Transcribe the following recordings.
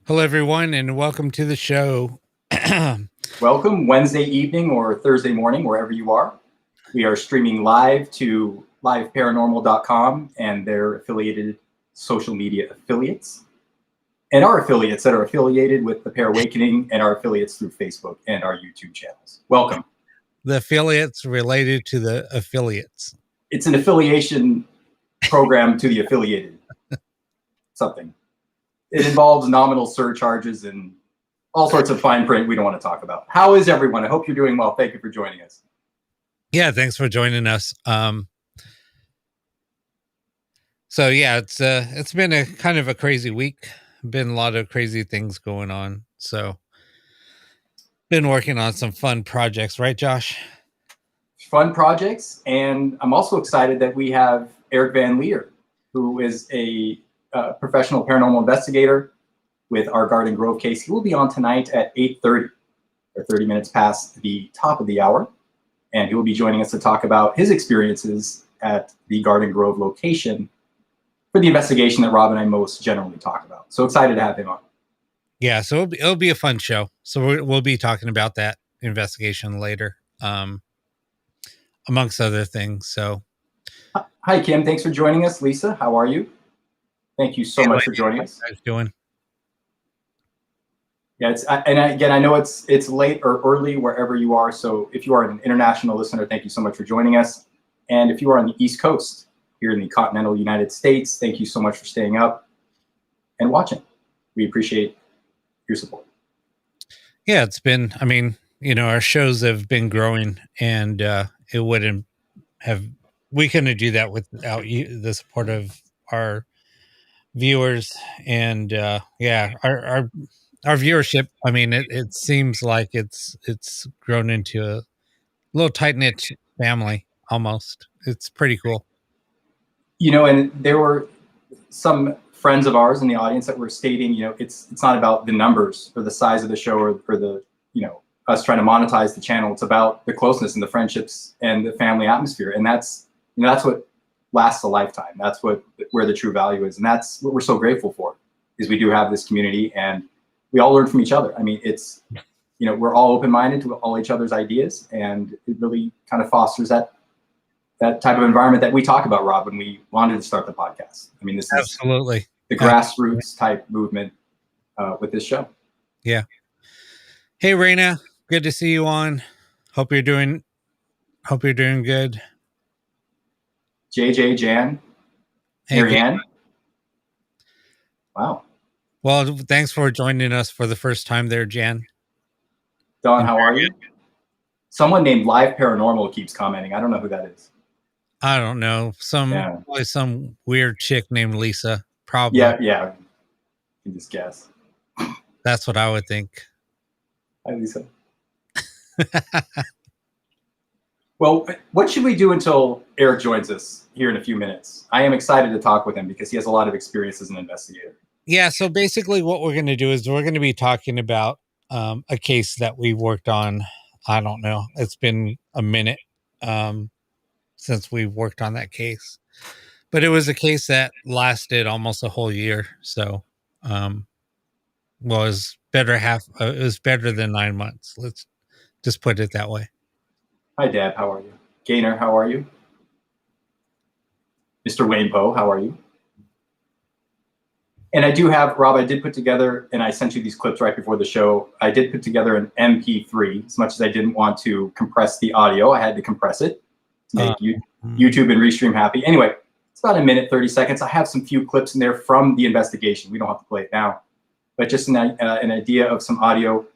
Hello, everyone, and welcome to the show. Welcome Wednesday evening or Thursday morning, wherever you are. We are streaming live to liveparanormal.com and their affiliated social media affiliates, and our affiliates that are affiliated with the Pair Awakening, and our affiliates through Facebook and our YouTube channels. Welcome. The affiliates related to the affiliates. It's an affiliation program to the affiliated something. It involves nominal surcharges and all sorts of fine print we don't want to talk about. How is everyone? I hope you're doing well. Thank you for joining us. Yeah, thanks for joining us. So yeah, it's been a kind of a crazy week. Been a lot of crazy things going on. So been working on some fun projects, right, Josh? Fun projects, and I'm also excited that we have Eric Van Leer, who is a professional paranormal investigator with our Garden Grove case. He will be on tonight at 8:30, or 30 minutes past the top of the hour, and he will be joining us to talk about his experiences at the Garden Grove location for the investigation that Rob and I most generally talk about. So excited to have him on. Yeah, so it'll be a fun show. So we'll be talking about that investigation later, amongst other things. So, hi Kim, thanks for joining us. Lisa, how are you? Thank you so much for joining us. How you guys doing? Yeah, I know it's late or early wherever you are. So if you are an international listener, thank you so much for joining us. And if you are on the East Coast here in the continental United States, thank you so much for staying up and watching. We appreciate your support. Yeah, it's been, I mean, our shows have been growing, and it wouldn't have, we couldn't do that without the support of our viewers. And yeah, our viewership, I mean, it seems like it's grown into a little tight knit family almost. It's pretty cool. And there were some friends of ours in the audience that were stating, it's not about the numbers or the size of the show or the, us trying to monetize the channel. It's about the closeness and the friendships and the family atmosphere. And that's what lasts a lifetime. That's where the true value is. And that's what we're so grateful for, is we do have this community and we all learn from each other. I mean, it's, we're all open-minded to all each other's ideas, and it really kind of fosters that type of environment that we talk about, Rob, when we wanted to start the podcast. I mean, this is absolutely the grassroots type movement with this show. Yeah. Hey, Raina, good to see you on. Hope you're doing good. JJ, Jan, Hey, Marianne. Wow. Well, thanks for joining us for the first time there, Jan. Don, how are you? Someone named Live Paranormal keeps commenting. I don't know who that is. I don't know. Probably some weird chick named Lisa. Probably. Yeah. You can just guess. That's what I would think. Hi, Lisa. Well, what should we do until Eric joins us here in a few minutes? I am excited to talk with him because he has a lot of experience as an investigator. Yeah, so basically what we're going to do is we're going to be talking about a case that we worked on. I don't know. It's been a minute since we worked on that case. But it was a case that lasted almost a whole year. So was better it was better than 9 months. Let's just put it that way. Hi, Dad. How are you? Gaynor, how are you? Mr. Wayne Poe, how are you? And I do have, Rob, I did put together, and I sent you these clips right before the show. I did put together an MP3. As much as I didn't want to compress the audio, I had to compress it to make YouTube and Restream happy. Anyway, it's about a minute, 30 seconds. I have some few clips in there from the investigation. We don't have to play it now. But just an idea of some audio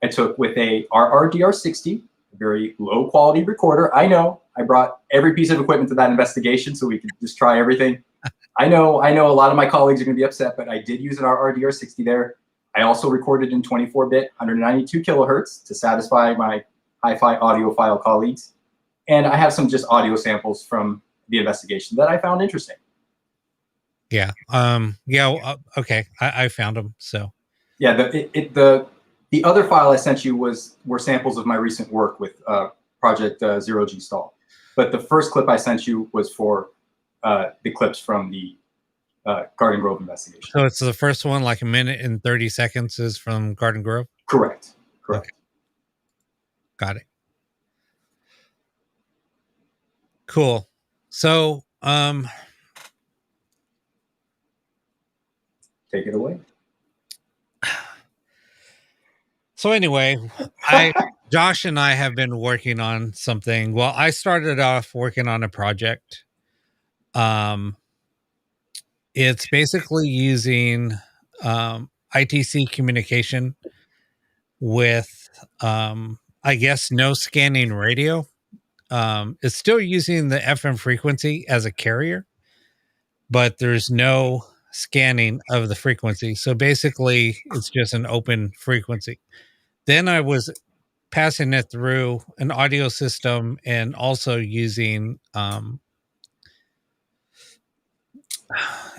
I took with a RRDR60, a very low quality recorder. I know I brought every piece of equipment to that investigation so we could just try everything. I know a lot of my colleagues are going to be upset, but I did use an RRDR60 there. I also recorded in 24-bit, 192 kilohertz to satisfy my hi-fi audiophile colleagues. And I have some just audio samples from the investigation that I found interesting. Yeah. Okay. I found them. So. Yeah. The other file I sent you were samples of my recent work with Project Zero G Stall. But the first clip I sent you was for the clips from the Garden Grove investigation. So it's the first one, like 1:30 is from Garden Grove? Correct. Okay. Got it. Cool. So, take it away. So anyway, Josh and I have been working on something. Well, I started off working on a project. It's basically using ITC communication with, I guess, no scanning radio. It's still using the FM frequency as a carrier, but there's no scanning of the frequency. So basically, it's just an open frequency. Then I was passing it through an audio system and also using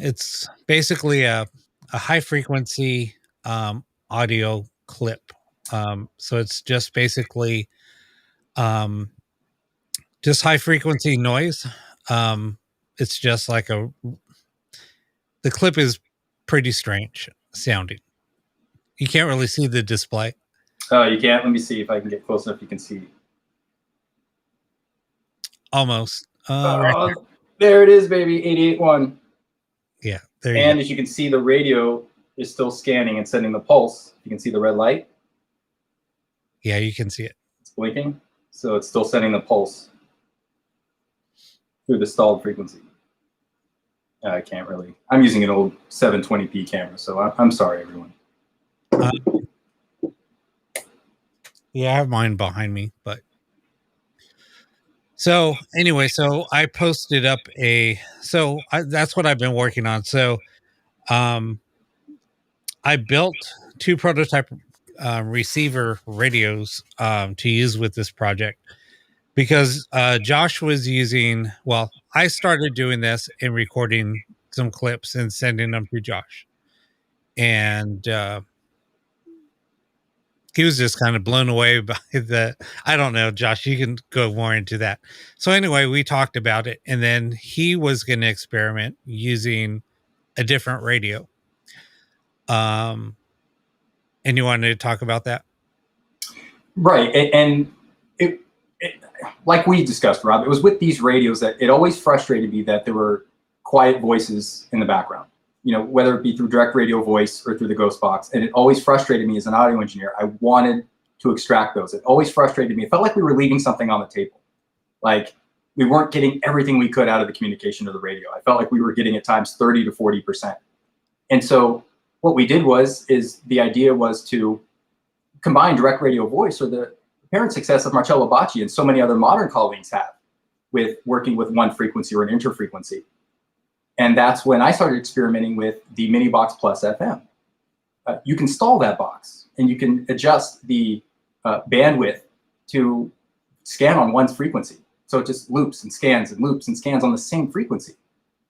it's basically a high frequency audio clip. So it's just basically just high frequency noise. It's just like the clip is pretty strange sounding. You can't really see the display. Oh, you can't? Let me see if I can get close enough. You can see. Almost. Right there it is, baby. 88.1. Yeah. There you go. As you can see, the radio is still scanning and sending the pulse. You can see the red light. Yeah, you can see it. It's blinking. So it's still sending the pulse through the stalled frequency. I can't really. I'm using an old 720p camera, so I'm sorry, everyone. Yeah, I have mine behind me, but so anyway, so I posted up that's what I've been working on. So, I built 2 prototype receiver radios to use with this project because Josh was using. Well, I started doing this and recording some clips and sending them to Josh, and he was just kind of blown away by I don't know, Josh, you can go more into that. So anyway, we talked about it, and then he was going to experiment using a different radio. And you wanted to talk about that? Right. And it like we discussed, Rob, it was with these radios that it always frustrated me that there were quiet voices in the background. Whether it be through direct radio voice or through the ghost box. And it always frustrated me as an audio engineer. I wanted to extract those. It always frustrated me. It felt like we were leaving something on the table. Like we weren't getting everything we could out of the communication of the radio. I felt like we were getting at times 30 to 40%. And so what we did the idea was to combine direct radio voice, or the apparent success of Marcello Bacci and so many other modern colleagues have with working with one frequency or an interfrequency. And that's when I started experimenting with the Mini Box Plus FM. You can stall that box and you can adjust the bandwidth to scan on one frequency. So it just loops and scans on the same frequency.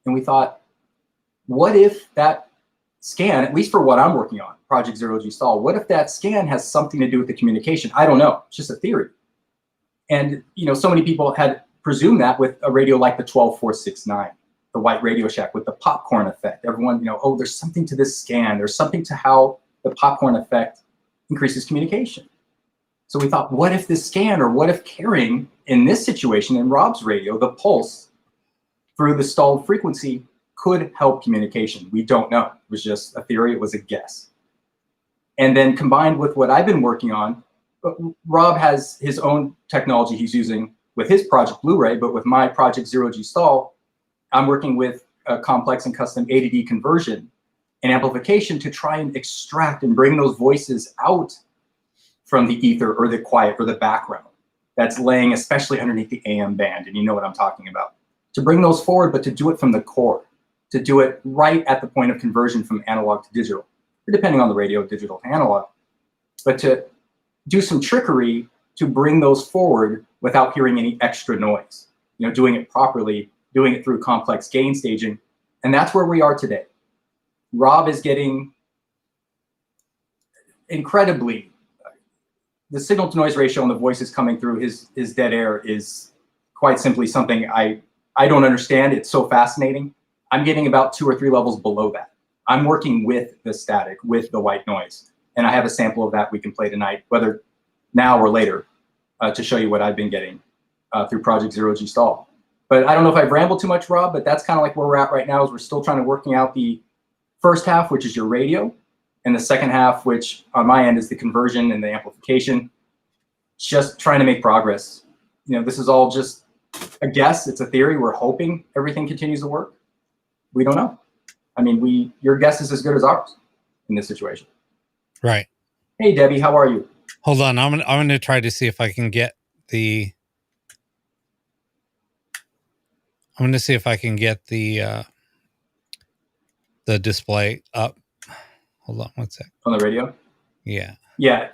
And we thought, what if that scan, at least for what I'm working on, Project Zero G Stall, what if that scan has something to do with the communication? I don't know. It's just a theory. And so many people had presumed that with a radio like the 12469. The white Radio Shack with the popcorn effect. Everyone, oh, there's something to this scan. There's something to how the popcorn effect increases communication. So we thought, what if this scan, or what if carrying, in this situation, in Rob's radio, the pulse through the stalled frequency could help communication? We don't know. It was just a theory. It was a guess. And then combined with what I've been working on, Rob has his own technology he's using with his Project Blu-ray, but with my Project Zero G Stall, I'm working with a complex and custom A to D conversion and amplification to try and extract and bring those voices out from the ether or the quiet or the background that's laying especially underneath the AM band. And you know what I'm talking about. To bring those forward, but to do it from the core, to do it right at the point of conversion from analog to digital, or depending on the radio, digital to analog, but to do some trickery to bring those forward without hearing any extra noise, doing it properly, doing it through complex gain staging. And that's where we are today. Rob is getting incredibly, the signal to noise ratio on the voices coming through his dead air is quite simply something I don't understand. It's so fascinating. I'm getting about 2 or 3 levels below that. I'm working with the static, with the white noise. And I have a sample of that we can play tonight, whether now or later, to show you what I've been getting through Project Zero G Stall. But I don't know if I've rambled too much, Rob, but that's kind of like where we're at right now, is we're still trying to working out the first half, which is your radio, and the second half, which on my end is the conversion and the amplification. Just trying to make progress. You know, this is all just a guess. It's a theory. We're hoping everything continues to work. We don't know. I mean, your guess is as good as ours in this situation. Right. Hey, Debbie, how are you? Hold on. I'm gonna try to see if I can get the. I'm gonna see if I can get the display up. Hold on one sec. On the radio? Yeah. Yeah.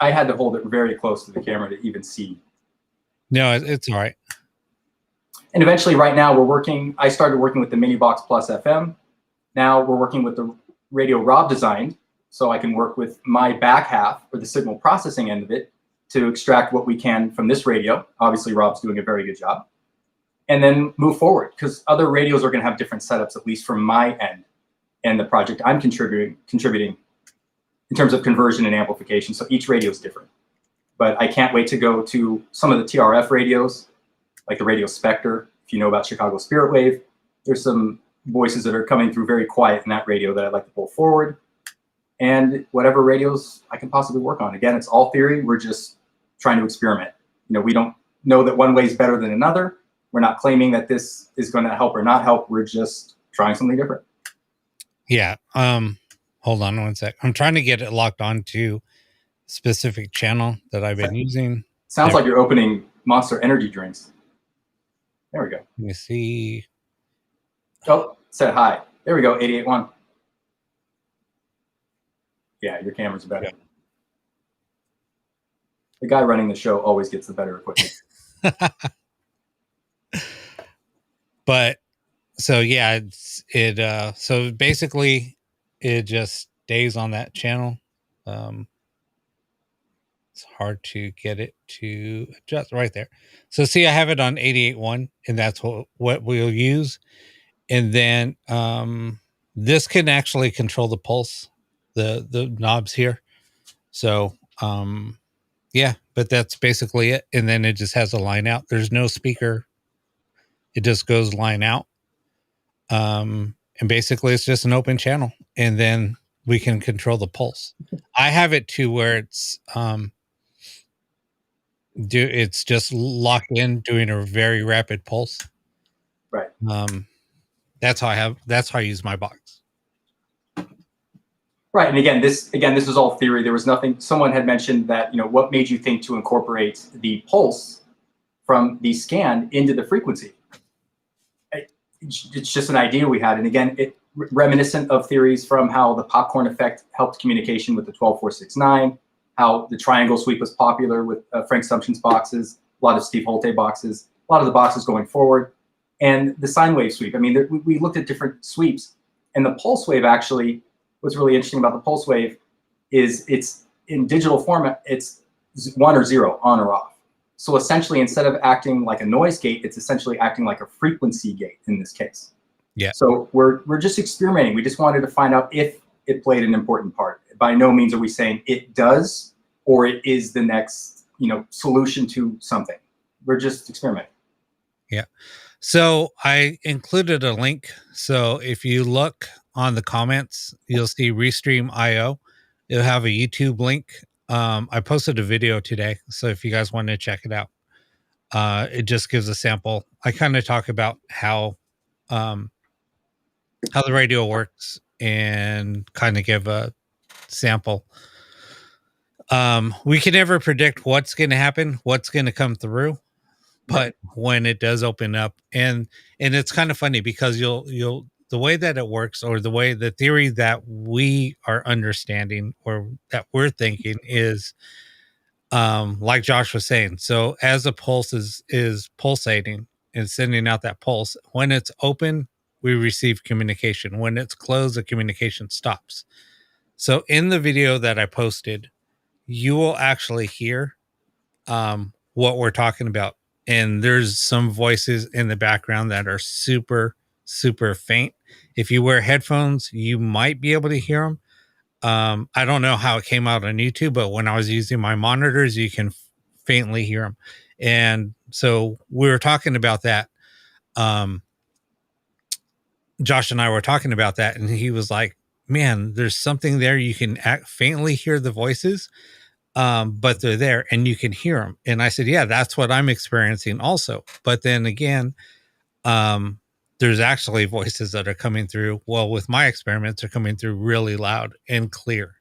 I had to hold it very close to the camera to even see. No, it's all right. And eventually, right now, I started working with the Mini Box Plus FM. Now we're working with the radio Rob designed, so I can work with my back half, or the signal processing end of it, to extract what we can from this radio. Obviously, Rob's doing a very good job. And then move forward, because other radios are going to have different setups, at least from my end and the project I'm contributing in terms of conversion and amplification. So each radio is different. But I can't wait to go to some of the TRF radios, like the Radio Spectre. If you know about Chicago Spirit Wave, there's some voices that are coming through very quiet in that radio that I'd like to pull forward. And whatever radios I can possibly work on. Again, it's all theory. We're just trying to experiment. You know, we don't know that one way is better than another. We're not claiming that this is going to help or not help. We're just trying something different. Yeah. Hold on one sec. I'm trying to get it locked onto a specific channel that I've been using. Sounds like you're opening Monster Energy drinks. There we go. Let me see. Oh, said hi. There we go. 88.1. Yeah, your camera's better. Yeah. The guy running the show always gets the better equipment. But so yeah, so basically it just stays on that channel. It's hard to get it to adjust right there. So see, I have it on 88.1, and that's what we'll use. And then this can actually control the pulse, the knobs here. So yeah, but that's basically it. And then it just has a line out. There's no speaker. It just goes line out. And basically it's just an open channel, and then we can control the pulse. I have it to where it's it's just locked in, doing a very rapid pulse. Right. That's how I use my box. Right. And again, this is all theory. There was nothing. Someone had mentioned that, you know, what made you think to incorporate the pulse from the scan into the frequency? It's just an idea we had. And again, it reminiscent of theories from how the popcorn effect helped communication with the 12469, how the triangle sweep was popular with Frank Sumption's boxes, a lot of Steve Holte boxes, a lot of the boxes going forward, and the sine wave sweep. I mean, we looked at different sweeps, and the pulse wave actually, what's really interesting about the pulse wave is it's in digital format, it's 1 or 0, on or off. So essentially, instead of acting like a noise gate, it's essentially acting like a frequency gate in this case. Yeah. So we're just experimenting. We just wanted to find out if it played an important part. By no means are we saying it does, or it is the next, you know, solution to something. We're just experimenting. Yeah. So I included a link. So if you look on the comments, you'll see Restream.io. It'll have a YouTube link. I posted a video today, so if you guys want to check it out, it just gives a sample. I kind of talk about how the radio works and kind of give a sample. We can never predict what's going to happen, what's going to come through, but when it does open up, and it's kind of funny because you'll the way that it works, or the theory that we are understanding or that we're thinking is like Josh was saying. So as a pulse is pulsating and sending out that pulse, when it's open, we receive communication. When it's closed, the communication stops. So in the video that I posted, you will actually hear what we're talking about. And there's some voices in the background that are super, super faint. If you wear headphones, you might be able to hear them. I don't know how it came out on YouTube, but when I was using my monitors, you can faintly hear them. And so we were talking about that. Josh and I were talking about that, and he was like, man, there's something there. You can faintly hear the voices, but they're there and you can hear them. And I said, yeah, that's what I'm experiencing also. But then again, there's actually voices that are coming through. Well, with my experiments, they're coming through really loud and clear.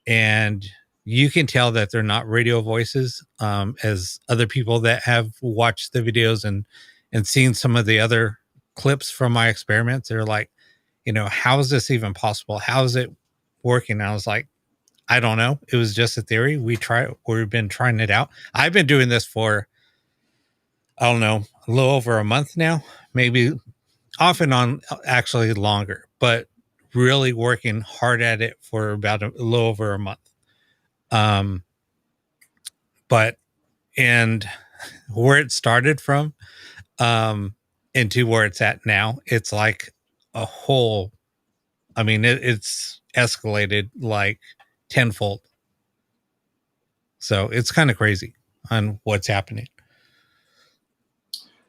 And you can tell that they're not radio voices, as other people that have watched the videos and seen some of the other clips from my experiments. They're like, how is this even possible? How is it working? And I was like, I don't know. It was just a theory. We've been trying it out. I've been doing this for, I don't know, a little over a month now, maybe off and on, actually longer, but really working hard at it for about a little over a month. But, and where it started from, into where it's at now, it's like a whole, I mean, it's escalated like tenfold. So it's kind of crazy on what's happening.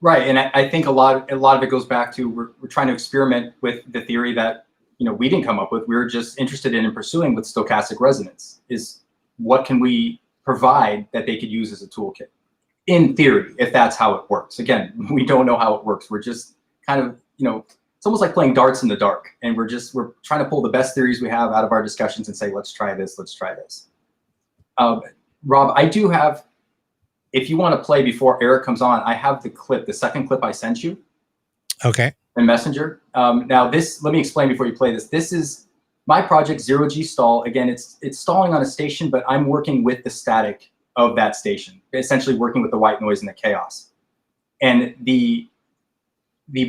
Right. And I think a lot of it goes back to we're trying to experiment with the theory that, we didn't come up with. We were just interested in and pursuing with stochastic resonance, is what can we provide that they could use as a toolkit, in theory, if that's how it works. Again, we don't know how it works. We're just kind of, it's almost like playing darts in the dark. And we're trying to pull the best theories we have out of our discussions and say, let's try this, let's try this. Rob, I do have, if you want to play before Eric comes on, I have the second clip I sent you. Okay. In Messenger. Now this, let me explain before you play this. This is my project, Zero G Stall. Again, it's stalling on a station, but I'm working with the static of that station, essentially working with the white noise and the chaos. And the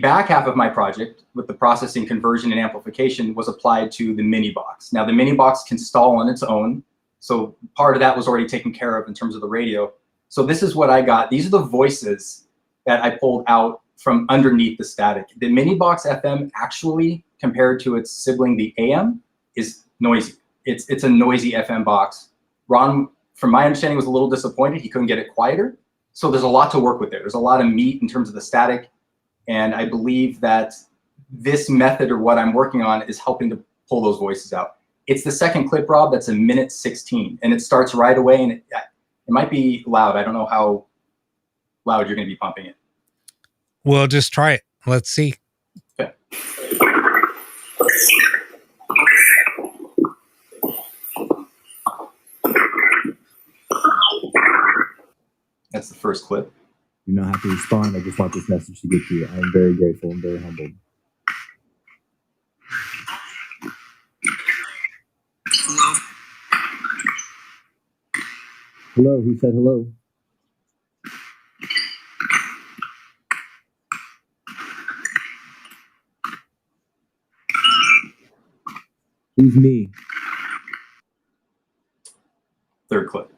back half of my project with the processing, conversion, and amplification was applied to the mini box. Now the mini box can stall on its own. So part of that was already taken care of in terms of the radio. So this is what I got. These are the voices that I pulled out from underneath the static. The mini box FM actually, compared to its sibling, the AM, is noisy. It's a noisy FM box. Ron, from my understanding, was a little disappointed. He couldn't get it quieter. So there's a lot to work with there. There's a lot of meat in terms of the static. And I believe that this method, or what I'm working on, is helping to pull those voices out. It's the second clip, Rob, that's a minute 16. And it starts right away. And it might be loud. I don't know how loud you're going to be pumping it. Well, just try it. Let's see. Okay. That's the first clip. You don't have to respond. I just want this message to get to you. I'm very grateful and very humbled. Hello. Hello. Who said hello? Who's me? Third clip.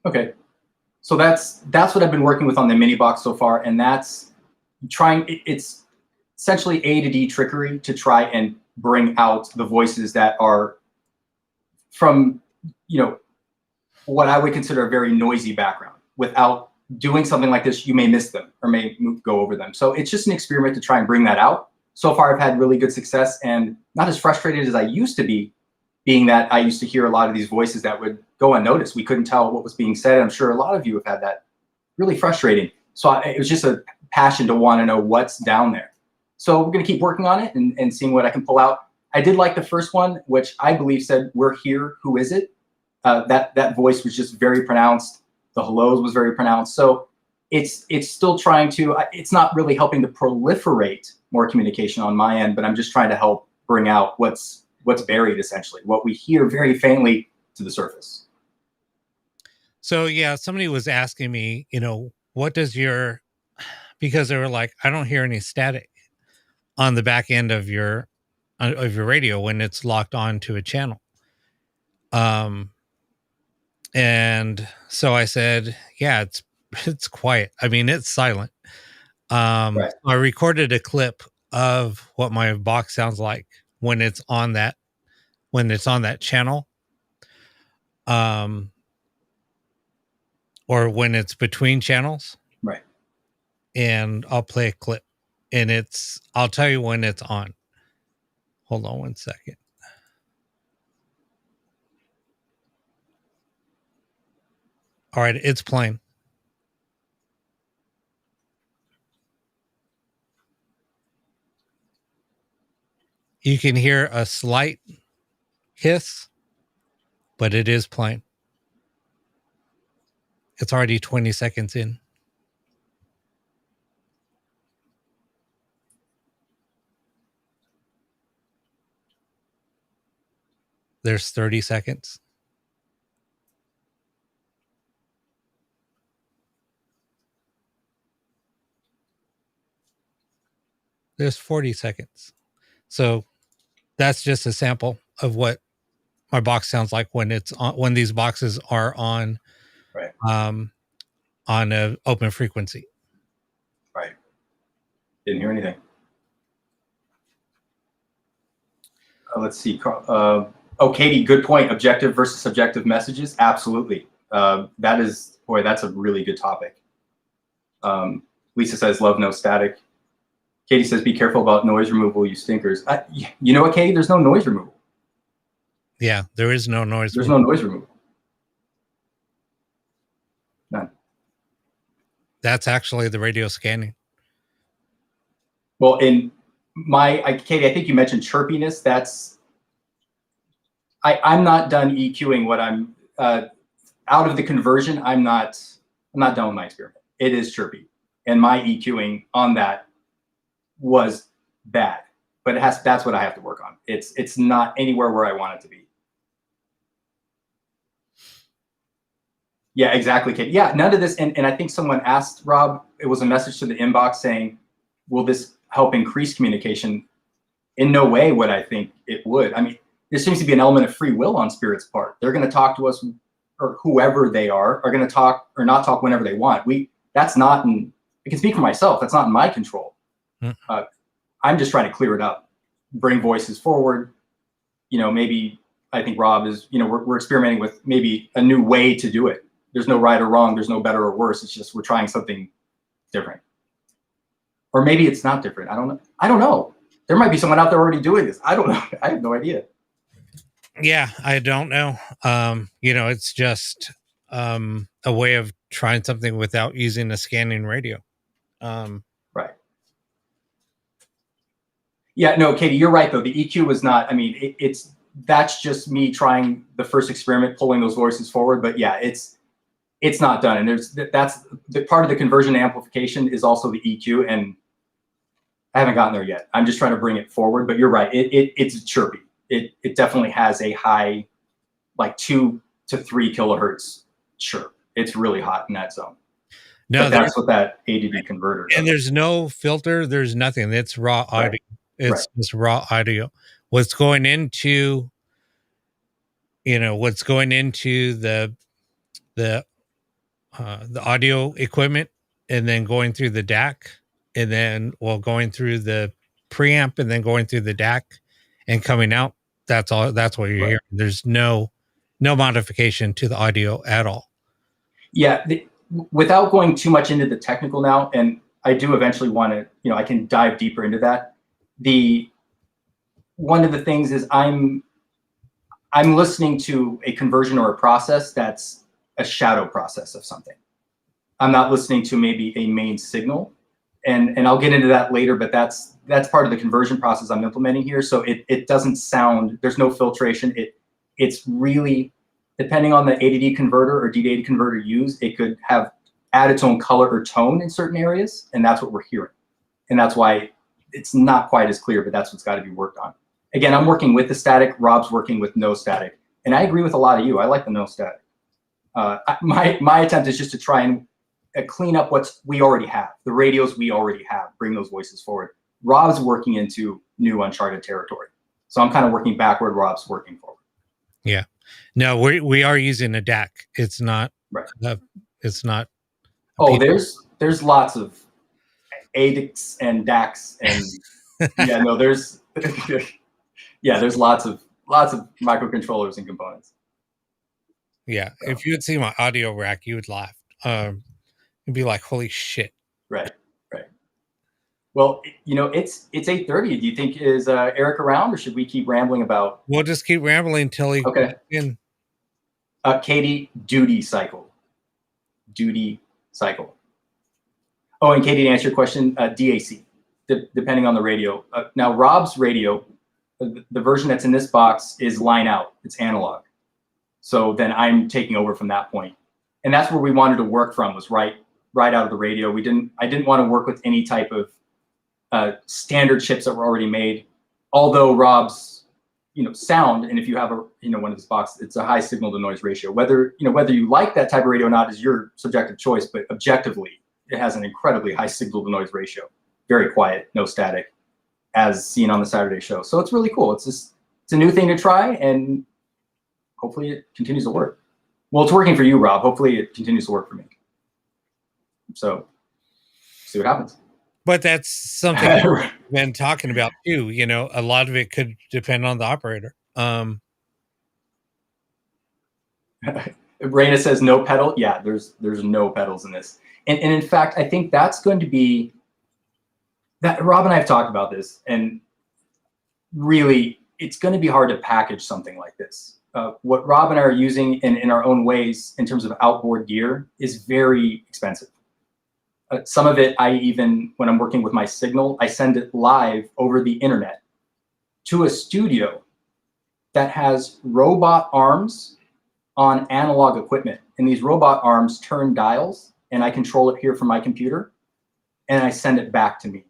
Okay, so that's what I've been working with on the mini box so far, and that's trying. It's essentially A to D trickery to try and bring out the voices that are from, what I would consider a very noisy background. Without doing something like this, you may miss them or may go over them. So it's just an experiment to try and bring that out. So far, I've had really good success, and not as frustrated as I used to be, being that I used to hear a lot of these voices that would go unnoticed. We couldn't tell what was being said. I'm sure a lot of you have had that. Really frustrating. So it was just a passion to want to know what's down there. So we're going to keep working on it and seeing what I can pull out. I did like the first one, which I believe said, "We're here, who is it?" That voice was just very pronounced. The hellos was very pronounced. So it's still trying to, it's not really helping to proliferate more communication on my end, but I'm just trying to help bring out what's buried, essentially, what we hear very faintly to the surface. So yeah, somebody was asking me, what does because they were like, I don't hear any static on the back end of your radio when it's locked on to a channel. And so I said, yeah, it's quiet. I mean, it's silent. Right. I recorded a clip of what my box sounds like when it's on that channel. Or when it's between channels. Right. And I'll play a clip, and I'll tell you when it's on. Hold on one second. All right, it's playing. You can hear a slight hiss, but it is playing. It's already 20 seconds in. There's 30 seconds. There's 40 seconds. So that's just a sample of what my box sounds like when it's on, when these boxes are on, right. On an open frequency. Right. Didn't hear anything. Let's see. Katie, good point. Objective versus subjective messages. Absolutely. That's a really good topic. Lisa says, love no static. Katie says, be careful about noise removal, you stinkers. You know what, Katie? There's no noise removal. Yeah, there is no noise. There's no noise removal. None. That's actually the radio scanning. Well, in Katie, I think you mentioned chirpiness. I'm not done EQing what I'm out of the conversion. I'm not done with my experiment. It is chirpy, and my EQing on that was bad. But that's what I have to work on. It's not anywhere where I want it to be. Yeah, exactly, Kate. Yeah, none of this, and I think someone asked Rob, it was a message to the inbox saying, will this help increase communication? In no way would I think it would. I mean, there seems to be an element of free will on Spirit's part. They're going to talk to us, or whoever they are going to talk or not talk whenever they want. I can speak for myself. That's not in my control. I'm just trying to clear it up, bring voices forward. Maybe I think Rob is, we're experimenting with maybe a new way to do it. There's no right or wrong. There's no better or worse. It's just we're trying something different. Or maybe it's not different. I don't know. There might be someone out there already doing this. I don't know. I have no idea. Yeah, I don't know. It's just a way of trying something without using a scanning radio. Right. Yeah, no, Katie, you're right though. The EQ was not, that's just me trying the first experiment, pulling those voices forward. But yeah, it's not done. And that's the part of the conversion amplification is also the EQ, and I haven't gotten there yet. I'm just trying to bring it forward, but you're right. It's chirpy. It definitely has a high, like 2 to 3 kilohertz chirp. It's really hot in that zone. No, but that's what that ADD converter does. And there's no filter. There's nothing. It's raw audio. Right. It's just raw audio. What's going into the audio equipment, and then going through the DAC, and then going through the preamp, and then going through the DAC and coming out. That's all. That's what you're hearing. There's no modification to the audio at all. Yeah. Without going too much into the technical now, and I do eventually want to, I can dive deeper into that. One of the things is I'm listening to a conversion or a process that's a shadow process of something. I'm not listening to maybe a main signal, and I'll get into that later, but that's part of the conversion process I'm implementing here. So it doesn't sound, there's no filtration. It's really depending on the A to D converter or D to A converter used, it could have add its own color or tone in certain areas, and that's what we're hearing. And that's why it's not quite as clear, but that's what's got to be worked on. Again, I'm working with the static. Rob's working with no static. And I agree with a lot of you. I like the no static. My attempt is just to try and clean up what we already have, the radios we already have, bring those voices forward. Rob's working into new uncharted territory. So I'm kind of working backward, Rob's working forward. Yeah. No, we are using a DAC. It's not, right. It's not. Oh, there's lots of ADICs and DACs and yeah, no, there's lots of microcontrollers and components. Yeah, so. If you would see my audio rack, you would laugh. You'd be like, "Holy shit!" Right. Well, it's 8:30. Do you think is Eric around, or should we keep rambling about? We'll just keep rambling until he. Okay. In. Katie, duty cycle. Oh, and Katie, to answer your question, DAC, depending on the radio. Now, Rob's radio, the version that's in this box is line out. It's analog. So then I'm taking over from that point. And that's where we wanted to work from, was right out of the radio. I didn't want to work with any type of standard chips that were already made. Although Rob's, sound, and if you have one of this box, it's a high signal to noise ratio. Whether you like that type of radio or not is your subjective choice, but objectively, it has an incredibly high signal to noise ratio. Very quiet, no static, as seen on the Saturday show. So it's really cool. It's a new thing to try, and hopefully it continues to work. Well, it's working for you, Rob. Hopefully it continues to work for me. So see what happens. But that's something we've been talking about too. A lot of it could depend on the operator. Raina says no pedal. Yeah, there's no pedals in this. And in fact, I think that's going to be that. Rob and I have talked about this, and really, it's going to be hard to package something like this. What Rob and I are using in our own ways in terms of outboard gear is very expensive. Some of it, when I'm working with my signal, I send it live over the internet to a studio that has robot arms on analog equipment. And these robot arms turn dials, and I control it here from my computer, and I send it back to me.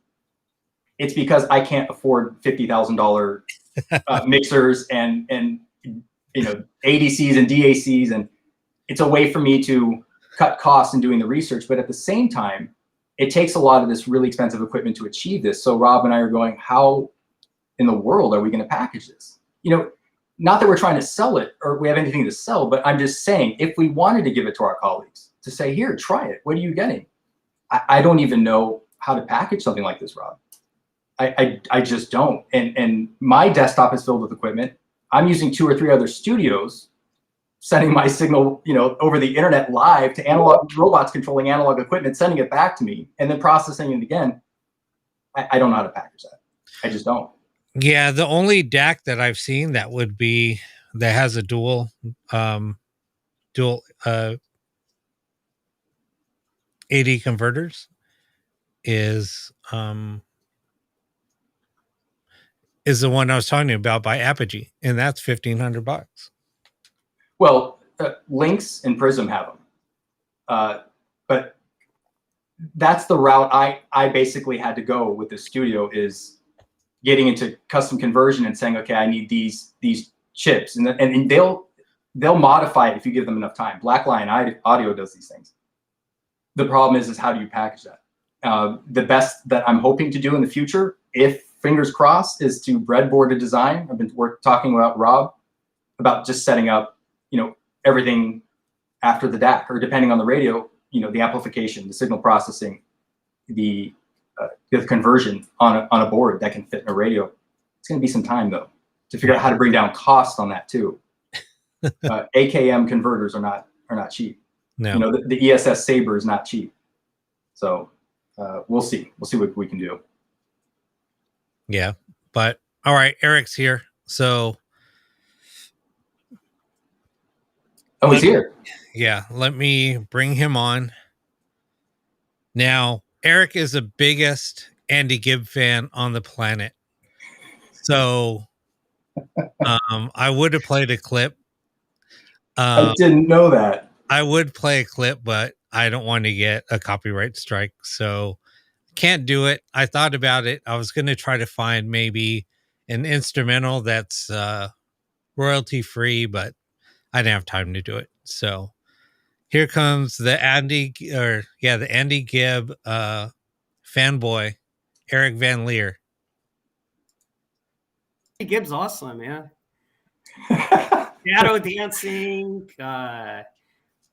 It's because I can't afford $50,000 mixers and ADCs and DACs, and it's a way for me to cut costs in doing the research. But at the same time, it takes a lot of this really expensive equipment to achieve this. So Rob and I are going, how in the world are we going to package this? Not that we're trying to sell it or we have anything to sell, but I'm just saying, if we wanted to give it to our colleagues to say, here, try it. What are you getting? I don't even know how to package something like this, Rob. I just don't. And my desktop is filled with equipment. I'm using 2 or 3 other studios, sending my signal, over the internet live to analog robots controlling analog equipment, sending it back to me, and then processing it again. I don't know how to package that. I just don't. Yeah, the only DAC that I've seen that has a dual AD converters is the one I was talking about by Apogee, and that's $1,500. Well, Lynx and Prism have them, but that's the route I basically had to go with the studio, is getting into custom conversion and saying, okay, I need these chips, and they'll modify it if you give them enough time. Black Lion Audio does these things. The problem is how do you package that? The best that I'm hoping to do in the future, if fingers crossed, is to breadboard a design. I've been talking about Rob about just setting up, everything after the DAC, or depending on the radio, the amplification, the signal processing, the conversion on a board that can fit in a radio. It's going to be some time though to figure out how to bring down cost on that too. AKM converters are not cheap. No. The ESS Saber is not cheap. So we'll see what we can do. Yeah, but all right, Eric's here. So he's here. Yeah, let me bring him on. Now, Eric is the biggest Andy Gibb fan on the planet. So I would have played a clip. I didn't know that. I would play a clip, but I don't want to get a copyright strike, so can't do it. I thought about it. I was going to try to find maybe an instrumental that's royalty free, but I didn't have time to do it. So here comes the Andy Gibb fanboy, Eric Van Leer. Gibb's awesome, man. Shadow dancing,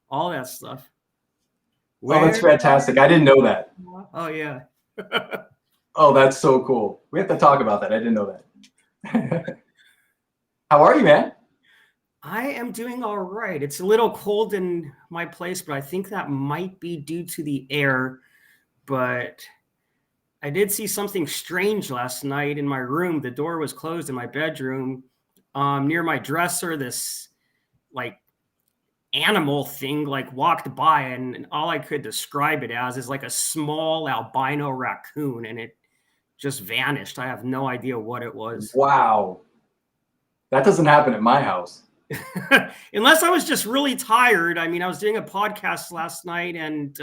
all that stuff. Oh, that's fantastic. I didn't know that. Oh, yeah. Oh, that's so cool. We have to talk about that. I didn't know that. How are you, man? I am doing all right. It's a little cold in my place, but I think that might be due to the air. But I did see something strange last night in my room. The door was closed in my bedroom. Near my dresser, this like animal thing like walked by, and all I could describe it as is like a small albino raccoon, and it just vanished. I have no idea what it was. Wow. That doesn't happen at my house. Unless I was just really tired. I mean, I was doing a podcast last night and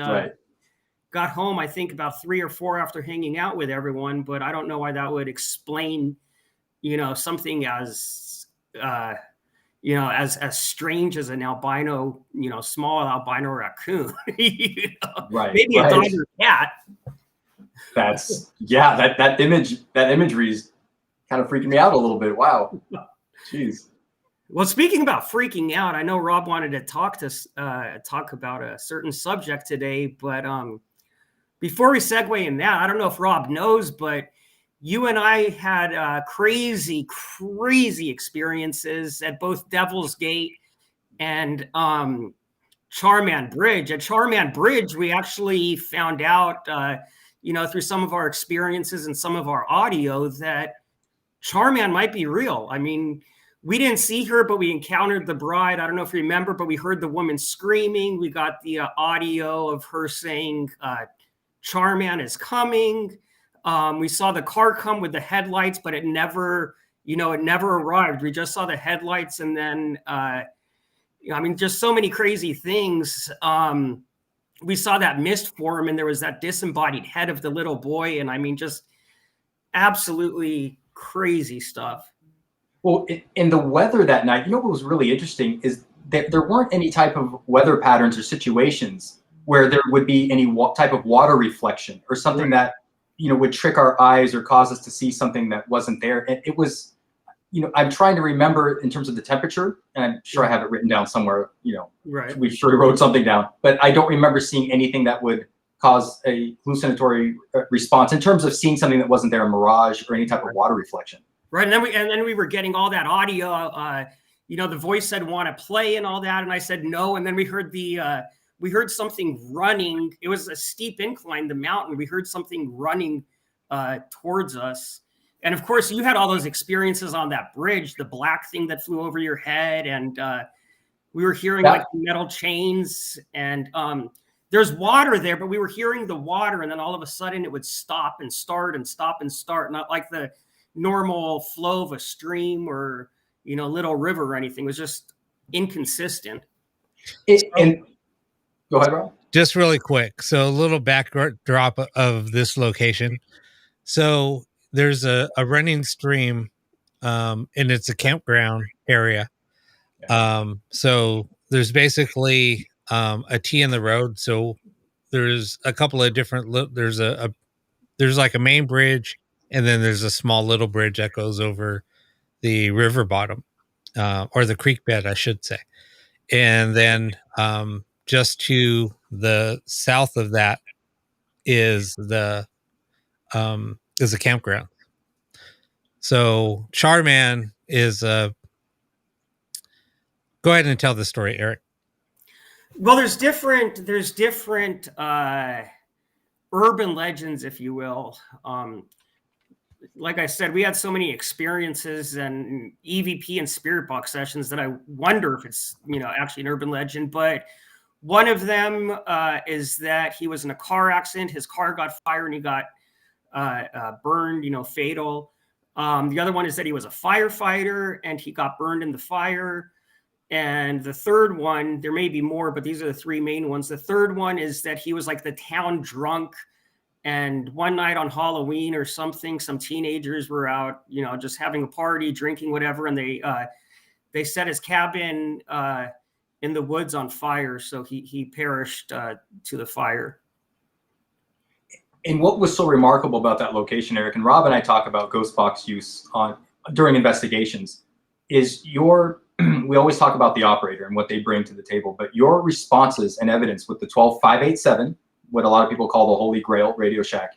got home, I think about 3 or 4 after hanging out with everyone, but I don't know why that would explain, something as, as strange as an albino, small albino raccoon. Right. Maybe a dog or cat. That imagery is kind of freaking me out a little bit. Wow. Jeez. Well, speaking about freaking out, I know Rob wanted to talk about a certain subject today, but before we segue in that, I don't know if Rob knows, but you and I had crazy experiences at both Devil's Gate and Charman Bridge. At Charman Bridge, we actually found out, through some of our experiences and some of our audio, that Charman might be real. I mean, we didn't see her, but we encountered the bride. I don't know if you remember, but we heard the woman screaming. We got the audio of her saying, Charman is coming. We saw the car come with the headlights, but it never arrived. We just saw the headlights, and then, just so many crazy things. We saw that mist form, and there was that disembodied head of the little boy, and just absolutely crazy stuff. Well, in the weather that night, what was really interesting is that there weren't any type of weather patterns or situations where there would be any type of water reflection or something that, would trick our eyes or cause us to see something that wasn't there. And it was, I'm trying to remember in terms of the temperature, and I'm sure I have it written down somewhere, Right. We sure wrote something down, but I don't remember seeing anything that would cause a hallucinatory response in terms of seeing something that wasn't there, a mirage or any type of water reflection. Right, and then we were getting all that audio. The voice said want to play and all that, and I said no. And then we heard something running. It was a steep incline, the mountain. We heard something running towards us. And of course, you had all those experiences on that bridge, the black thing that flew over your head, and we were hearing like metal chains. And there's water there, but we were hearing the water, and then all of a sudden it would stop and start and stop and start, not like the normal flow of a stream or little river or anything. It was just inconsistent. And go ahead, Rob. Just really quick, so a little backdrop of this location. So there's a running stream, and it's a campground area. So there's basically a T in the road. So there's a couple of different there's like a main bridge, and then there's a small little bridge that goes over the river bottom, or the creek bed, I should say. And then just to the south of that is a campground. So Charman is go ahead and tell the story, Eric. Well, there's different urban legends, if you will. Like I said, we had so many experiences and EVP and spirit box sessions that I wonder if it's, actually an urban legend. But one of them is that he was in a car accident. His car got fired and he got burned, fatal. The other one is that he was a firefighter and he got burned in the fire. And the third one, there may be more, but these are the three main ones. The third one is that he was like the town drunk. And one night on Halloween or something, some teenagers were out, just having a party, drinking, whatever. And they set his cabin in the woods on fire. So he perished to the fire. And what was so remarkable about that location, Eric, and Rob and I talk about ghost box use during investigations, is we always talk about the operator and what they bring to the table, but your responses and evidence with the 12587, what a lot of people call the Holy Grail Radio Shack,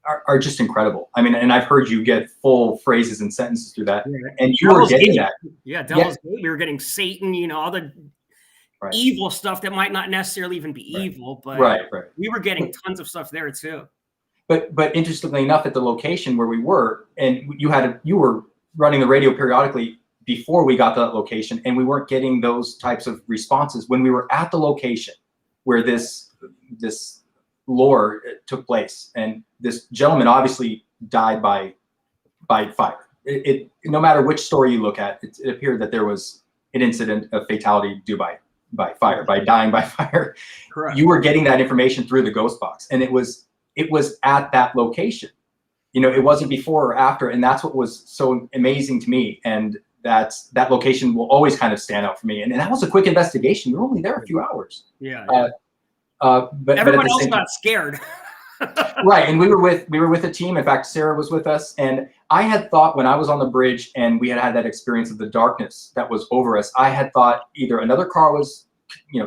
are just incredible. I mean, and I've heard you get full phrases and sentences through that, and you were getting that. Yeah, Devil's Gate. We were getting Satan, all the evil stuff that might not necessarily even be evil, but we were getting tons of stuff there too. But interestingly enough, at the location where we were, and you were running the radio periodically before we got to that location, and we weren't getting those types of responses when we were at the location where this lore took place, and this gentleman obviously died by fire. No matter which story you look at, it appeared that there was an incident of fatality due by fire, by dying by fire. Correct. You were getting that information through the ghost box, and it was at that location. It wasn't before or after, and that's what was so amazing to me. And that location will always kind of stand out for me. And that was a quick investigation. We were only there a few hours. Yeah. But everyone else got scared. Right, and we were with a team. In fact, Sarah was with us, and I had thought when I was on the bridge and we had that experience of the darkness that was over us, I had thought either another car was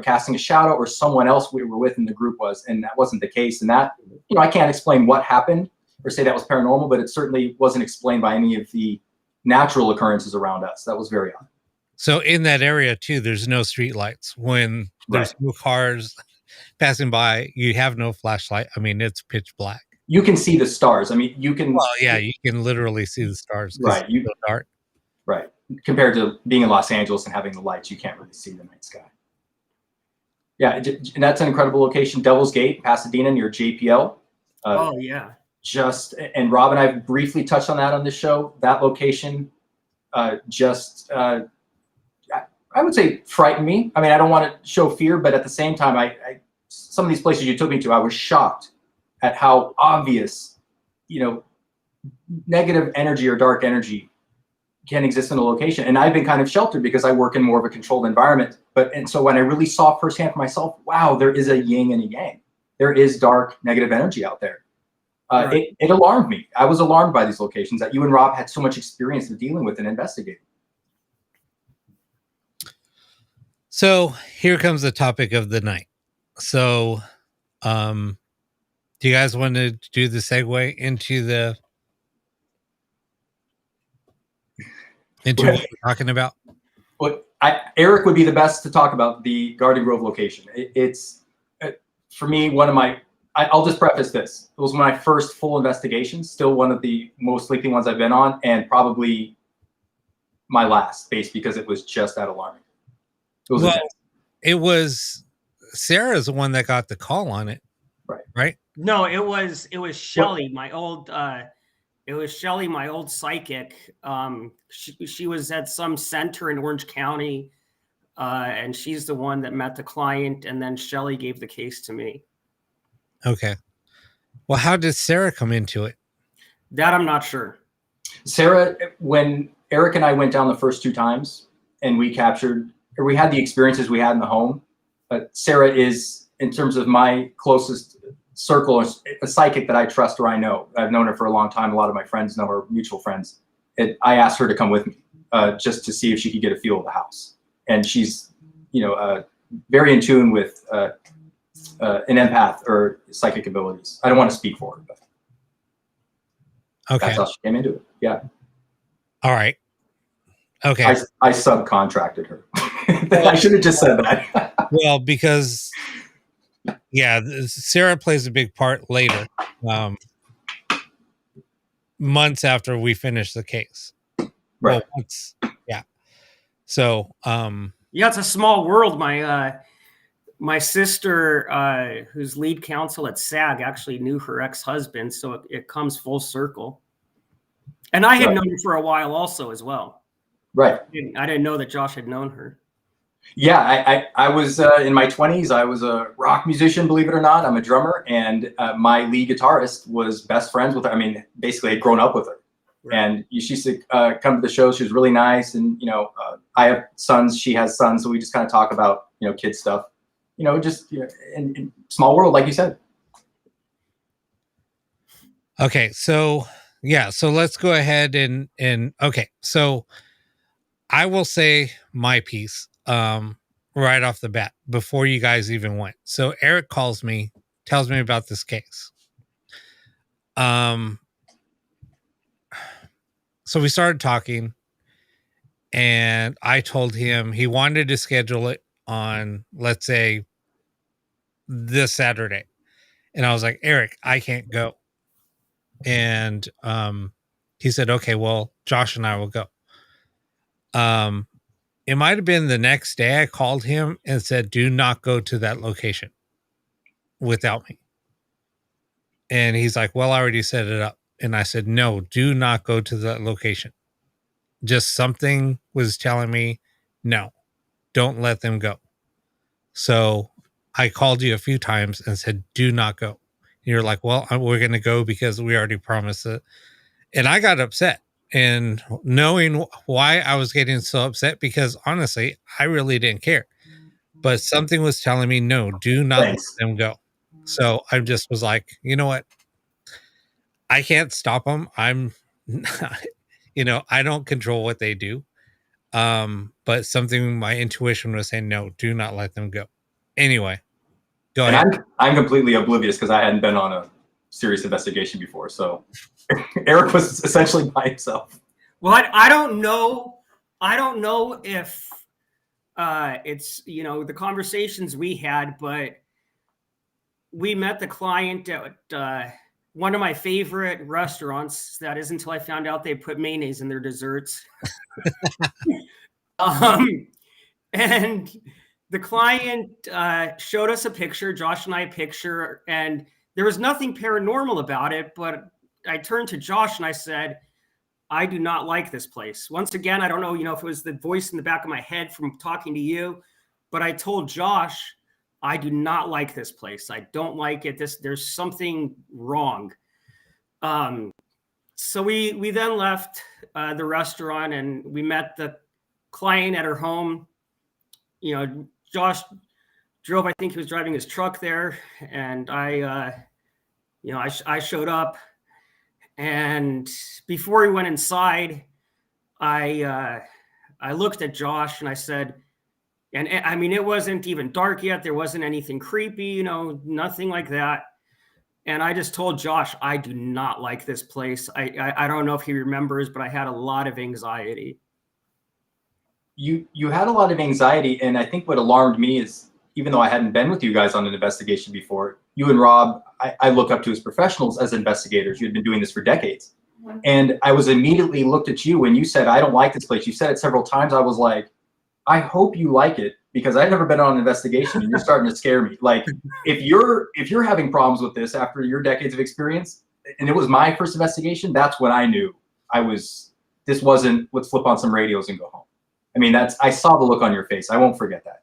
casting a shadow, or someone else we were with in the group was, and that wasn't the case. And that, I can't explain what happened or say that was paranormal, but it certainly wasn't explained by any of the natural occurrences around us. That was very odd. So in that area too, there's no street lights. When there's no cars passing by, you have no flashlight. I mean, it's pitch black. You can see the stars. I mean, you can. Well, yeah, you can literally see the stars. Right. It's so dark. Right. Compared to being in Los Angeles and having the lights, you can't really see the night sky. Yeah, and that's an incredible location. Devil's Gate, Pasadena, near JPL. Oh yeah. And Rob and I briefly touched on that on this show. That location, I would say frightened me. I mean, I don't want to show fear, but at the same time, some of these places you took me to, I was shocked at how obvious, negative energy or dark energy can exist in a location. And I've been kind of sheltered because I work in more of a controlled environment. And so when I really saw firsthand for myself, wow, there is a yin and a yang. There is dark, negative energy out there. It alarmed me. I was alarmed by these locations that you and Rob had so much experience in dealing with and investigating. So here comes the topic of the night. So, do you guys want to do the segue into what we're talking about? Well, Eric would be the best to talk about the Garden Grove location. It's for me, one of my, I'll just preface this. It was my first full investigation, still one of the most lengthy ones I've been on, and probably my last, based because it was just that alarming. It was Sarah's the one that got the call on it. Right? No, it was Shelly, my old psychic. She was at some center in Orange County, and she's the one that met the client, and then Shelly gave the case to me. Okay. Well, how did Sarah come into it? That I'm not sure. Sarah, when Eric and I went down the first two times and we had the experiences we had in the home, Sarah is, in terms of my closest circle, a psychic that I trust or I know. I've known her for a long time. A lot of my friends know her, mutual friends. I asked her to come with me just to see if she could get a feel of the house. And she's, very in tune with an empath or psychic abilities. I don't want to speak for her, but that's how she came into it. Yeah. All right. Okay. I subcontracted her. I should have just said that. Well, because Sarah plays a big part later, months after we finish the case. Right. Well, So, it's a small world. My sister, who's lead counsel at SAG, actually knew her ex-husband, so it comes full circle. And I had known her for a while also as well. Right. I didn't know that Josh had known her. Yeah, I was in my 20s. I was a rock musician, believe it or not. I'm a drummer, and my lead guitarist was best friends with her. I mean, basically, had grown up with her. Right. And she used to come to the show. She was really nice, and I have sons. She has sons, so we just kind of talk about kid stuff. Just in small world, like you said. Okay, so yeah, so let's go ahead and okay, so I will say my piece right off the bat before you guys even went. So Eric calls me, tells me about this case. So we started talking, and I told him he wanted to schedule it on, let's say, this Saturday. And I was like, Eric, I can't go. And he said, okay, well, Josh and I will go. It might have been the next day I called him and said, do not go to that location without me. And he's like, well, I already set it up. And I said, no, do not go to that location. Just something was telling me, no, don't let them go. So I called you a few times and said, do not go. And you're like, well, we're going to go because we already promised it. And I got upset. And knowing why I was getting so upset, because honestly, I really didn't care. But something was telling me, no, do not let them go. So I just was like, you know what? I can't stop them. I'm, I don't control what they do. But something, my intuition was saying, no, do not let them go. Anyway, go ahead. I'm completely oblivious because I hadn't been on a serious investigation before. So Eric was essentially by himself. Well, I don't know. I don't know if it's, the conversations we had, but we met the client at one of my favorite restaurants. That is until I found out they put mayonnaise in their desserts. And the client showed us a picture, Josh and I a picture, and there was nothing paranormal about it, but I turned to Josh and I said, I do not like this place. Once again, I don't know, if it was the voice in the back of my head from talking to you, but I told Josh, I do not like this place. I don't like it. There's something wrong. So we then left the restaurant and we met the client at her home. Josh drove, I think he was driving his truck there. And I showed up, and before he went inside, I looked at Josh and I said, and I mean, it wasn't even dark yet. There wasn't anything creepy, nothing like that. And I just told Josh, I do not like this place. I don't know if he remembers, but I had a lot of anxiety. You had a lot of anxiety. And I think what alarmed me is, even though I hadn't been with you guys on an investigation before, you and Rob, I look up to as professionals, as investigators. You had been doing this for decades. And I was immediately looked at you when you said, I don't like this place. You said it several times. I was like, I hope you like it, because I've never been on an investigation and you're starting to scare me. Like, if you're having problems with this after your decades of experience, and it was my first investigation, that's when I knew this wasn't, let's flip on some radios and go home. I mean, I saw the look on your face. I won't forget that.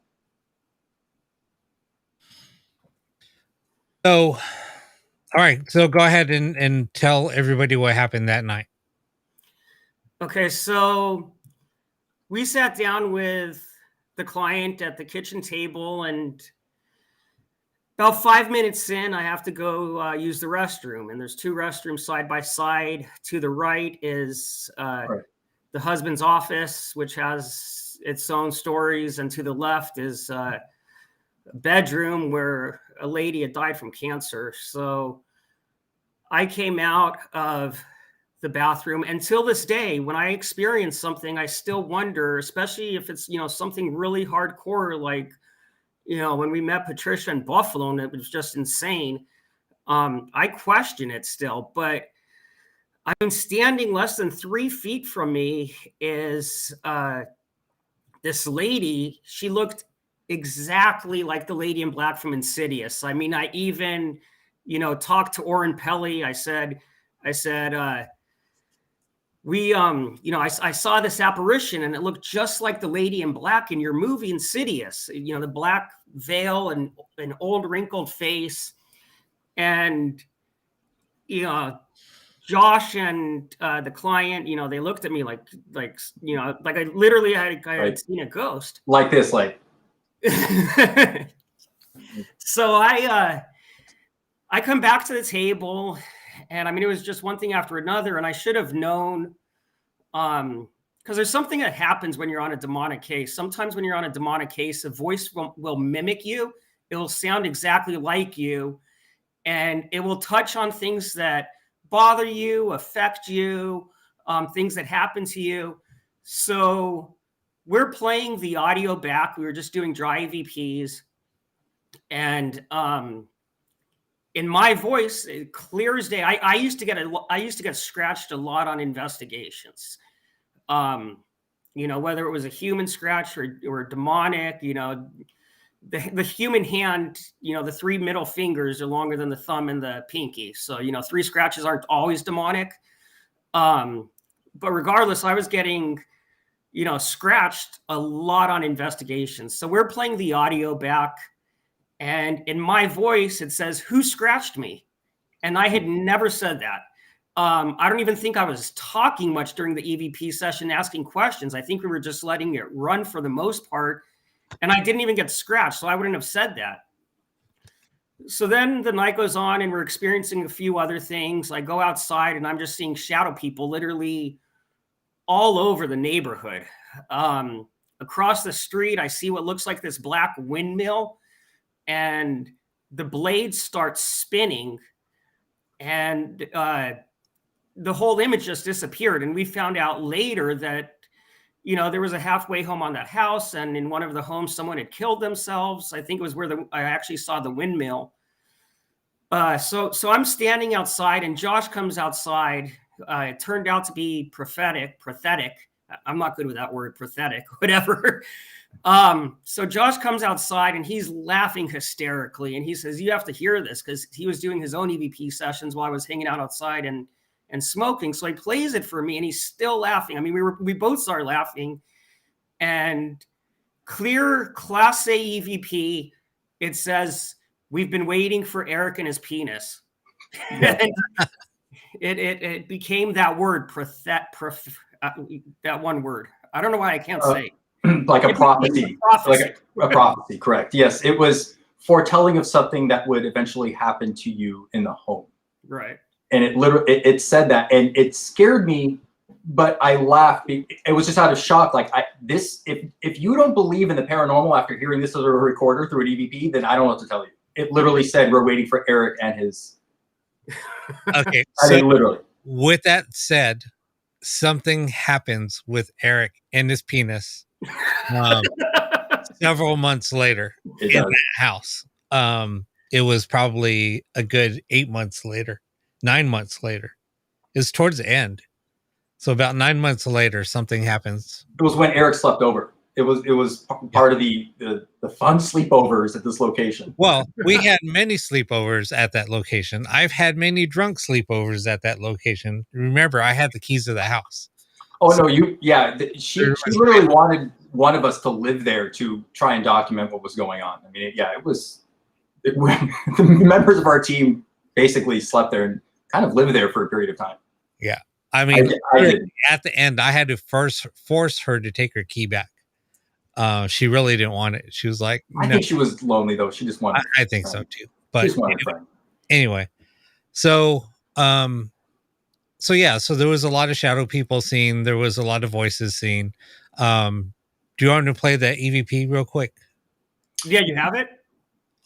So, all right. So go ahead and tell everybody what happened that night. Okay. So we sat down with the client at the kitchen table, and about 5 minutes in, I have to go use the restroom. And there's two restrooms side by side. To the right is the husband's office, which has its own stories. And to the left is a bedroom where a lady had died from cancer. So I came out of the bathroom. Until this day, when I experience something, I still wonder, especially if it's, something really hardcore, like, when we met Patricia in Buffalo and it was just insane. I question it still, but I mean, standing less than 3 feet from me is this lady. She looked exactly like the lady in black from Insidious. I mean, I even, talked to Oren Pelly. I said, I saw this apparition and it looked just like the lady in black in your movie Insidious, the black veil and an old wrinkled face. And, Josh and the client, they looked at me like I literally had seen a ghost. Like this, like. So I come back to the table, and it was just one thing after another, and I should have known, because there's something that happens when you're on a demonic case. Sometimes when you're on a demonic case, a voice will mimic you. It will sound exactly like you, and it will touch on things that bother you, affect you, things that happen to you. So we're playing the audio back. We were just doing dry EVPs, and in my voice, clear as day. I used to get scratched a lot on investigations. Whether it was a human scratch or demonic, the human hand, the 3 middle fingers are longer than the thumb and the pinky. So, 3 scratches aren't always demonic. But regardless, I was getting, scratched a lot on investigations. So we're playing the audio back, and in my voice, it says, "Who scratched me?" And I had never said that. I don't even think I was talking much during the EVP session, asking questions. I think we were just letting it run for the most part. And I didn't even get scratched, so I wouldn't have said that. So then the night goes on, and we're experiencing a few other things. I go outside, and I'm just seeing shadow people literally all over the neighborhood. Across the street, I see what looks like this black windmill, and the blades start spinning, and the whole image just disappeared. And we found out later that there was a halfway home on that house, and in one of the homes, someone had killed themselves. I think it was where I actually saw the windmill. So I'm standing outside, and Josh comes outside. It turned out to be prophetic. I'm not good with that word, pathetic, whatever. So Josh comes outside, and he's laughing hysterically, and he says, "You have to hear this," because he was doing his own EVP sessions while I was hanging out outside and smoking. So he plays it for me, and he's still laughing. We both started laughing, and clear Class A EVP. It says, "We've been waiting for Eric and his penis." Yeah. It became that word, that one word. I don't know why I can't say. Like a prophecy. Like a prophecy, correct. Yes, it was foretelling of something that would eventually happen to you in the home. Right. And it said that, and it scared me, but I laughed. It was just out of shock. Like if you don't believe in the paranormal after hearing this as a recorder through an EVP, then I don't know what to tell you. It literally said, "We're waiting for Eric and his." Okay. Literally. With that said, something happens with Eric and his penis several months later in that house. It was probably a good 8 months later. 9 months later. It was towards the end. So about 9 months later, something happens. It was when Eric slept over. It was part of the fun sleepovers at this location. Well, we had many sleepovers at that location. I've had many drunk sleepovers at that location. Remember, I had the keys to the house. Oh, so, no, she literally wanted one of us to live there to try and document what was going on. The members of our team basically slept there and kind of lived there for a period of time. Yeah. I at the end, I had to first force her to take her key back. She really didn't want it. She was like, I think she was lonely though. She just wanted. I think so too. But anyway, so there was a lot of shadow people seen. There was a lot of voices seen. Do you want to play the EVP real quick? Yeah, you have it?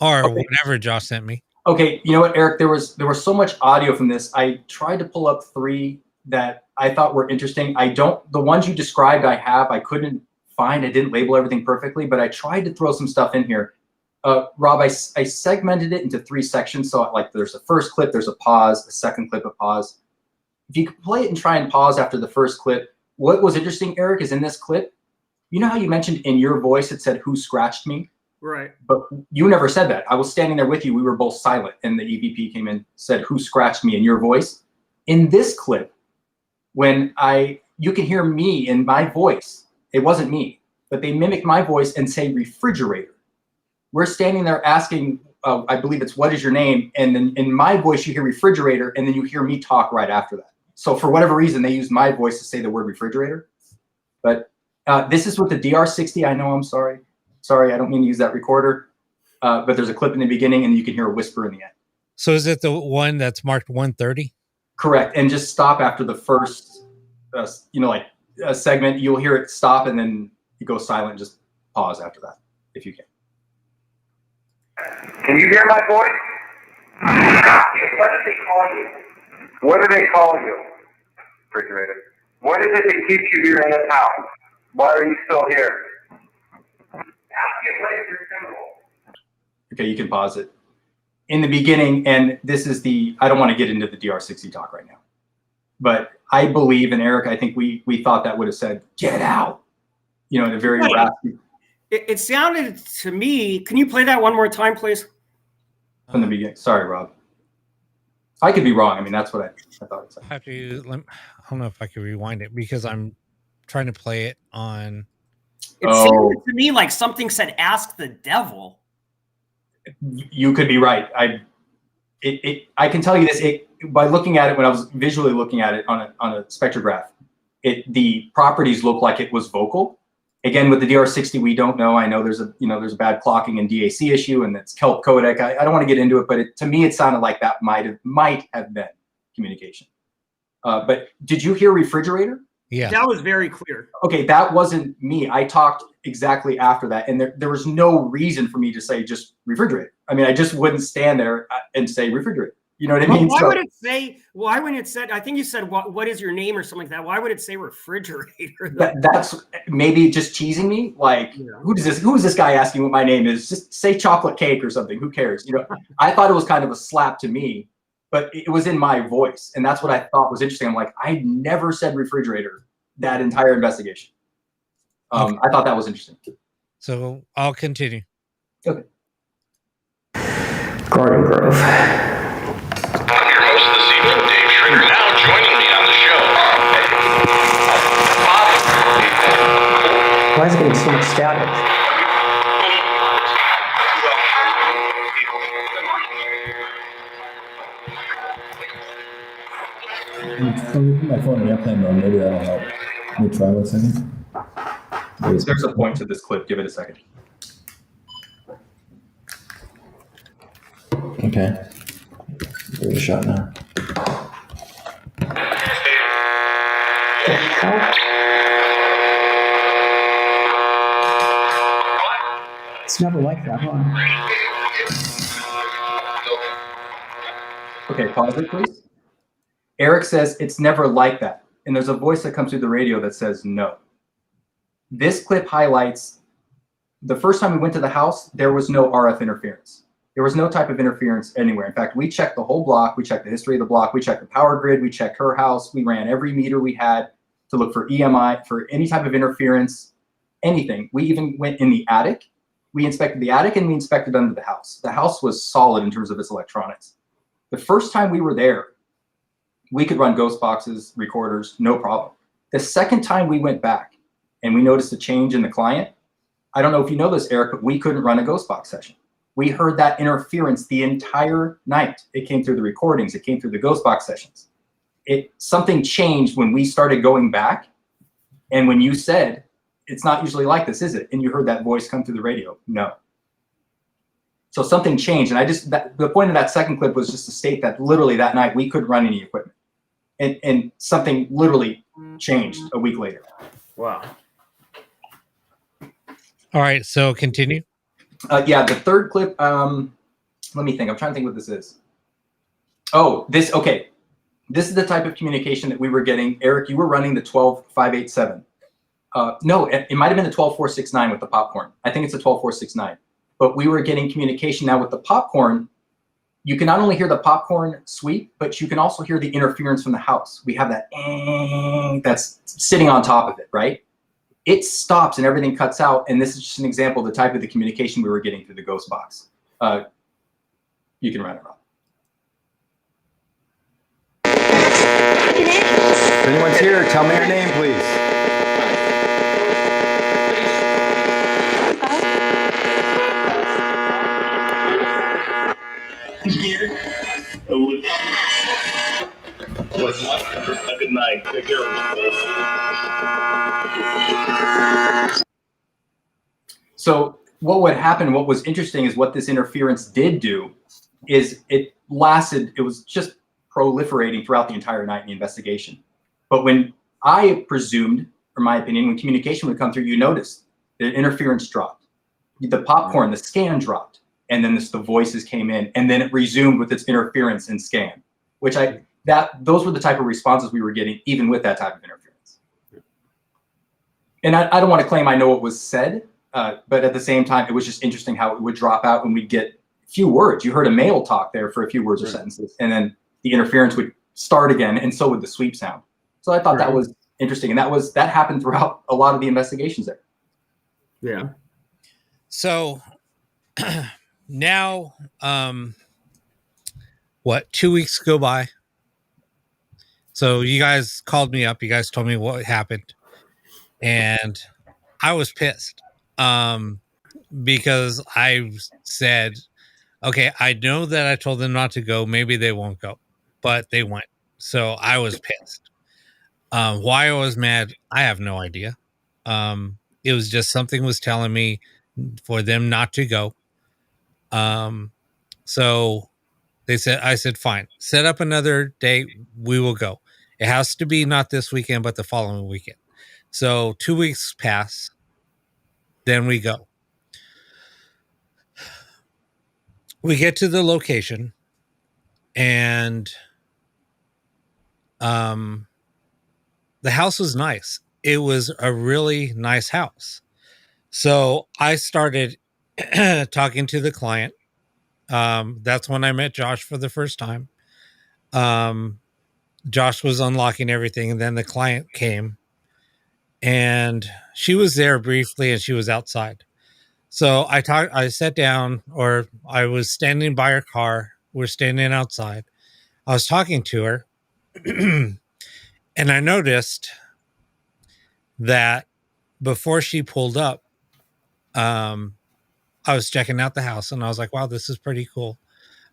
Or whatever Josh sent me. Okay, you know what, Eric? There was so much audio from this. I tried to pull up 3 that I thought were interesting. The ones you described I couldn't find. I didn't label everything perfectly, but I tried to throw some stuff in here. Rob, I segmented it into 3 sections. So like there's a first clip, there's a pause, a second clip, a pause. If you could play it and try and pause after the first clip. What was interesting, Eric, is in this clip, you know how you mentioned in your voice it said, "Who scratched me?" Right. But you never said that. I was standing there with you. We were both silent, and the EVP came in, said, "Who scratched me?" in your voice. In this clip, you can hear me in my voice. It wasn't me, but they mimicked my voice and say refrigerator. We're standing there asking, I believe it's what is your name? And then in my voice, you hear refrigerator, and then you hear me talk right after that. So for whatever reason, they used my voice to say the word refrigerator. But this is with the DR60. I know, I'm sorry. Sorry, I don't mean to use that recorder. But there's a clip in the beginning, and you can hear a whisper in the end. So is it the one that's marked 130? Correct. And just stop after the first, segment. You'll hear it stop, and then it goes silent. Just pause after that, if you can. Can you hear my voice? What did they call you? What do they call you? Refrigerator. What is it that keeps you here in this house? Why are you still here? Okay, you can pause it. In the beginning, and this is I don't want to get into the DR60 talk right now, but I believe, and Eric, I think we thought that would have said, get out, in a very raspy. It sounded to me, can you play that one more time, please? From the beginning. Sorry, Rob. I could be wrong. I mean, that's what I thought it said. I don't know if I could rewind it because I'm trying to play it on. It sounded to me like something said, ask the devil. You could be right. I can tell you this by looking at it when I was visually looking at it on a spectrograph. The properties look like it was vocal. Again, with the DR60, we don't know. I know there's a bad clocking and DAC issue, and it's kelp codec. I don't want to get into it, but to me, it sounded like that might have been communication. But did you hear refrigerator? Yeah, that was very clear. Okay, that wasn't me. I talked exactly after that, and there was no reason for me to say just refrigerator. I mean, I just wouldn't stand there and say refrigerator. You know what I mean? Why would it say? Why when it said? I think you said what is your name or something like that. Why would it say refrigerator? That's maybe just teasing me. Like, Who is this guy asking what my name is? Just say chocolate cake or something. Who cares? I thought it was kind of a slap to me, but it was in my voice, and that's what I thought was interesting. I'm like, I never said refrigerator that entire investigation. Okay. I thought that was interesting. So I'll continue. Okay. Garden Grove. I'm your host this evening, Dave Schrader, now joining me on the show. Why is it getting so much static? My phone in airplane mode. Maybe that'll help. Let me try 1 second. There's a point to this clip. Give it a second. Okay. Give it a shot now. It's never like that, huh? Okay, pause it, please. Eric says it's never like that. And there's a voice that comes through the radio that says no. This clip highlights the first time we went to the house, there was no RF interference. There was no type of interference anywhere. In fact, we checked the whole block. We checked the history of the block. We checked the power grid. We checked her house. We ran every meter we had to look for EMI, for any type of interference, anything. We even went in the attic. We inspected the attic and we inspected under the house. The house was solid in terms of its electronics. The first time we were there, we could run ghost boxes, recorders, no problem. The second time we went back and we noticed a change in the client, I don't know if you know this, Eric, but we couldn't run a ghost box session. We heard that interference the entire night. It came through the recordings. It came through the ghost box sessions. Something changed when we started going back. And when you said, it's not usually like this, is it? And you heard that voice come through the radio. No. So something changed. And the point of that second clip was just to state that literally that night we couldn't run any equipment. And something literally changed a week later. Wow. All right, so continue. Yeah, the third clip, let me think. I'm trying to think what this is. Oh, okay. This is the type of communication that we were getting. Eric, you were running the 12587. No, it might have been the 12469 with the popcorn. I think it's the 12469. But we were getting communication now with the popcorn. You can not only hear the popcorn sweep, but you can also hear the interference from the house. We have that that's sitting on top of it, right? It stops and everything cuts out. And this is just an example of the type of the communication we were getting through the ghost box. You can run it, Rob. If anyone's here, tell me your name, please. Good night. Take care. So what would happen, what was interesting is what this interference did do is it lasted, it was just proliferating throughout the entire night in the investigation. But when I presumed, or my opinion, when communication would come through, you noticed the interference dropped. The popcorn, the scan dropped. And then the voices came in, and then it resumed with its interference and scan, which those were the type of responses we were getting, even with that type of interference. And I don't want to claim I know what was said, but at the same time, it was just interesting how it would drop out when we'd get few words. You heard a male talk there for a few words or sentences, and then the interference would start again, and so would the sweep sound. So I thought that was interesting, and that happened throughout a lot of the investigations there. Yeah. So now, 2 weeks go by. So you guys called me up. You guys told me what happened, and I was pissed because I said, okay, I know that I told them not to go. Maybe they won't go, but they went. So I was pissed. Why I was mad, I have no idea. It was just something was telling me for them not to go. So I said, fine, set up another date. We will go. It has to be not this weekend, but the following weekend. So 2 weeks pass. Then we go. We get to the location, and the house was nice. It was a really nice house. So I started talking to the client. That's when I met Josh for the first time. Josh was unlocking everything, and then the client came, and she was there briefly, and she was outside. So I sat down, or I was standing by her car. We're standing outside. I was talking to her, and I noticed that before she pulled up, I was checking out the house, and I was like, wow, this is pretty cool.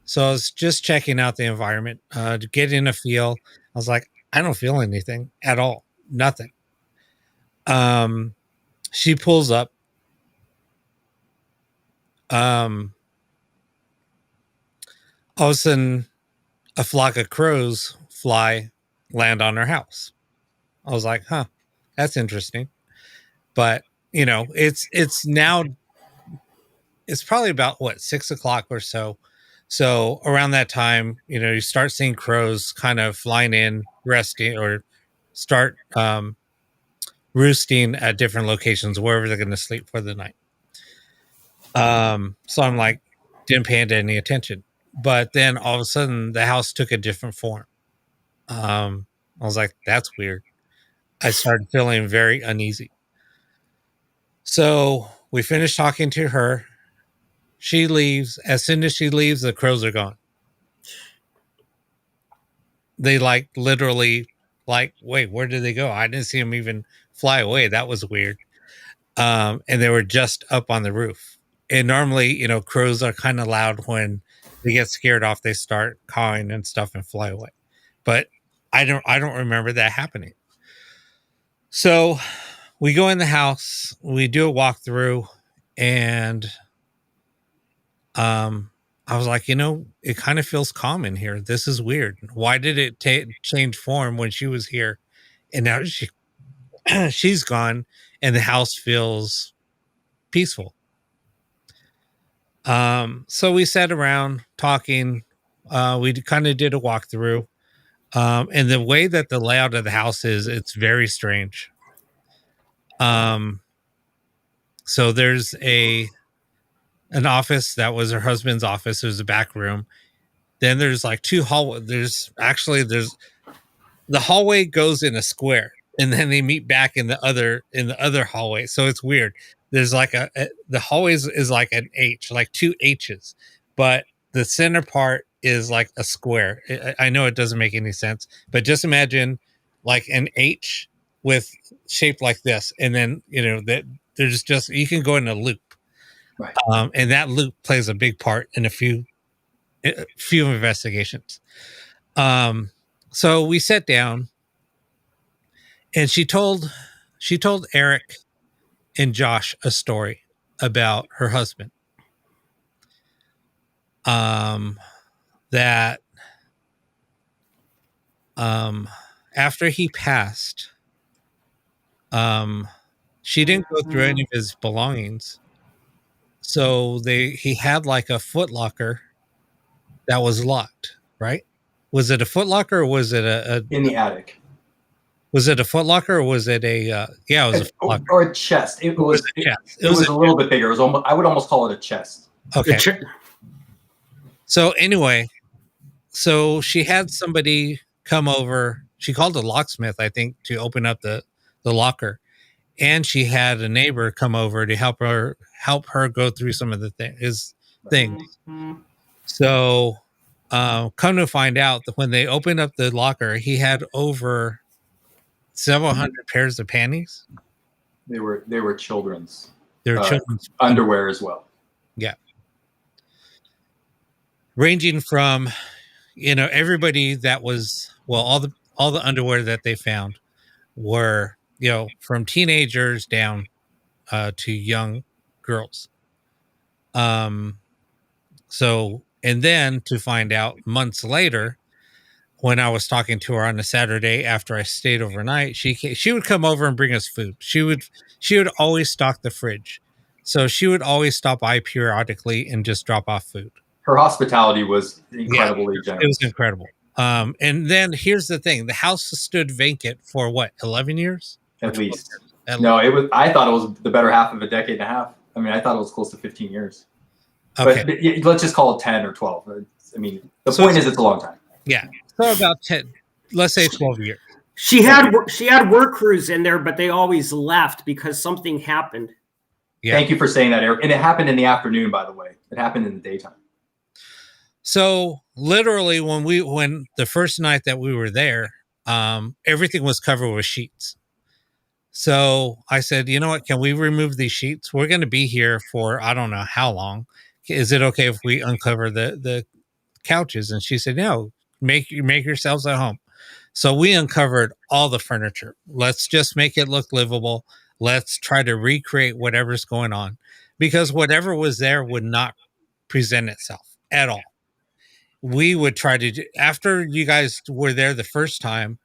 So I was just checking out the environment, getting a feel. I was like, I don't feel anything at all. Nothing. She pulls up. All of a sudden, a flock of crows land on her house. I was like, huh, that's interesting. But, it's now, it's probably about 6 o'clock or so. So around that time, you start seeing crows kind of flying in, resting, or start roosting at different locations, wherever they're going to sleep for the night. So I'm like, didn't pay it any attention. But then all of a sudden the house took a different form. I was like, that's weird. I started feeling very uneasy. So we finished talking to her. She leaves. As soon as she leaves, the crows are gone. They literally wait, where did they go? I didn't see them even fly away. That was weird. And they were just up on the roof. And normally, crows are kind of loud. When they get scared off, they start cawing and stuff and fly away. But I don't remember that happening. So we go in the house, we do a walkthrough, and I was like, it kind of feels calm in here. This is weird. Why did it change form when she was here, and now she's gone, and the house feels peaceful? So we sat around talking. We kind of did a walkthrough. And the way that the layout of the house is, it's very strange. So there's an office that was her husband's office. There's a back room. Then there's two hallways. There's the hallway goes in a square, and then they meet back in the other hallway. So it's weird. There's the hallways is like an H, like two H's, but the center part is like a square. I know it doesn't make any sense, but just imagine like an H with shaped like this, and then that there's just you can go in a loop, Right. And that loop plays a big part in a few investigations. So we sat down, and she told Eric and Josh a story about her husband. That after he passed, she didn't go through any of his belongings. So he had like a footlocker that was locked, right? Was it a footlocker or was it in the attic? Was it a footlocker or was it a yeah, it was a footlocker. Or a chest. It was a chest. It was a little bit bigger. It was almost, I would almost call it a chest. Okay. So anyway, so she had somebody come over. She called a locksmith, I think, to open up the locker. And she had a neighbor come over to help her go through some of the things. So, come to find out that when they opened up the locker, he had over several hundred pairs of panties. They were children's. They were children's underwear as well. Yeah, ranging from everybody that was all the underwear that they found were from teenagers down to young girls. So, and then to find out months later, when I was talking to her on a Saturday after I stayed overnight, she would come over and bring us food. She would always stock the fridge. So she would always stop by periodically and just drop off food. Her hospitality was incredibly generous. It was incredible. And then here's the thing. The house stood vacant for what, 11 years? At least. I thought it was the better half of a decade and a half. I mean, I thought it was close to 15 years. Okay. But let's just call it 10 or 12. I mean, the point is it's a long time. Yeah. So about 10, let's say 12 years. She had work crews in there, but they always left because something happened. Yeah. Thank you for saying that, Eric. And it happened in the afternoon, by the way. It happened in the daytime. So literally when the first night that we were there, everything was covered with sheets. So I said, you know what, can we remove these sheets? We're going to be here for, I don't know how long. Is it okay if we uncover the couches? And she said, no, make yourselves at home. So we uncovered all the furniture. Let's just make it look livable. Let's try to recreate whatever's going on, because whatever was there would not present itself at all. We would try to after you guys were there the first time,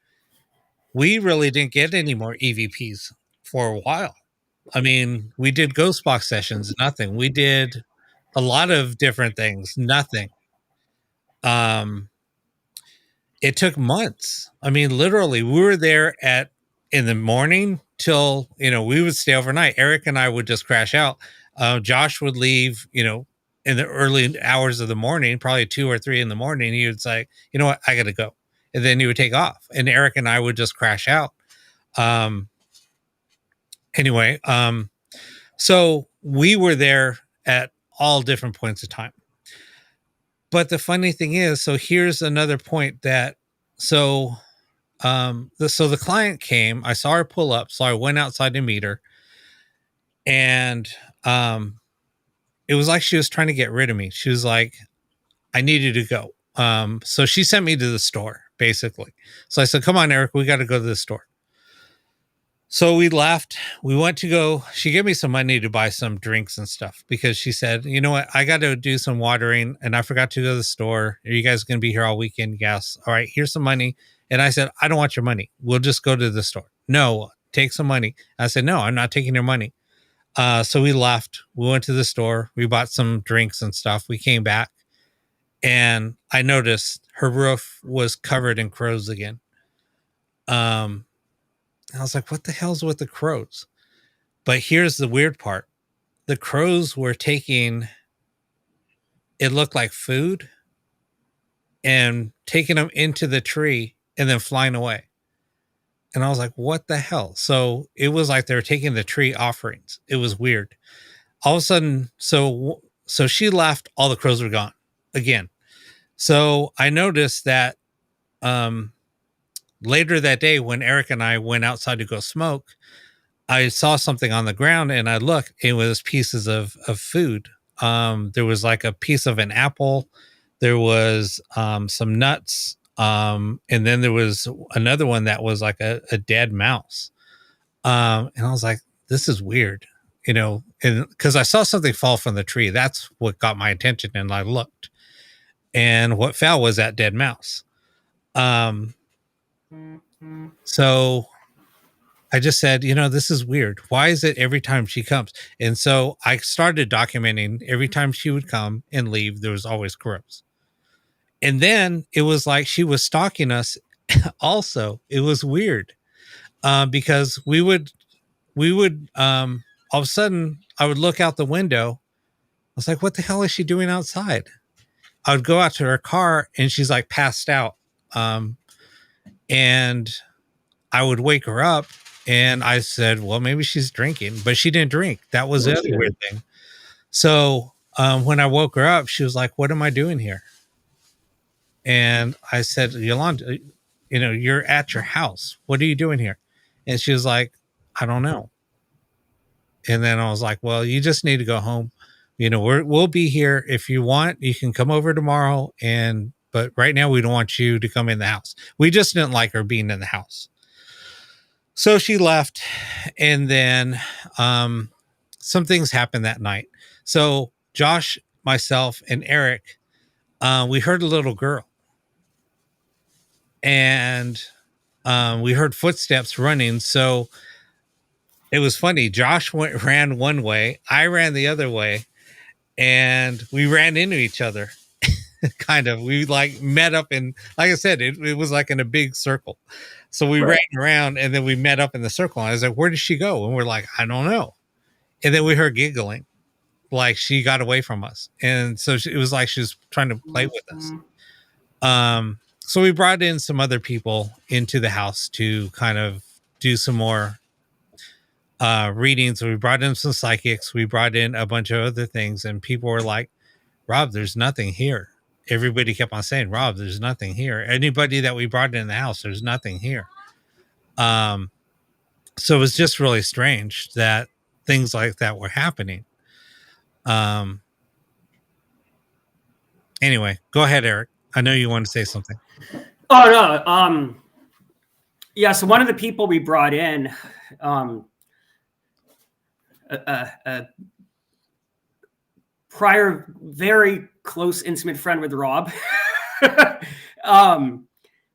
we really didn't get any more EVPs for a while. I mean, we did ghost box sessions, nothing. We did a lot of different things, nothing. It took months. I mean, literally, we were there in the morning till, we would stay overnight. Eric and I would just crash out. Josh would leave, in the early hours of the morning, probably 2 or 3 in the morning. He would say, you know what, I got to go. And then he would take off, and Eric and I would just crash out. Anyway, so we were there at all different points of time. But the funny thing is, so here's another point that, so the client came, I saw her pull up, so I went outside to meet her, and it was like she was trying to get rid of me. She was like, I need you to go. So she sent me to the store, basically. So I said, come on, Eric, we got to go to the store. So we left. We went to go. She gave me some money to buy some drinks and stuff, because she said, you know what, I got to do some watering and I forgot to go to the store. Are you guys going to be here all weekend? Yes. All right, here's some money. And I said, I don't want your money. We'll just go to the store. No, take some money. I said, no, I'm not taking your money. So we left. We went to the store. We bought some drinks and stuff. We came back, and I noticed her roof was covered in crows again. I was like, what the hell's with the crows? But here's the weird part. The crows were taking, it looked like food, and taking them into the tree and then flying away. And I was like, what the hell? So it was like they were taking the tree offerings. It was weird. All of a sudden, so she left, all the crows were gone again. So I noticed that later that day, when Eric and I went outside to go smoke, I saw something on the ground and I looked, it was pieces of food. There was like a piece of an apple. There was some nuts. And then there was another one that was like a dead mouse. And I was like, this is weird, and because I saw something fall from the tree. That's what got my attention. And I looked, and what fell was that dead mouse. So I just said, this is weird. Why is it every time she comes? And so I started documenting every time she would come and leave, there was always crows. And then it was like she was stalking us also. It was weird because we would all of a sudden I would look out the window. I was like, what the hell is she doing outside? I would go out to her car and she's like passed out. And I would wake her up and I said, well, maybe she's drinking, but she didn't drink. That was the other weird thing. So when I woke her up, she was like, what am I doing here? And I said, Yolanda, you're at your house. What are you doing here? And she was like, I don't know. And then I was like, well, you just need to go home. We'll be here. If you want, you can come over tomorrow. But right now we don't want you to come in the house. We just didn't like her being in the house. So she left. And then some things happened that night. So Josh, myself, and Eric, we heard a little girl. And we heard footsteps running. So it was funny. Josh ran one way. I ran the other way. And we ran into each other. Kind of. We like met up in, like I said, it was like in a big circle. So we ran around and then we met up in the circle. And I was like, where did she go? And we're like, I don't know. And then we heard giggling. Like she got away from us. And so it was like she was trying to play with us. So we brought in some other people into the house to kind of do some more readings. So we brought in some psychics. We brought in a bunch of other things. And people were like, Rob, there's nothing here. Everybody kept on saying, Rob, there's nothing here. Anybody that we brought in the house, there's nothing here. So it was just really strange that things like that were happening. Anyway, go ahead, Eric. I know you want to say something. Oh, no. Yeah, so one of the people we brought in, a prior very close, intimate friend with Rob, I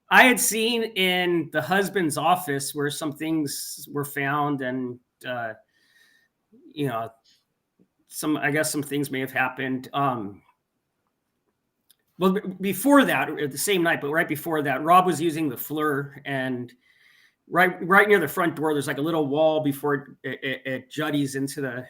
had seen in the husband's office where some things were found and, I guess some things may have happened. Well, before that, the same night, but right before that, Rob was using the FLIR, and right near the front door, there's like a little wall before it juddies into the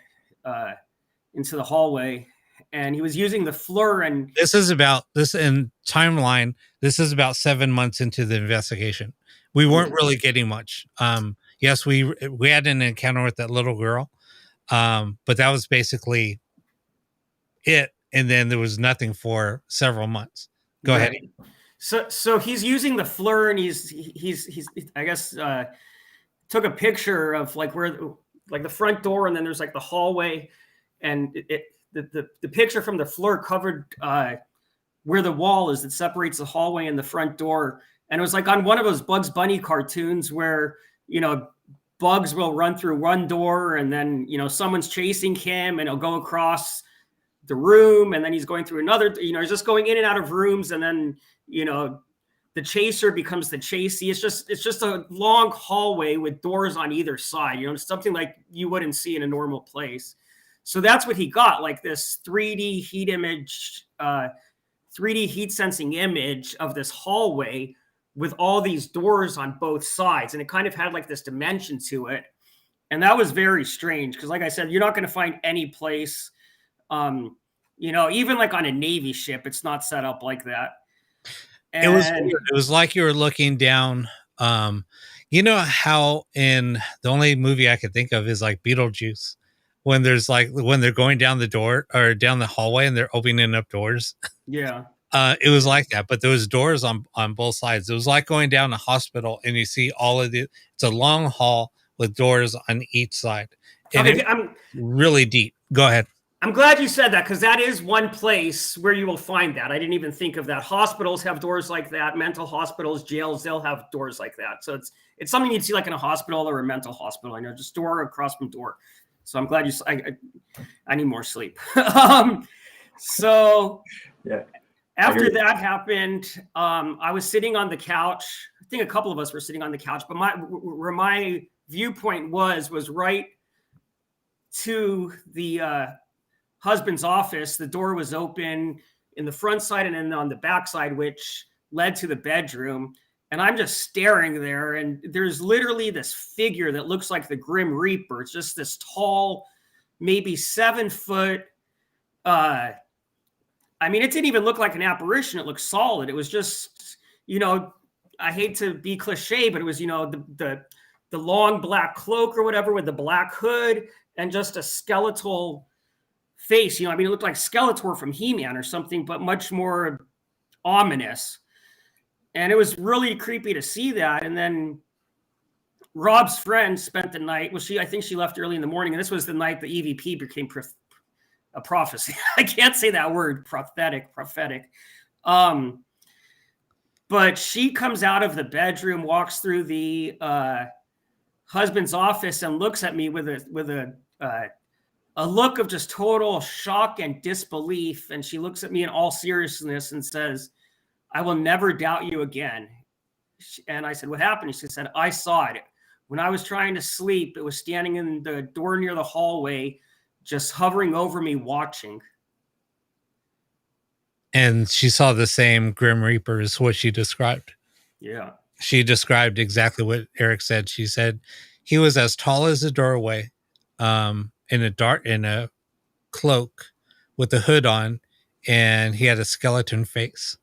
hallway, and he was using the FLIR. And this is about this in timeline. This is about 7 months into the investigation. We weren't really getting much. Yes, we had an encounter with that little girl, but that was basically it. And then there was nothing for several months. Go ahead. So he's using the FLIR, and he's I guess took a picture of like where like the front door, and then there's like the hallway, and the picture from the FLIR covered where the wall is that separates the hallway and the front door. And it was like on one of those Bugs Bunny cartoons where Bugs will run through one door, and then someone's chasing him, and he'll go across the room, and then he's going through another, he's just going in and out of rooms, and then the chaser becomes the chasee. It's just a long hallway with doors on either side, something like you wouldn't see in a normal place. So that's what he got, like this 3D heat image, 3D heat sensing image of this hallway with all these doors on both sides, and it kind of had like this dimension to it. And that was very strange because, like I said, you're not going to find any place even like on a Navy ship, it's not set up like that. And it was like you were looking down. How in the only movie I could think of is like Beetlejuice, when they're going down the door or down the hallway and they're opening up doors. Yeah. It was like that, but there was doors on both sides. It was like going down a hospital and you see all of it's a long hall with doors on each side. And Okay, it's really deep. Go ahead. I'm glad you said that, because that is one place where you will find that. I didn't even think of that. Hospitals have doors like that. Mental hospitals, jails, they'll have doors like that. So it's something you'd see like in a hospital or a mental hospital. I know, just door across from door. So I'm glad I need more sleep. So Yeah. After that happened, I was sitting on the couch. I think a couple of us were sitting on the couch, but where my viewpoint was right to the husband's office. The door was open in the front side and then on the back side, which led to the bedroom. And I'm just staring there, and there's literally this figure that looks like the Grim Reaper. It's just this tall, maybe 7 foot. I mean, it didn't even look like an apparition. It looked solid. It was just, I hate to be cliche, but it was, the long black cloak or whatever with the black hood and just a skeletal face. It looked like Skeletor from He-Man or something, but much more ominous. And it was really creepy to see that. And then Rob's friend spent the night. Well, I think she left early in the morning. And this was the night the EVP became a prophecy. I can't say that word, prophetic. But she comes out of the bedroom, walks through the husband's office, and looks at me with a look of just total shock and disbelief. And she looks at me in all seriousness and says, "I will never doubt you again." And I said, "What happened?" She said, "I saw it. When I was trying to sleep, it was standing in the door near the hallway, just hovering over me, watching." And she saw the same Grim Reaper as what she described. Yeah. She described exactly what Eric said. She said he was as tall as a doorway, in a cloak with a hood on, and he had a skeleton face.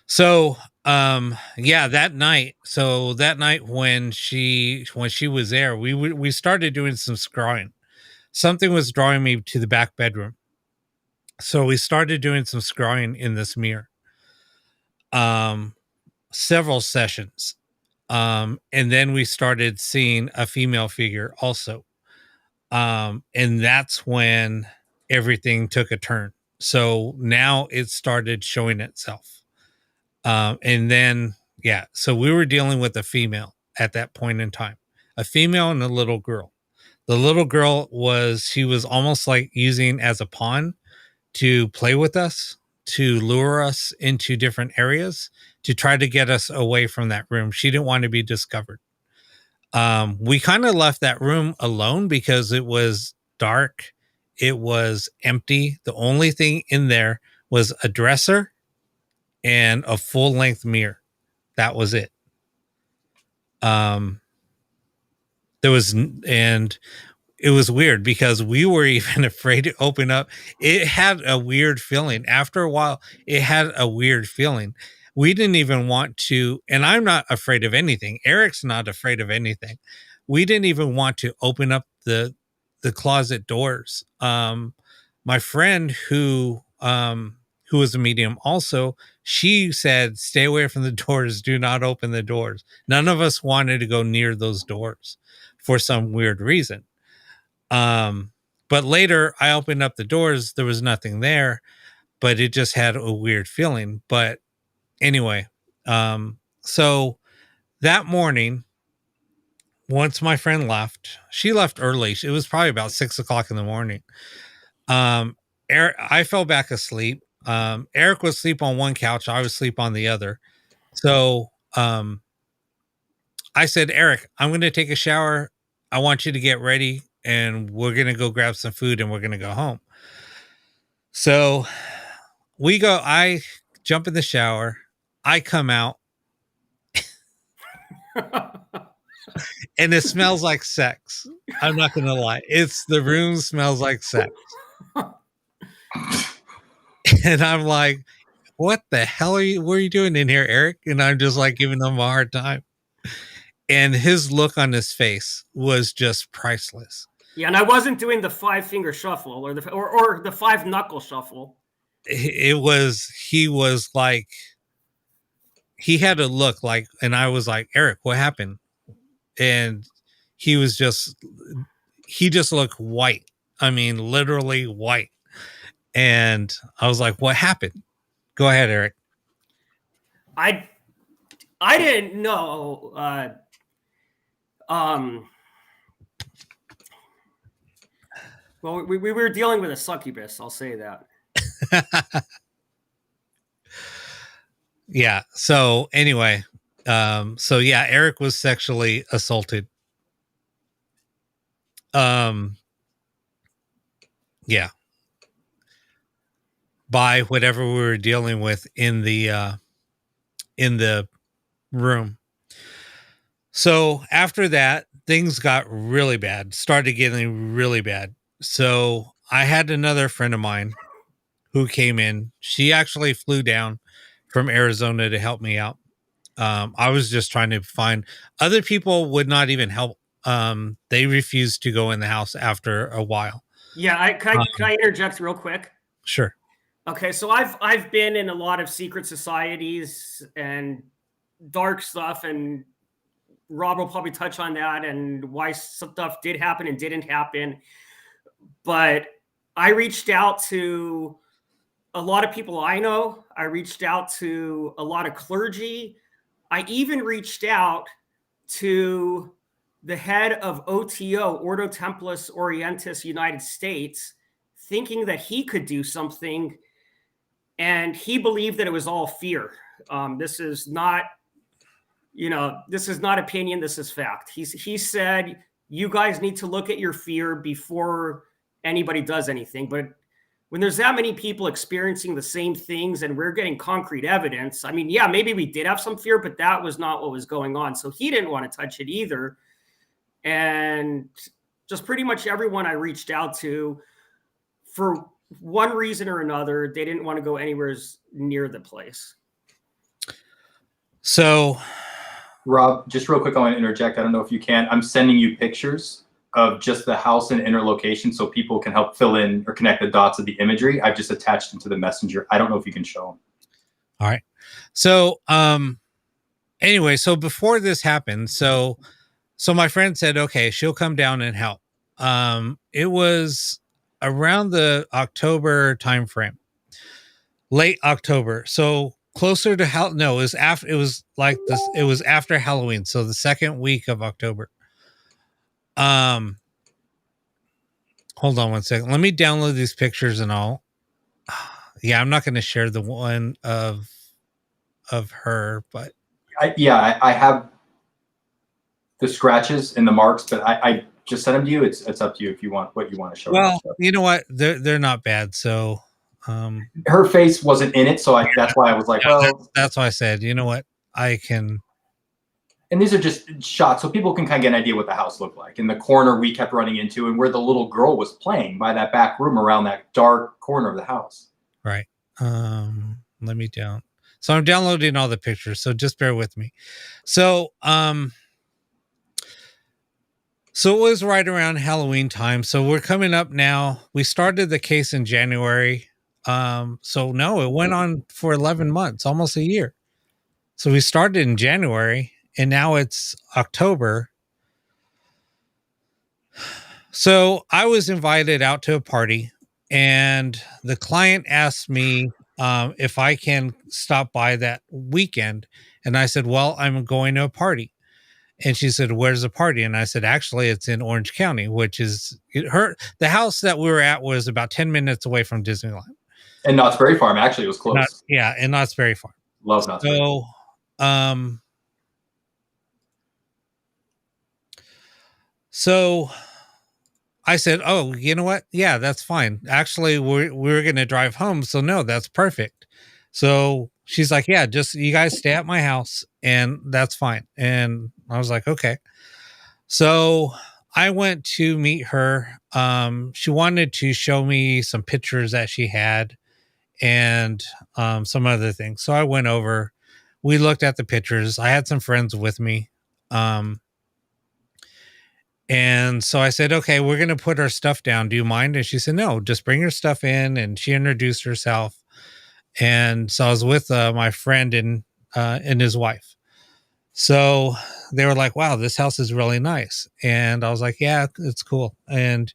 So, that night. So that night when she was there, we started doing some scrying. Something was drawing me to the back bedroom. So we started doing some scrying in this mirror. Several sessions. And then we started seeing a female figure also. And that's when everything took a turn. So now it started showing itself. And then, so we were dealing with a female at that point in time, a female and a little girl. The little girl she was almost like using as a pawn to play with us, to lure us into different areas, to try to get us away from that room. She didn't want to be discovered. We kind of left that room alone because it was dark. It was empty. The only thing in there was a dresser and a full-length mirror. That was it. It was weird because we were even afraid to open up. It had a weird feeling. After a while, it had a weird feeling. We didn't even want to, and I'm not afraid of anything. Eric's not afraid of anything. We didn't even want to open up the closet doors. My friend who was a medium also, she said, "Stay away from the doors. Do not open the doors." None of us wanted to go near those doors for some weird reason. But later I opened up the doors. There was nothing there, but it just had a weird feeling. But anyway, so that morning, once my friend left, she left early. It was probably about 6 o'clock in the morning. Eric, I fell back asleep. Eric was asleep on one couch. I was asleep on the other. So, I said, "Eric, I'm going to take a shower. I want you to get ready and we're going to go grab some food and we're going to go home." So I jump in the shower. I come out and it smells like sex. I'm not going to lie. The room smells like sex. And I'm like, "What the hell what are you doing in here, Eric?" And I'm just like giving him a hard time. And his look on his face was just priceless. Yeah, and I wasn't doing the 5-finger shuffle or the 5-knuckle shuffle. he was like, he had a look like, and I was like, Eric, what happened? And he just looked white. I mean, literally white. And I was like, what happened? Go ahead, Eric. I didn't know. Well, we were dealing with a succubus. I'll say that. Yeah. So anyway, Eric was sexually assaulted. Yeah. By whatever we were dealing with in the room. So after that, things got really bad, started getting really bad. So I had another friend of mine who came in. She actually flew down from Arizona to help me out. I was just trying to find, other people would not even help. They refused to go in the house after a while. Yeah, can I interject real quick? Sure. Okay, so I've been in a lot of secret societies and dark stuff, and Rob will probably touch on that and why stuff did happen and didn't happen. But I reached out to a lot of people I know. I reached out to a lot of clergy. I even reached out to the head of OTO, Ordo Templis Orientis United States, thinking that he could do something. And he believed that it was all fear. This is not opinion. This is fact. He said, you guys need to look at your fear before anybody does anything. But when there's that many people experiencing the same things and we're getting concrete evidence, I mean, yeah, maybe we did have some fear, but that was not what was going on. So he didn't want to touch it either. And just pretty much everyone I reached out to, for one reason or another, they didn't want to go anywhere near the place. So, Rob, just real quick, I want to interject. I don't know if you can. I'm sending you pictures of just the house and inner location so people can help fill in or connect the dots of the imagery. I've just attached them to the messenger. I don't know if you can show them. All right. So, anyway, so before this happened, so my friend said, okay, she'll come down and help. It was around the October timeframe, late October. So closer to it was after, it was like this, it was after Halloween. So the second week of October. Hold on one second. Let me download these pictures and all. Yeah, I'm not going to share the one of her, but I have the scratches and the marks, but I just sent them to you. It's up to you if you want what you want to show. Well, you know what? They're not bad. So her face wasn't in it, so that's why I was like, that's why I said, you know what, I can. And these are just shots so people can kind of get an idea what the house looked like. In the corner we kept running into and where the little girl was playing by that back room around that dark corner of the house. Right. Let me down. So I'm downloading all the pictures. So just bear with me. So, so it was right around Halloween time. So we're coming up now. We started the case in January. So no, it went on for 11 months, almost a year. So we started in January and now it's October. So I was invited out to a party and the client asked me if I can stop by that weekend. And I said, well, I'm going to a party. And she said, where's the party? And I said, actually, it's in Orange County, which is the house that we were at was about 10 minutes away from Disneyland. And Knott's Berry Farm, actually, it was close. And Knott's Berry Farm. Love Knott's Berry. So I said, oh, you know what? Yeah, that's fine. Actually, we're going to drive home. So no, that's perfect. So she's like, yeah, just you guys stay at my house and that's fine. And I was like, okay. So I went to meet her. She wanted to show me some pictures that she had and some other things. So I went over, we looked at the pictures. I had some friends with me. And so I said, okay, we're going to put our stuff down. Do you mind? And she said, no, just bring your stuff in. And she introduced herself. And so I was with my friend and his wife. So they were like, wow, this house is really nice. And I was like, yeah, it's cool. And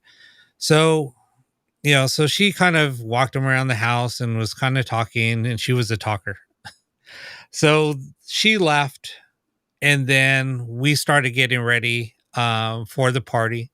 so, so she kind of walked them around the house and was kind of talking, and she was a talker. So she left, and then we started getting ready for the party.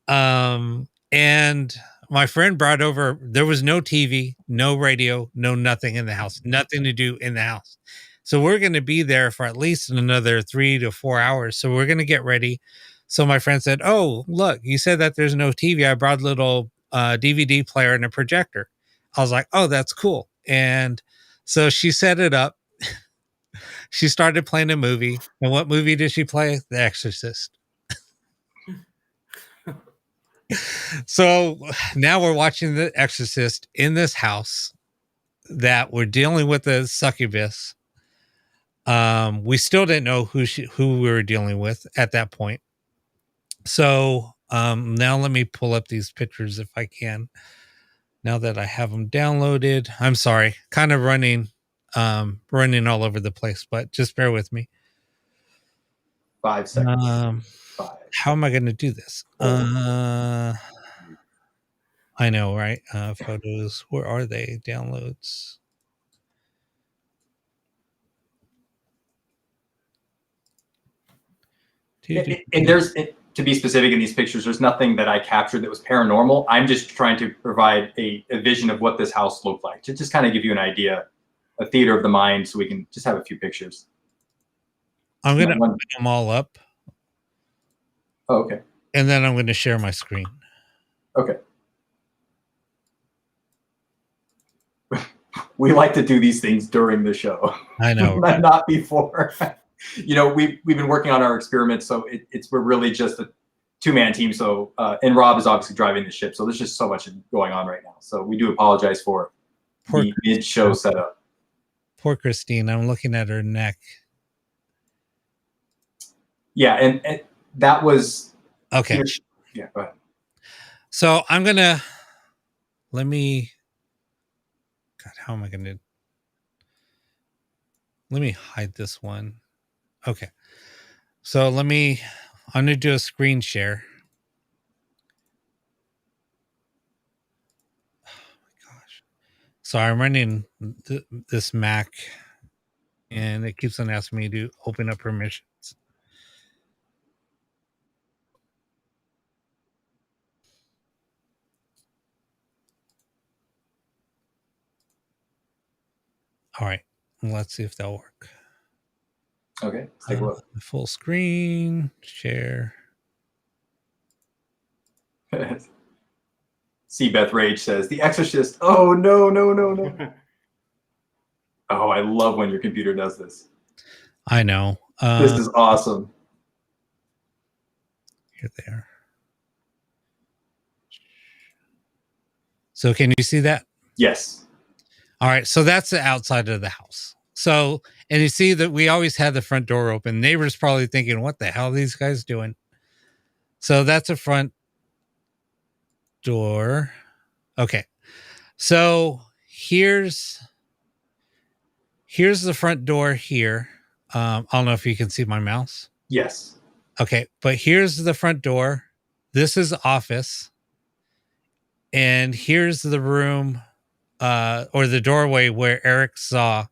And my friend brought over, there was no TV, no radio, no nothing in the house, nothing to do in the house. So we're going to be there for at least another 3 to 4 hours. So we're going to get ready. So my friend said, oh, look, you said that there's no TV. I brought a little DVD player and a projector. I was like, oh, that's cool. And so she set it up. She started playing a movie. And what movie did she play? The Exorcist. So now we're watching The Exorcist in this house that we're dealing with the succubus. We still didn't know who we were dealing with at that point. So now let me pull up these pictures if I can. Now that I have them downloaded, I'm sorry, kind of running all over the place, but just bear with me. 5 seconds. 5. How am I going to do this? I know, right? Photos. Where are they? Downloads. And there's, to be specific in these pictures, there's nothing that I captured that was paranormal. I'm just trying to provide a vision of what this house looked like, to just kind of give you an idea, a theater of the mind, so we can just have a few pictures. I'm going to open them all up. Oh, okay. And then I'm going to share my screen. Okay. We like to do these things during the show. I know. Not before. We've been working on our experiments, so we're really just a 2-man team. So and Rob is obviously driving the ship. So there's just so much going on right now. So we do apologize for the mid-show setup. Poor Christine. I'm looking at her neck. Yeah, and that was okay. Yeah, go ahead. So I'm gonna how am I gonna let me hide this one? Okay. So I'm gonna do a screen share. Oh my gosh. So I'm running this Mac, and it keeps on asking me to open up permissions. All right, let's see if that'll work. Okay, let's take a look. Full screen share. See, Beth Rage says, The Exorcist. Oh, no. Oh, I love when your computer does this. I know. This is awesome. Here they are. So can you see that? Yes. All right. So that's the outside of the house. So, and you see that we always had the front door open. Neighbors probably thinking, what the hell are these guys doing? So that's a front door. Okay. So here's the front door here. I don't know if you can see my mouse. Yes. Okay. But here's the front door. This is office. And here's the room or the doorway where Eric saw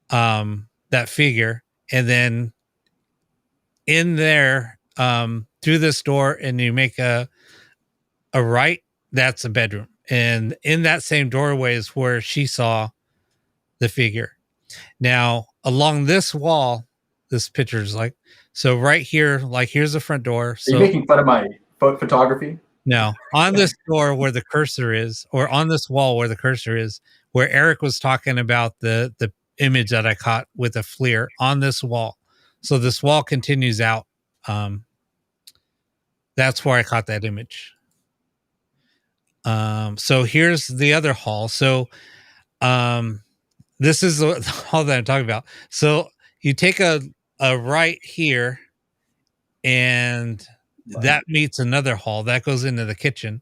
that figure. And then in there, through this door, and you make a right, that's a bedroom. And in that same doorway is where she saw the figure. Now, along this wall, this picture is like, so right here, like here's the front door. So, are you making fun of my photography? No, on this door where the cursor is, or on this wall where the cursor is, where Eric was talking about the image that I caught with a FLIR on this wall. So this wall continues out. That's where I caught that image. So here's the other hall. So this is the hall that I'm talking about. So you take a right here, and that meets another hall that goes into the kitchen.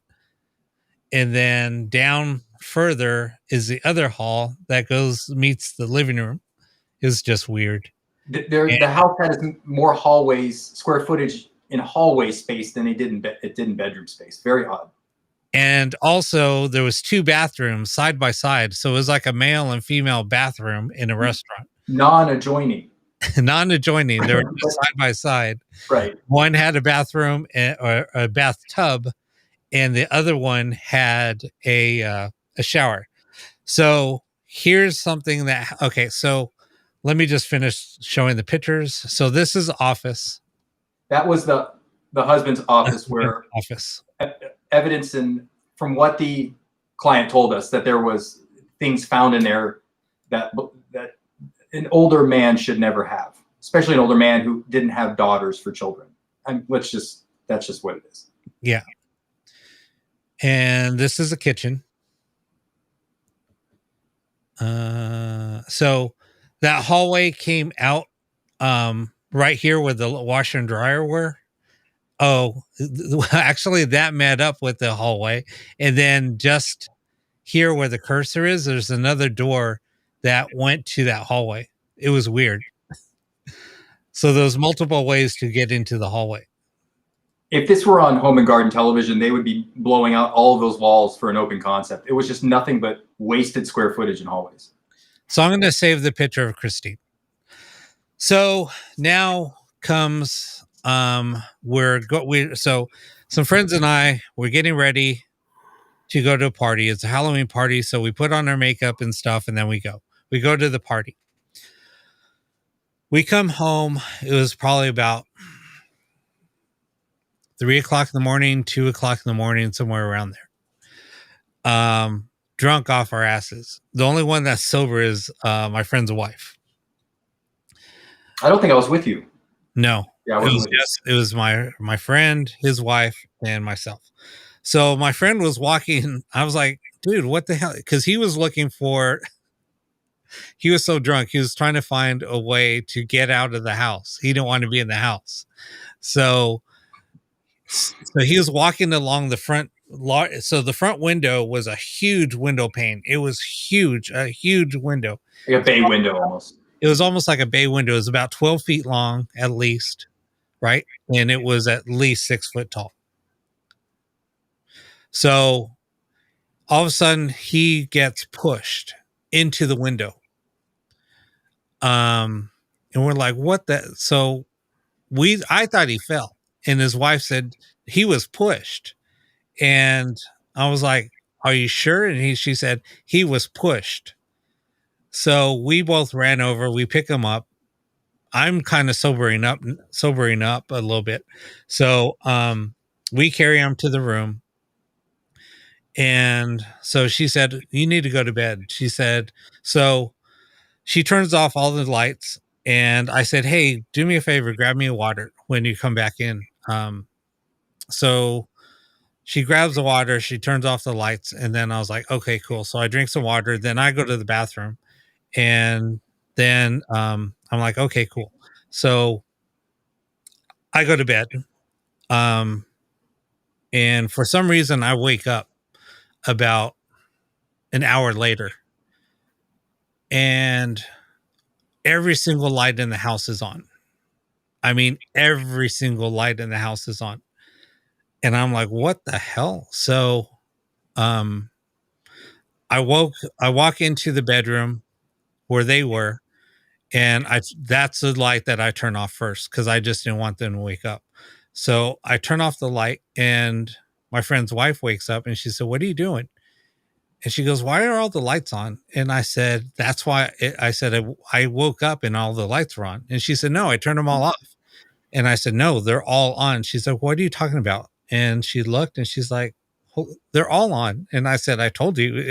And then down further is the other hall that meets the living room. It was just weird. The house had more hallways, square footage in hallway space than it did in bedroom space. Very odd. And also there was 2 bathrooms side by side. So it was like a male and female bathroom in a restaurant. Non-adjoining. Non-adjoining. They were side by side. Right. One had a bathroom or a bathtub, and the other one had a shower. So here's something so let me just finish showing the pictures. So this is office. That was the husband's office where evidence from what the client told us that there was things found in there that an older man should never have, especially an older man who didn't have daughters for children. That's just what it is. Yeah. And this is a kitchen. So that hallway came out right here where the washer and dryer were. Oh, actually that met up with the hallway. And then just here where the cursor is, there's another door that went to that hallway. It was weird. So there's multiple ways to get into the hallway. If this were on Home and Garden television, they would be blowing out all of those walls for an open concept. It was just nothing but wasted square footage in hallways. So I'm going to save the picture of Christine. So now comes so some friends and I were getting ready to go to a party. It's a Halloween party, so we put on our makeup and stuff, and then we go to the party. We come home. It was probably about 3:00 in the morning, 2:00 in the morning, somewhere around there. Drunk off our asses. The only one that's sober is my friend's wife. I don't think I was with you. No. Yeah, it was my friend, his wife, and myself. So my friend was walking. I was like, dude, what the hell? Because he was so drunk. He was trying to find a way to get out of the house. He didn't want to be in the house. So he was walking along the front. So the front window was a huge window pane. It was huge, a huge window. Like a bay window almost. It was almost like a bay window. It was about 12 feet long at least, right? And it was at least 6 foot tall. So all of a sudden he gets pushed into the window. And we're like, what the? So I thought he fell, and his wife said he was pushed. And I was like, are you sure? And she said he was pushed. So we both ran over, we pick him up. I'm kind of sobering up a little bit. So, we carry him to the room. And so she said, you need to go to bed. She said, so she turns off all the lights, and I said, hey, do me a favor, grab me a water when you come back in. So she grabs the water, she turns off the lights, and then I was like, okay, cool. So I drink some water, then I go to the bathroom, and then I'm like, okay, cool. So I go to bed. And for some reason I wake up about an hour later, and every single light in the house is on. I mean, every single light in the house is on. And I'm like, what the hell? So I walk into the bedroom where they were, and that's the light that I turn off first, because I just didn't want them to wake up. So I turn off the light, and my friend's wife wakes up, and she said, what are you doing? And she goes, why are all the lights on? And I said, that's why. I woke up and all the lights were on. And she said, no, I turned them all off. And I said, no, they're all on. She said, what are you talking about? And she looked, and she's like, they're all on. And I said, I told you,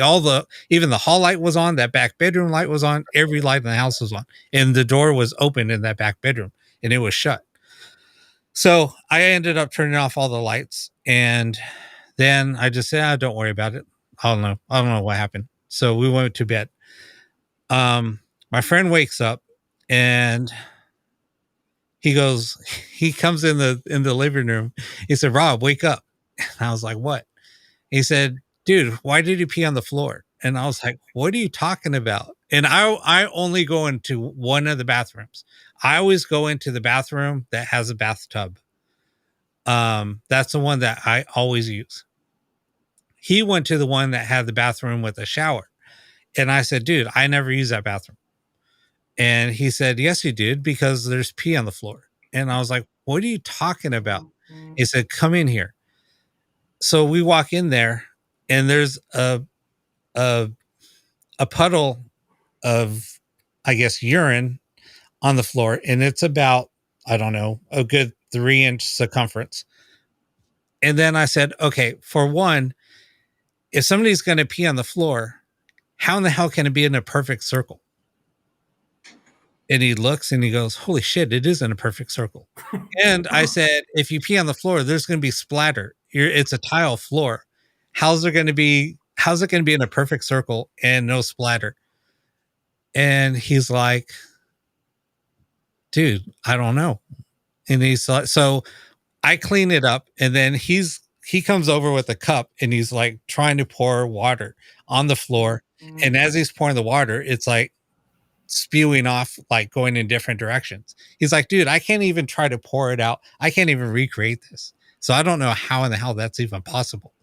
even the hall light was on, that back bedroom light was on, every light in the house was on. And the door was open in that back bedroom, and it was shut. So I ended up turning off all the lights, and then I just said, don't worry about it. I don't know what happened. So we went to bed. My friend wakes up, and he comes in the living room. He said, Rob, wake up. And I was like, what? He said, dude, why did you pee on the floor? And I was like, what are you talking about? And I only go into one of the bathrooms. I always go into the bathroom that has a bathtub. That's the one that I always use. He went to the one that had the bathroom with a shower. And I said, dude, I never use that bathroom. And he said, yes, you did, because there's pee on the floor. And I was like, what are you talking about? He said, come in here. So we walk in there, and there's a puddle of, I guess, urine on the floor. And it's about, I don't know, a good 3-inch circumference. And then I said, okay, for one, if somebody's going to pee on the floor, how in the hell can it be in a perfect circle? And he looks and he goes, holy shit, it is in a perfect circle. And I said, if you pee on the floor, there's going to be splatter. It's a tile floor. How's it going to be in a perfect circle and no splatter? And he's like, dude, I don't know. And he's like, so I clean it up, and then he comes over with a cup, and he's like trying to pour water on the floor. And as he's pouring the water, it's like spewing off, like going in different directions. He's like, dude, I can't even try to pour it out. I can't even recreate this. So I don't know how in the hell that's even possible.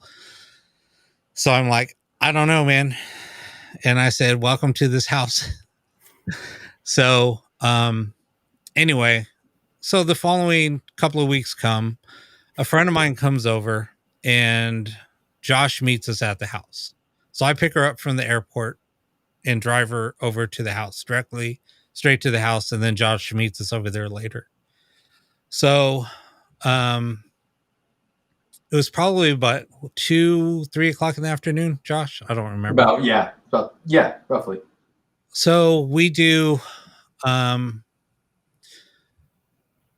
So I'm like, I don't know, man. And I said, welcome to this house. So, anyway, so the following couple of weeks come, a friend of mine comes over, and Josh meets us at the house. So I pick her up from the airport and drive her over to the house, straight to the house. And then Josh meets us over there later. So, it was probably about 2-3 o'clock in the afternoon, Josh. I don't remember. Roughly. So we do,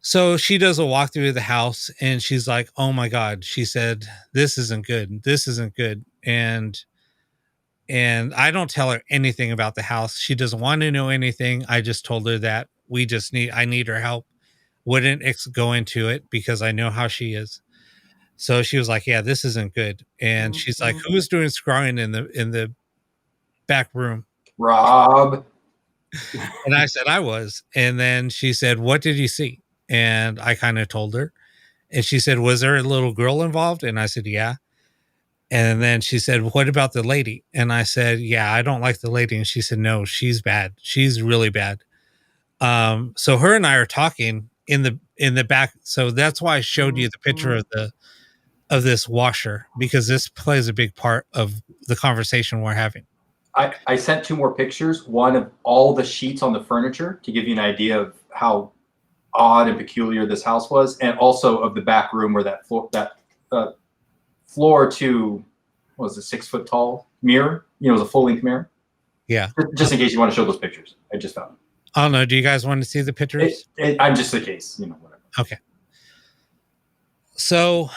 so she does a walkthrough of the house, and she's like, oh my God, she said, this isn't good. This isn't good. And I don't tell her anything about the house. She doesn't want to know anything. I just told her that I need her help. Wouldn't go into it because I know how she is. So she was like, yeah, this isn't good. And she's like, who was doing scrying in the back room? Rob. And I said, I was. And then she said, what did you see? And I kind of told her. And she said, was there a little girl involved? And I said, yeah. And then she said, what about the lady? And I said, yeah, I don't like the lady. And she said, no, she's bad. She's really bad. So her and I are talking in the back. So that's why I showed you the picture of this washer, because this plays a big part of the conversation we're having. I sent 2 more pictures, one of all the sheets on the furniture to give you an idea of how odd and peculiar this house was, and also of the back room where that floor to, what was it, 6-foot tall mirror, it was a full-length mirror. Yeah. Just in case you want to show those pictures. I just found them. I don't know. Do you guys want to see the pictures? I'm just in case, whatever. Okay. So,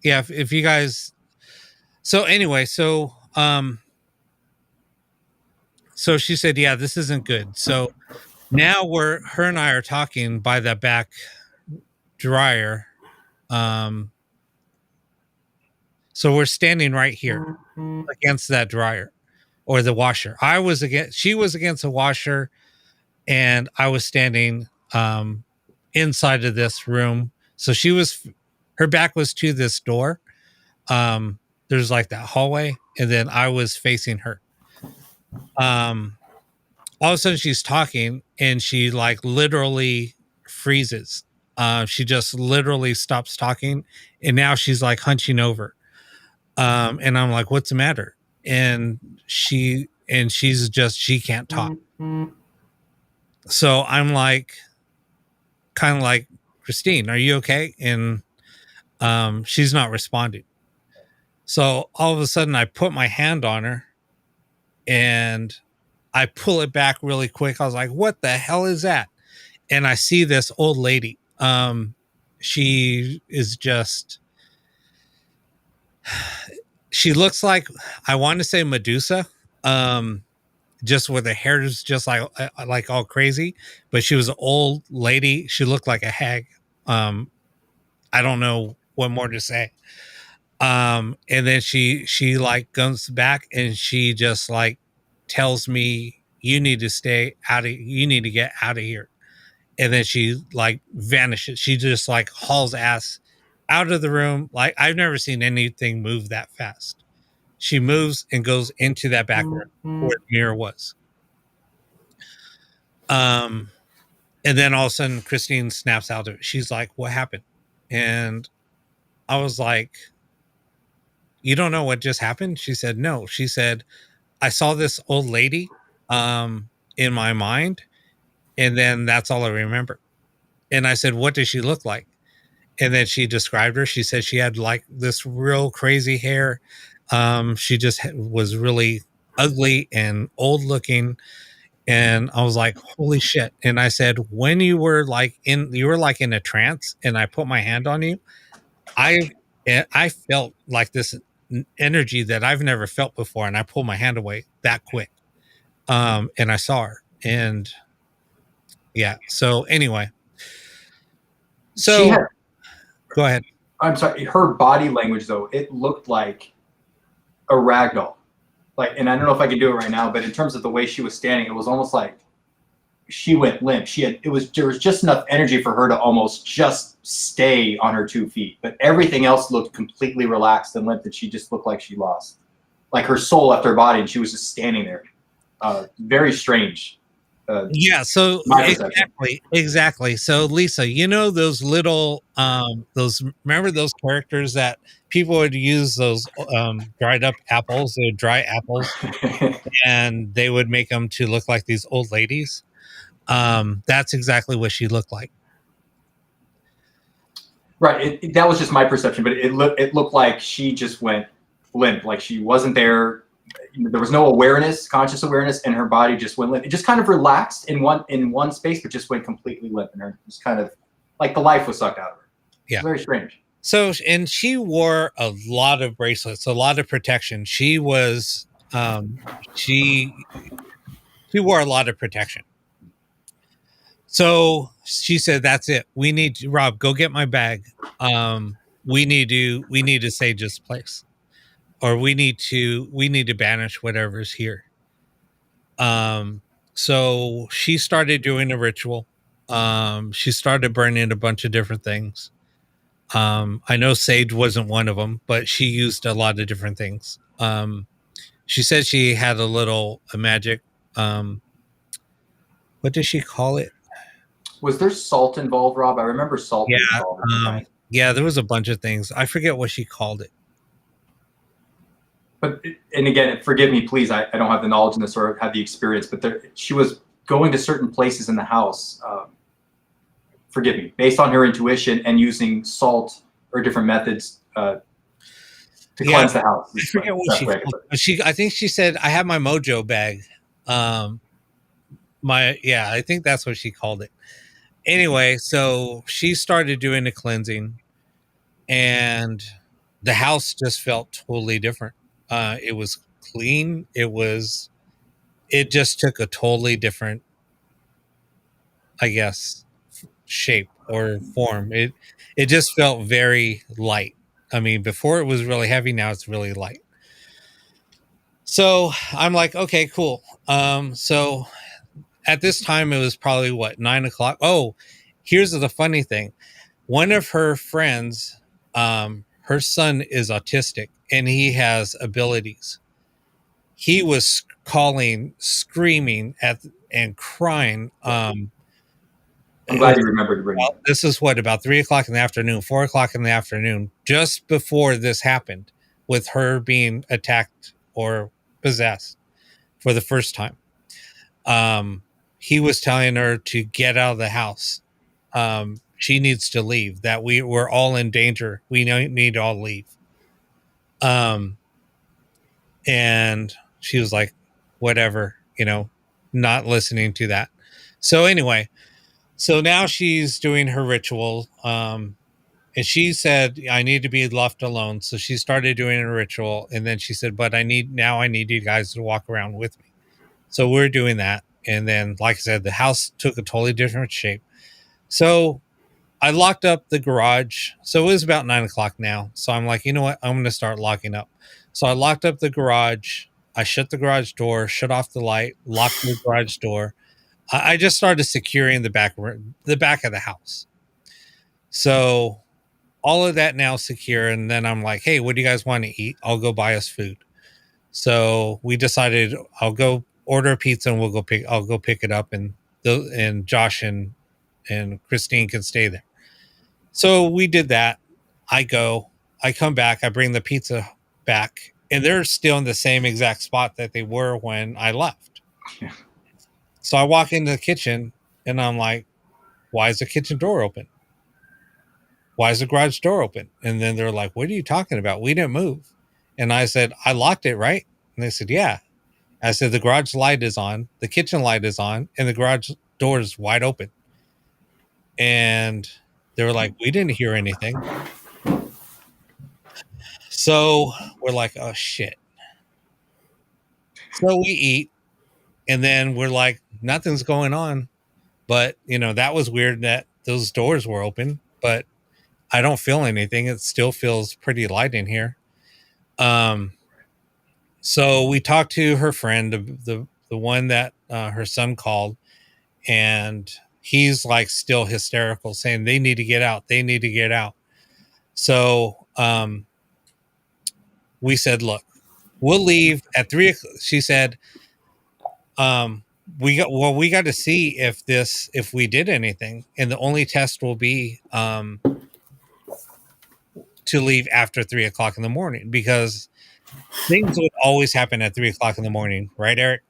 yeah, if you guys, so anyway, so she said, yeah, this isn't good. So now her and I are talking by the back dryer. So we're standing right here against that dryer or the washer. She was against the washer, and I was standing inside of this room. So her back was to this door. There's like that hallway, and then I was facing her. All of a sudden she's talking, and she like literally freezes. She just literally stops talking, and now she's like hunching over. And I'm like, what's the matter? And she can't talk. So I'm like, kind of like, Christine, are you okay? And she's not responding. So all of a sudden I put my hand on her and I pull it back really quick. I was like, what the hell is that? And I see this old lady. She is just, she looks like, I want to say Medusa, just with her hair is just like all crazy, but she was an old lady. She looked like a hag. I don't know what more to say. And then she like comes back and she just like tells me, you need to get out of here. And then she like vanishes. She just like hauls ass out of the room. Like, I've never seen anything move that fast. She moves and goes into that back room where the mirror was. And then all of a sudden Christine snaps out of it. She's like, what happened? And I was like, you don't know what just happened? She said, no. She said, I saw this old lady in my mind, and then that's all I remember. And I said, what does she look like? And then she described her. She said she had like this real crazy hair. She just was really ugly and old looking. And I was like, holy shit. And I said, when you were like in a trance and I put my hand on you, I felt like this energy that I've never felt before. And I pulled my hand away that quick. And I saw her. And yeah. So anyway. So go ahead. I'm sorry. Her body language, though, it looked like a rag doll. Like, and I don't know if I can do it right now, but in terms of the way she was standing, it was almost like she went limp. There was just enough energy for her to almost just stay on her 2 feet, but everything else looked completely relaxed and limp, that she just looked like she lost, like her soul left her body and she was just standing there. Very strange. Yeah, so exactly. So Lisa, you know those little remember those characters that people would use, those dried up apples, or dry apples, and they would make them to look like these old ladies. That's exactly what she looked like. Right. That was just my perception, but it looked like she just went limp, like she wasn't there. There was no conscious awareness, and her body just went limp. It just kind of relaxed in one space, but just went completely limp, and her just kind of like the life was sucked out of her. Yeah, very strange. So, and she wore a lot of bracelets, a lot of protection. She was, she wore a lot of protection. So she said, "That's it. We need to, Rob, go get my bag. We need to sage this place." Or we need to banish whatever's here. So she started doing a ritual. She started burning a bunch of different things. I know sage wasn't one of them, but she used a lot of different things. She said she had a magic. What did she call it? Was there salt involved, Rob? I remember salt. Yeah, yeah, there was a bunch of things. I forget what she called it. But, and again, forgive me, please. I don't have the knowledge in this or have the experience, but she was going to certain places in the house. Forgive me, based on her intuition and using salt or different methods to cleanse the house. I forget what she called it. I think she said, "I have my mojo bag." I think that's what she called it. Anyway, so she started doing the cleansing, and the house just felt totally different. It was clean. It just took a totally different, I guess, shape or form. It just felt very light. I mean, before it was really heavy. Now it's really light. So I'm like, okay, cool. So at this time it was probably 9:00. Oh, here's the funny thing. One of her friends, her son is autistic and he has abilities. He was screaming and crying. I'm glad you remembered to bring it. This is about 3:00 in the afternoon, 4:00 in the afternoon, just before this happened, with her being attacked or possessed for the first time. He was telling her to get out of the house. She needs to leave, that we're all in danger. We need to all leave. And she was like, whatever, not listening to that. So anyway, so now she's doing her ritual. And she said, I need to be left alone. So she started doing a ritual. And then she said, but I need you guys to walk around with me. So we're doing that. And then, like I said, the house took a totally different shape. So I locked up the garage. So it was about 9 o'clock now. So I'm like, you know what? I'm going to start locking up. So I locked up the garage. I shut the garage door, shut off the light, locked the garage door. I just started securing the back of the house. So all of that now secure. And then I'm like, hey, what do you guys want to eat? I'll go buy us food. So we decided I'll go order a pizza and I'll go pick it up, and Josh and Christine can stay there. So we did that. I come back, I bring the pizza back, and they're still in the same exact spot that they were when I left. Yeah. So I walk into the kitchen and I'm like, why is the kitchen door open? Why is the garage door open? And then they're like, what are you talking about? We didn't move. And I said, I locked it, right? And they said, yeah. I said, the garage light is on, the kitchen light is on, and the garage door is wide open. And they were like, we didn't hear anything. So we're like, oh shit. So we eat, and then we're like, nothing's going on. But, that was weird that those doors were open, but I don't feel anything. It still feels pretty light in here. So we talked to her friend, the one that her son called, and he's like still hysterical, saying they need to get out. They need to get out. So we said, look, we'll leave at 3:00. She said, we got to see if we did anything, and the only test will be to leave after 3:00 in the morning, because things would always happen at 3:00 in the morning, right, Eric?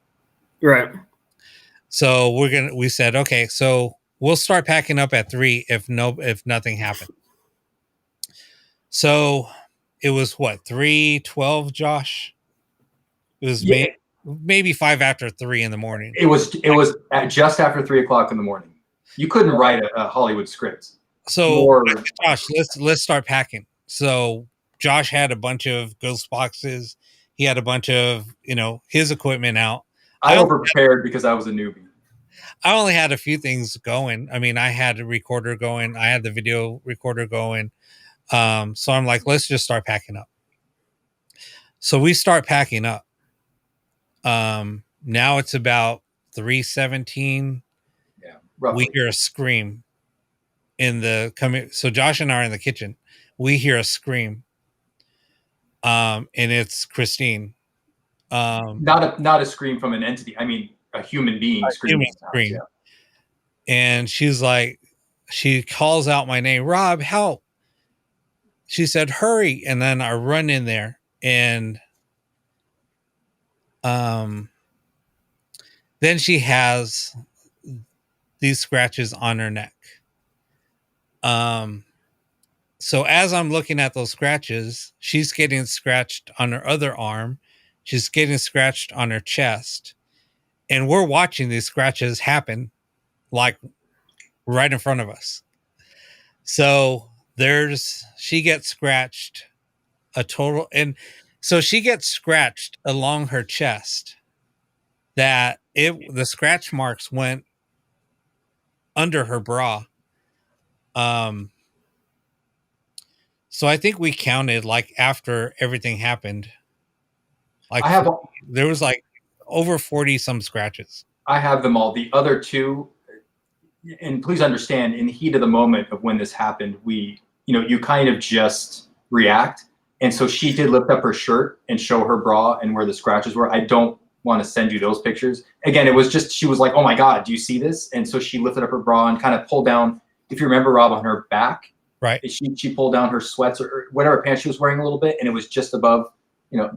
Right. So we said, okay, so we'll start packing up at 3 if nothing happened. So it was what, 3:12, Josh? It was maybe 5 after 3 in the morning. It was just after 3:00 in the morning. You couldn't write a Hollywood script. So Josh, let's start packing. So Josh had a bunch of ghost boxes. He had a bunch of, his equipment out. I overprepared because I was a newbie. I only had a few things going. I mean, I had a recorder going. I had the video recorder going. So I'm like, let's just start packing up. So we start packing up. Now it's about 3:17. Yeah, roughly. We hear a scream so Josh and I are in the kitchen. We hear a scream. And it's Christine. Not a scream from an entity. I mean, a human being screaming. Yeah. And she's like, she calls out my name, Rob, help. She said, hurry. And then I run in there, and then she has these scratches on her neck. So as I'm looking at those scratches, she's getting scratched on her other arm. She's getting scratched on her chest. And we're watching these scratches happen like right in front of us. So she gets scratched a total. And so she gets scratched along her chest that the scratch marks went under her bra. So I think we counted, like, after everything happened, like there was like over 40 some scratches. I have them all. The other two, and please understand, in the heat of the moment of when this happened, you kind of just react. And so she did lift up her shirt and show her bra and where the scratches were. I don't want to send you those pictures. Again, it was just, she was like, oh my God, do you see this? And so she lifted up her bra and kind of pulled down, if you remember, Rob, on her back. Right. She pulled down her sweats or whatever pants she was wearing a little bit, and it was just above,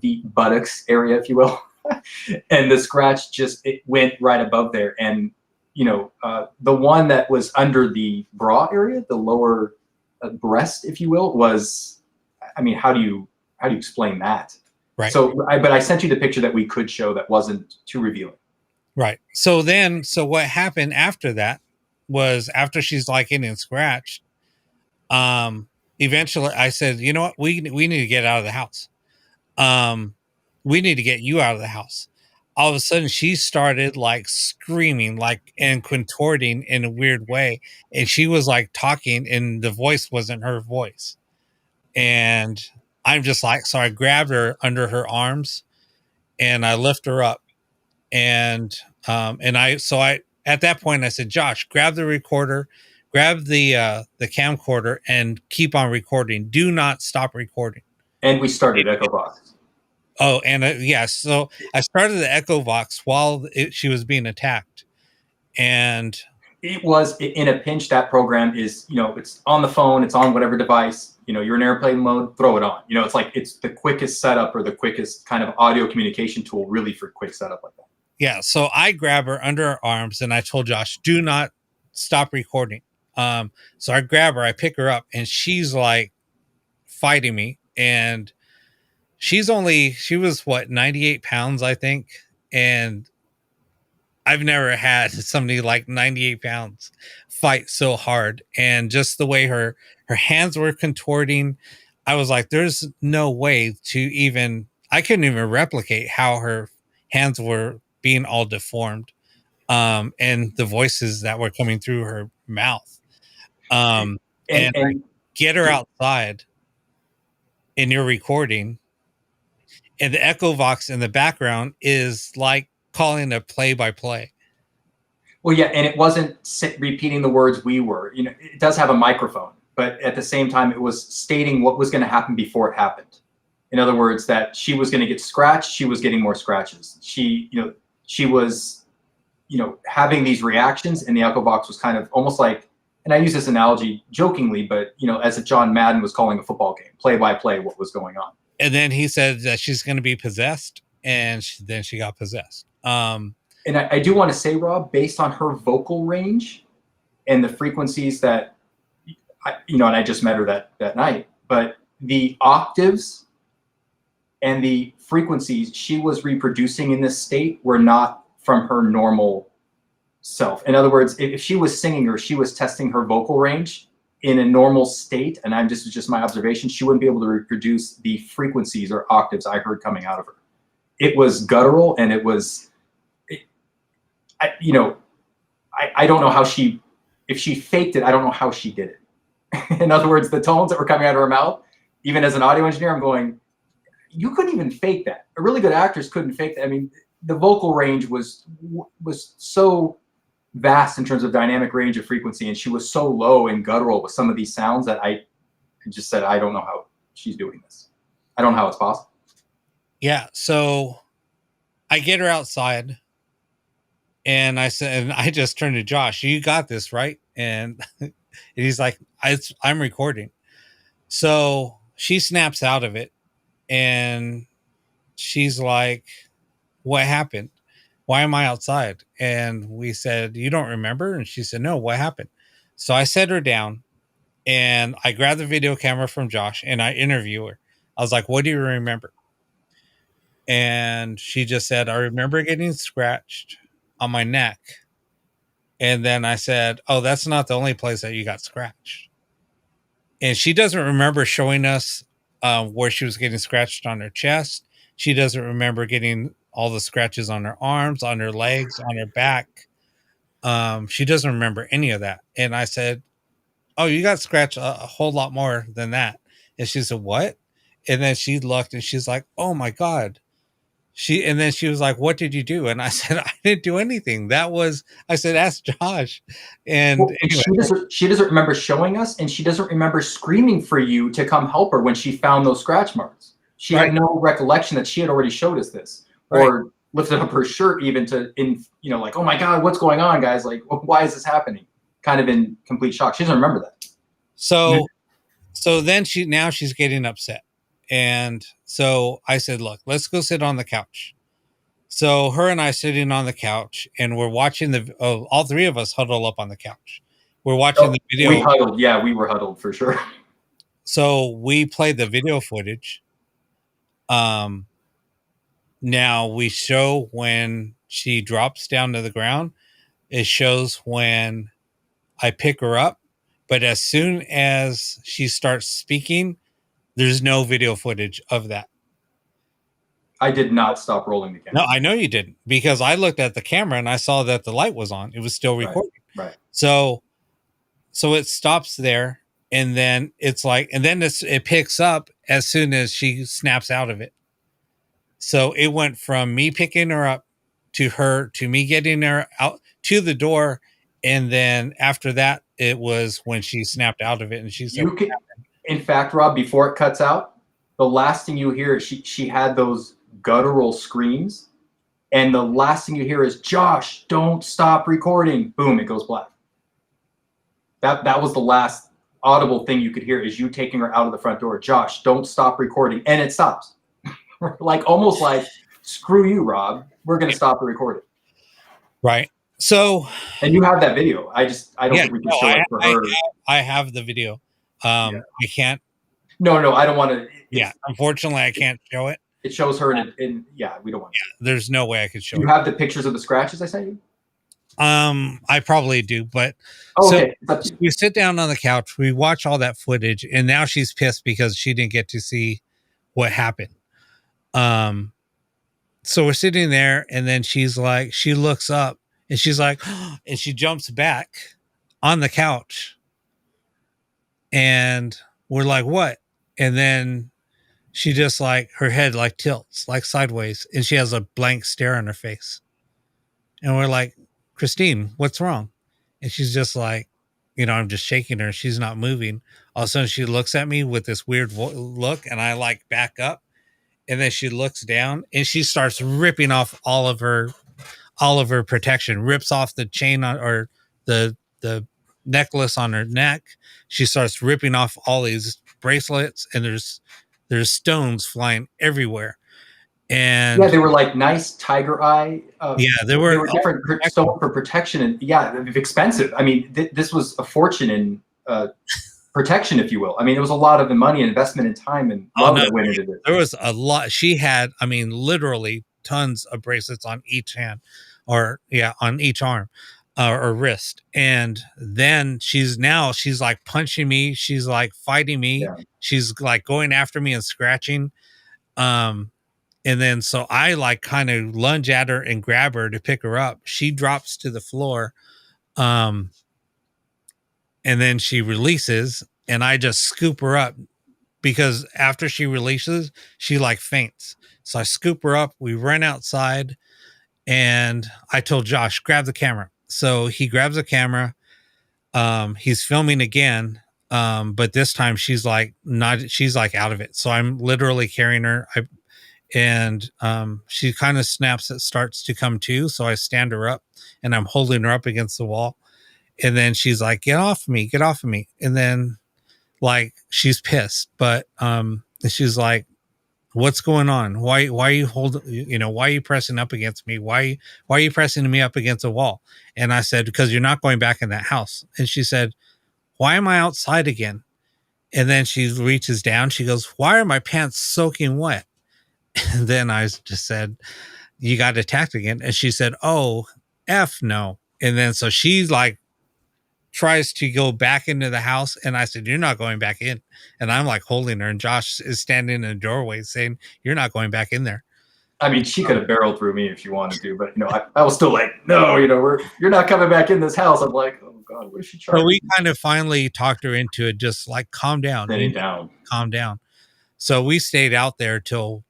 the buttocks area, if you will. And the scratch it went right above there. And, the one that was under the bra area, the lower breast, if you will, was, I mean, how do you explain that? Right. So, but I sent you the picture that we could show that wasn't too revealing. Right. So what happened after that was, after she's like getting scratched, eventually I said, you know what, we need to get out of the house. We need to get you out of the house. all of a sudden she started like screaming like and contorting in a weird way, and she was like talking and the voice wasn't her voice. And I'm just like, so I grabbed her under her arms and I lift her up, and I at that point I said, Josh, grab the recorder, grab the camcorder and keep on recording, do not stop recording. And we started Echo Box. Oh, and yeah, so I started the Echo Box while she was being attacked. And it was in a pinch. That program is, it's on the phone, it's on whatever device, you're in airplane mode, throw it on. It's like, it's the quickest setup or the quickest kind of audio communication tool really for quick setup like that. Yeah. So I grab her under her arms and I told Josh, do not stop recording. So I grab her, I pick her up, and she's like fighting me. And she was what, 98 pounds, I think. And I've never had somebody like 98 pounds fight so hard. And just the way her hands were contorting, I was like, there's no way I couldn't even replicate how her hands were being all deformed. And the voices that were coming through her mouth. And I get her outside and you're recording, and the Echo Vox in the background is like calling a play-by-play. Well, yeah, and it wasn't repeating the words we were. It does have a microphone, but at the same time, it was stating what was going to happen before it happened. In other words, that she was going to get scratched, she was getting more scratches. She was, having these reactions, and the Echo Box was kind of almost like, and I use this analogy jokingly, but as if John Madden was calling a football game, play-by-play, what was going on. And then he said that she's going to be possessed, and then she got possessed. And I do want to say, Rob, based on her vocal range and the frequencies that, and I just met her that night, but the octaves and the frequencies she was reproducing in this state were not from her normal self. In other words, if she was singing or she was testing her vocal range in a normal state, and this is just my observation, she wouldn't be able to reproduce the frequencies or octaves I heard coming out of her. It was guttural, and it was, I don't know how if she faked it, I don't know how she did it. In other words, the tones that were coming out of her mouth, even as an audio engineer, I'm going, you couldn't even fake that. A really good actress couldn't fake that. I mean, the vocal range was so vast in terms of dynamic range of frequency, and she was so low and guttural with some of these sounds that I just said, I don't know how she's doing this. I don't know how it's possible. Yeah. So I get her outside, and I said, and I just turned to Josh, you got this, right? And he's like, I'm recording. So she snaps out of it, and she's like, what happened? Why am I outside? And we said, you don't remember? And she said, no, what happened? So I set her down, and I grabbed the video camera from Josh, and I interview her. I was like, what do you remember? And she just said, I remember getting scratched on my neck. And then I said, oh, that's not the only place that you got scratched. And she doesn't remember showing us where she was getting scratched on her chest. She doesn't remember getting all the scratches on her arms, on her legs, on her back. She doesn't remember any of that. And I said, oh, you got scratched a whole lot more than that. And she said, what? And then she looked and she's like, oh my God. And then she was like, what did you do? And I said, I didn't do anything. I said, ask Josh. And anyway. She doesn't remember showing us, and she doesn't remember screaming for you to come help her when she found those scratch marks. She had no recollection that she had already showed us this, or lifted up her shirt even like, oh my God, what's going on, guys? Like, why is this happening? Kind of in complete shock. She doesn't remember that. So then she's getting upset. And so I said, look, let's go sit on the couch. So her and I sitting on the couch, and we're watching all three of us huddle up on the couch. We're watching the video. We huddled. Yeah, we were huddled for sure. So we played the video footage. Now we show when she drops down to the ground. It shows when I pick her up. But as soon as she starts speaking, there's no video footage of that. I did not stop rolling the camera. No, I know you didn't, because I looked at the camera and I saw that the light was on. It was still recording. Right. So it stops there, and then it's like, and then it picks up as soon as she snaps out of it. So it went from me picking her up to me getting her out to the door, and then after that, it was when she snapped out of it, and she said, in fact, Rob, before it cuts out, the last thing you hear is she had those guttural screams, and the last thing you hear is, Josh, don't stop recording. Boom, it goes black. That was the last audible thing you could hear, is you taking her out of the front door. Josh, don't stop recording. And it stops. Like, almost like, screw you, Rob. We're going to stop the recording. Right. So, and you have that video. I don't think we can show it for her. I have the video. I can't. No, I don't want to. Yeah, unfortunately, I can't show it. It shows her in we don't want to. Yeah, there's no way I could show it. You have the pictures of the scratches I sent you? I probably do, but okay. So we sit down on the couch, we watch all that footage, and now she's pissed because she didn't get to see what happened. So we're sitting there, and then she's like, she looks up and she's like, and she jumps back on the couch, and we're like, what? And then she just like, her head like tilts like sideways, and she has a blank stare on her face. And we're like, Christine, what's wrong? And she's just like, I'm just shaking her. She's not moving. All of a sudden she looks at me with this weird look, and I like back up, and then she looks down and she starts ripping off all of her protection, rips off the chain or the necklace on her neck. She starts ripping off all these bracelets, and there's stones flying everywhere. And they were like nice tiger eye. They were different stone for protection, and expensive. I mean, this was a fortune in protection, if you will. I mean, it was a lot of the money and investment and time and love that went into this. There was a lot. She had, literally tons of bracelets on each hand, on each arm or wrist. And then she's like punching me. She's like fighting me. Yeah. She's like going after me and scratching. And then so I like kind of lunge at her and grab her to pick her up. She drops to the floor. And then she releases, and I just scoop her up, because after she releases, she like faints. So I scoop her up. We run outside, and I told Josh, grab the camera. So he grabs the camera. He's filming again. But this time she's like out of it. So I'm literally carrying her. And she kind of starts to come to. So I stand her up, and I'm holding her up against the wall. And then she's like, get off of me. And then like, she's pissed, but she's like, what's going on? Why are you why are you pressing up against me? Why are you pressing me up against a wall? And I said, because you're not going back in that house. And she said, why am I outside again? And then she reaches down. She goes, why are my pants soaking wet? And then I just said, you got attacked again. And she said, oh, F no. And then so she's like, tries to go back into the house, and I said, you're not going back in. And I'm like holding her, and Josh is standing in the doorway saying, you're not going back in there. I mean, she could have barreled through me if she wanted to, but I was still like, no, you're not coming back in this house. I'm like, oh God, what is she trying? So we kind of finally talked her into it, just like, calm down. Calm down. So we stayed out there till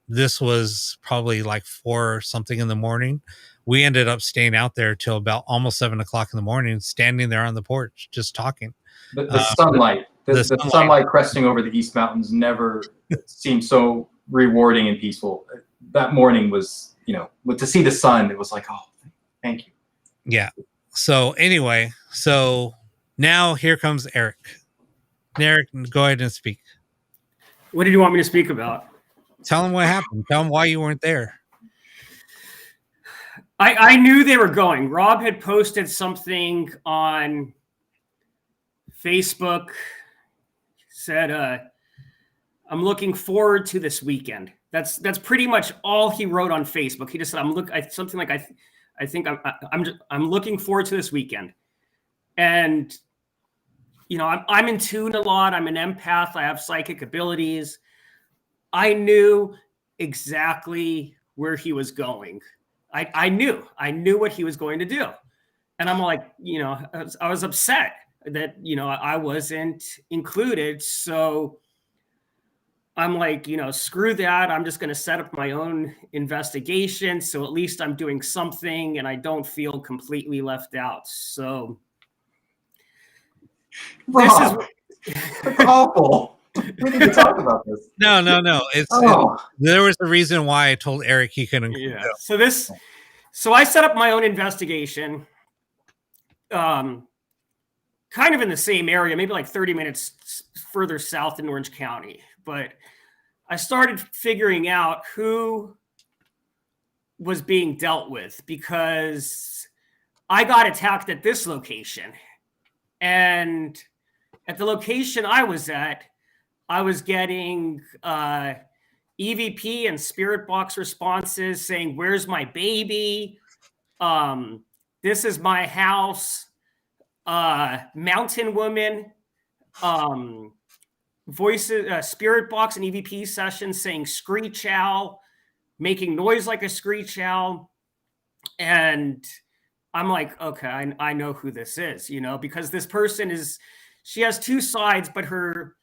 this was probably like 4 or something in the morning. We ended up staying out there till about almost 7 o'clock in the morning, standing there on the porch, just talking. The sunlight, the sunlight cresting over the East Mountains never seemed so rewarding and peaceful. That morning was, to see the sun, it was like, oh, thank you. Yeah. So anyway, now here comes Eric. Eric, go ahead and speak. What did you want me to speak about? Tell him what happened. Tell him why you weren't there. I knew they were going. Rob had posted something on Facebook, said, I'm looking forward to this weekend. That's pretty much all he wrote on Facebook. He just said, I'm looking forward to this weekend. And, I'm in tune a lot. I'm an empath. I have psychic abilities. I knew exactly where he was going. I knew what he was going to do. And I'm like, I was upset that, I wasn't included. So I'm like, screw that. I'm just going to set up my own investigation. So at least I'm doing something and I don't feel completely left out. So Rob, that's awful. We need to talk about this. No. There was a reason why I told Eric he couldn't. Yeah. So I set up my own investigation, kind of in the same area, maybe like 30 minutes further south in Orange County. But I started figuring out who was being dealt with because I got attacked at this location. And at the location I was at, I was getting EVP and spirit box responses saying, "Where's my baby? This is my house." Mountain woman, voices, spirit box and EVP sessions saying "screech owl," making noise like a screech owl. And I'm like, okay, I know who this is, because this person she has two sides, but her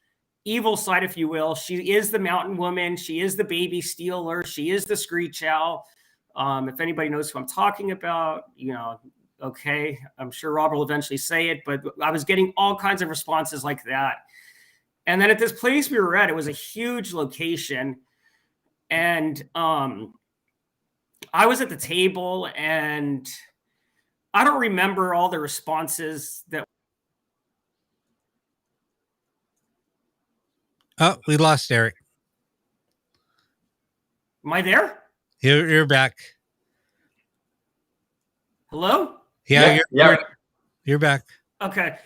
evil side, if you will, she is the mountain woman, she is the baby stealer, she is the screech owl. If anybody knows who I'm talking about, okay, I'm sure Rob will eventually say it, but I was getting all kinds of responses like that. And then at this place we were at, it was a huge location. And I was at the table and I don't remember all the responses that. Oh, we lost Eric. Am I there? You're back. Hello? Yeah, you're back. Okay.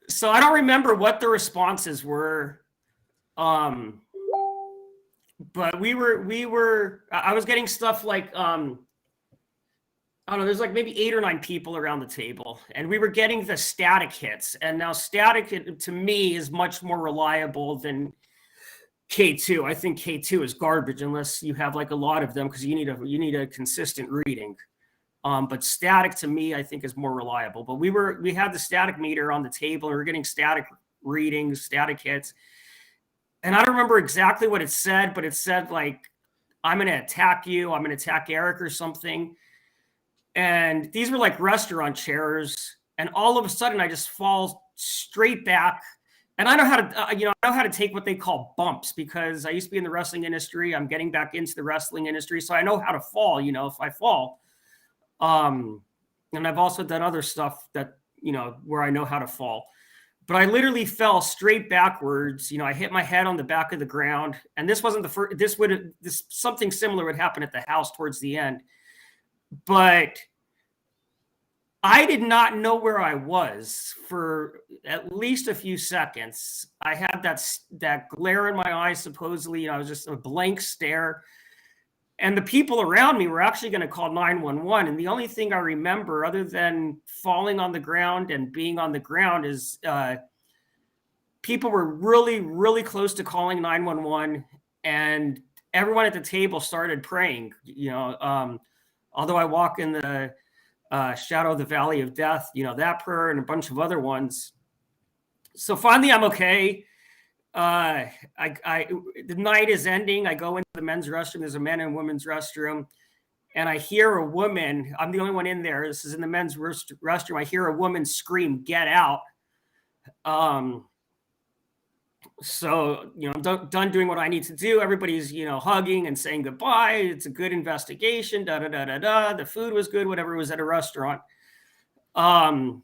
So I don't remember what the responses were. But I was getting stuff like, I don't know, there's like maybe 8 or 9 people around the table, and we were getting the static hits. And now static to me is much more reliable than K2. I think K2 is garbage unless you have like a lot of them, because you need a consistent reading. But static to me, I think, is more reliable. But we had the static meter on the table, and we were getting static readings, static hits. And I don't remember exactly what it said, but it said like, "I'm going to attack you. I'm going to attack Eric," or something. And these were like restaurant chairs. And all of a sudden I just fall straight back. And I know how to, I know how to take what they call bumps, because I used to be in the wrestling industry. I'm getting back into the wrestling industry. So I know how to fall, if I fall. And I've also done other stuff that, where I know how to fall. But I literally fell straight backwards. I hit my head on the back of the ground. And this wasn't the first, something similar would happen at the house towards the end. But I did not know where I was for at least a few seconds. I had that glare in my eyes, supposedly. I was just a blank stare. And the people around me were actually going to call 911. And the only thing I remember, other than falling on the ground and being on the ground, is people were really, really close to calling 911. And everyone at the table started praying. Although I walk in the shadow of the valley of death, that prayer and a bunch of other ones. So finally I'm okay. The night is ending. I go into the men's restroom. There's a men and women's restroom. And I hear a woman. I'm the only one in there. This is in the men's restroom. I hear a woman scream, "Get out." So, I'm done doing what I need to do. Everybody's, hugging and saying goodbye. It's a good investigation. The food was good, whatever. It was at a restaurant. And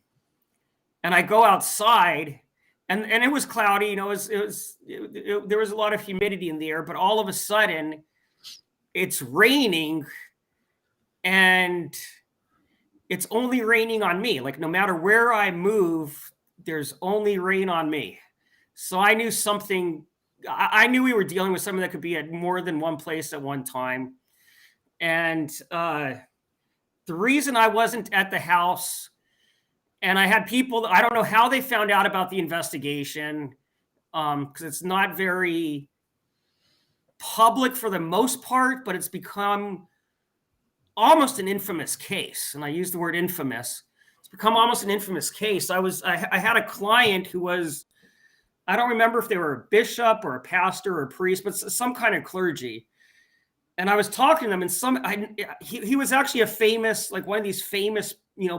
I go outside, and it was cloudy. There was a lot of humidity in the air. But all of a sudden, it's raining, and it's only raining on me. Like, no matter where I move, there's only rain on me. So I knew something. I knew we were dealing with something that could be at more than one place at one time. And the reason I wasn't at the house, and I had people, I don't know how they found out about the investigation, because it's not very public for the most part, but it's become almost an infamous case. And I use the word infamous. It's become almost an infamous case. I had a client who was, I don't remember if they were a bishop or a pastor or a priest, but some kind of clergy. And I was talking to him, and he was actually a famous, like one of these famous,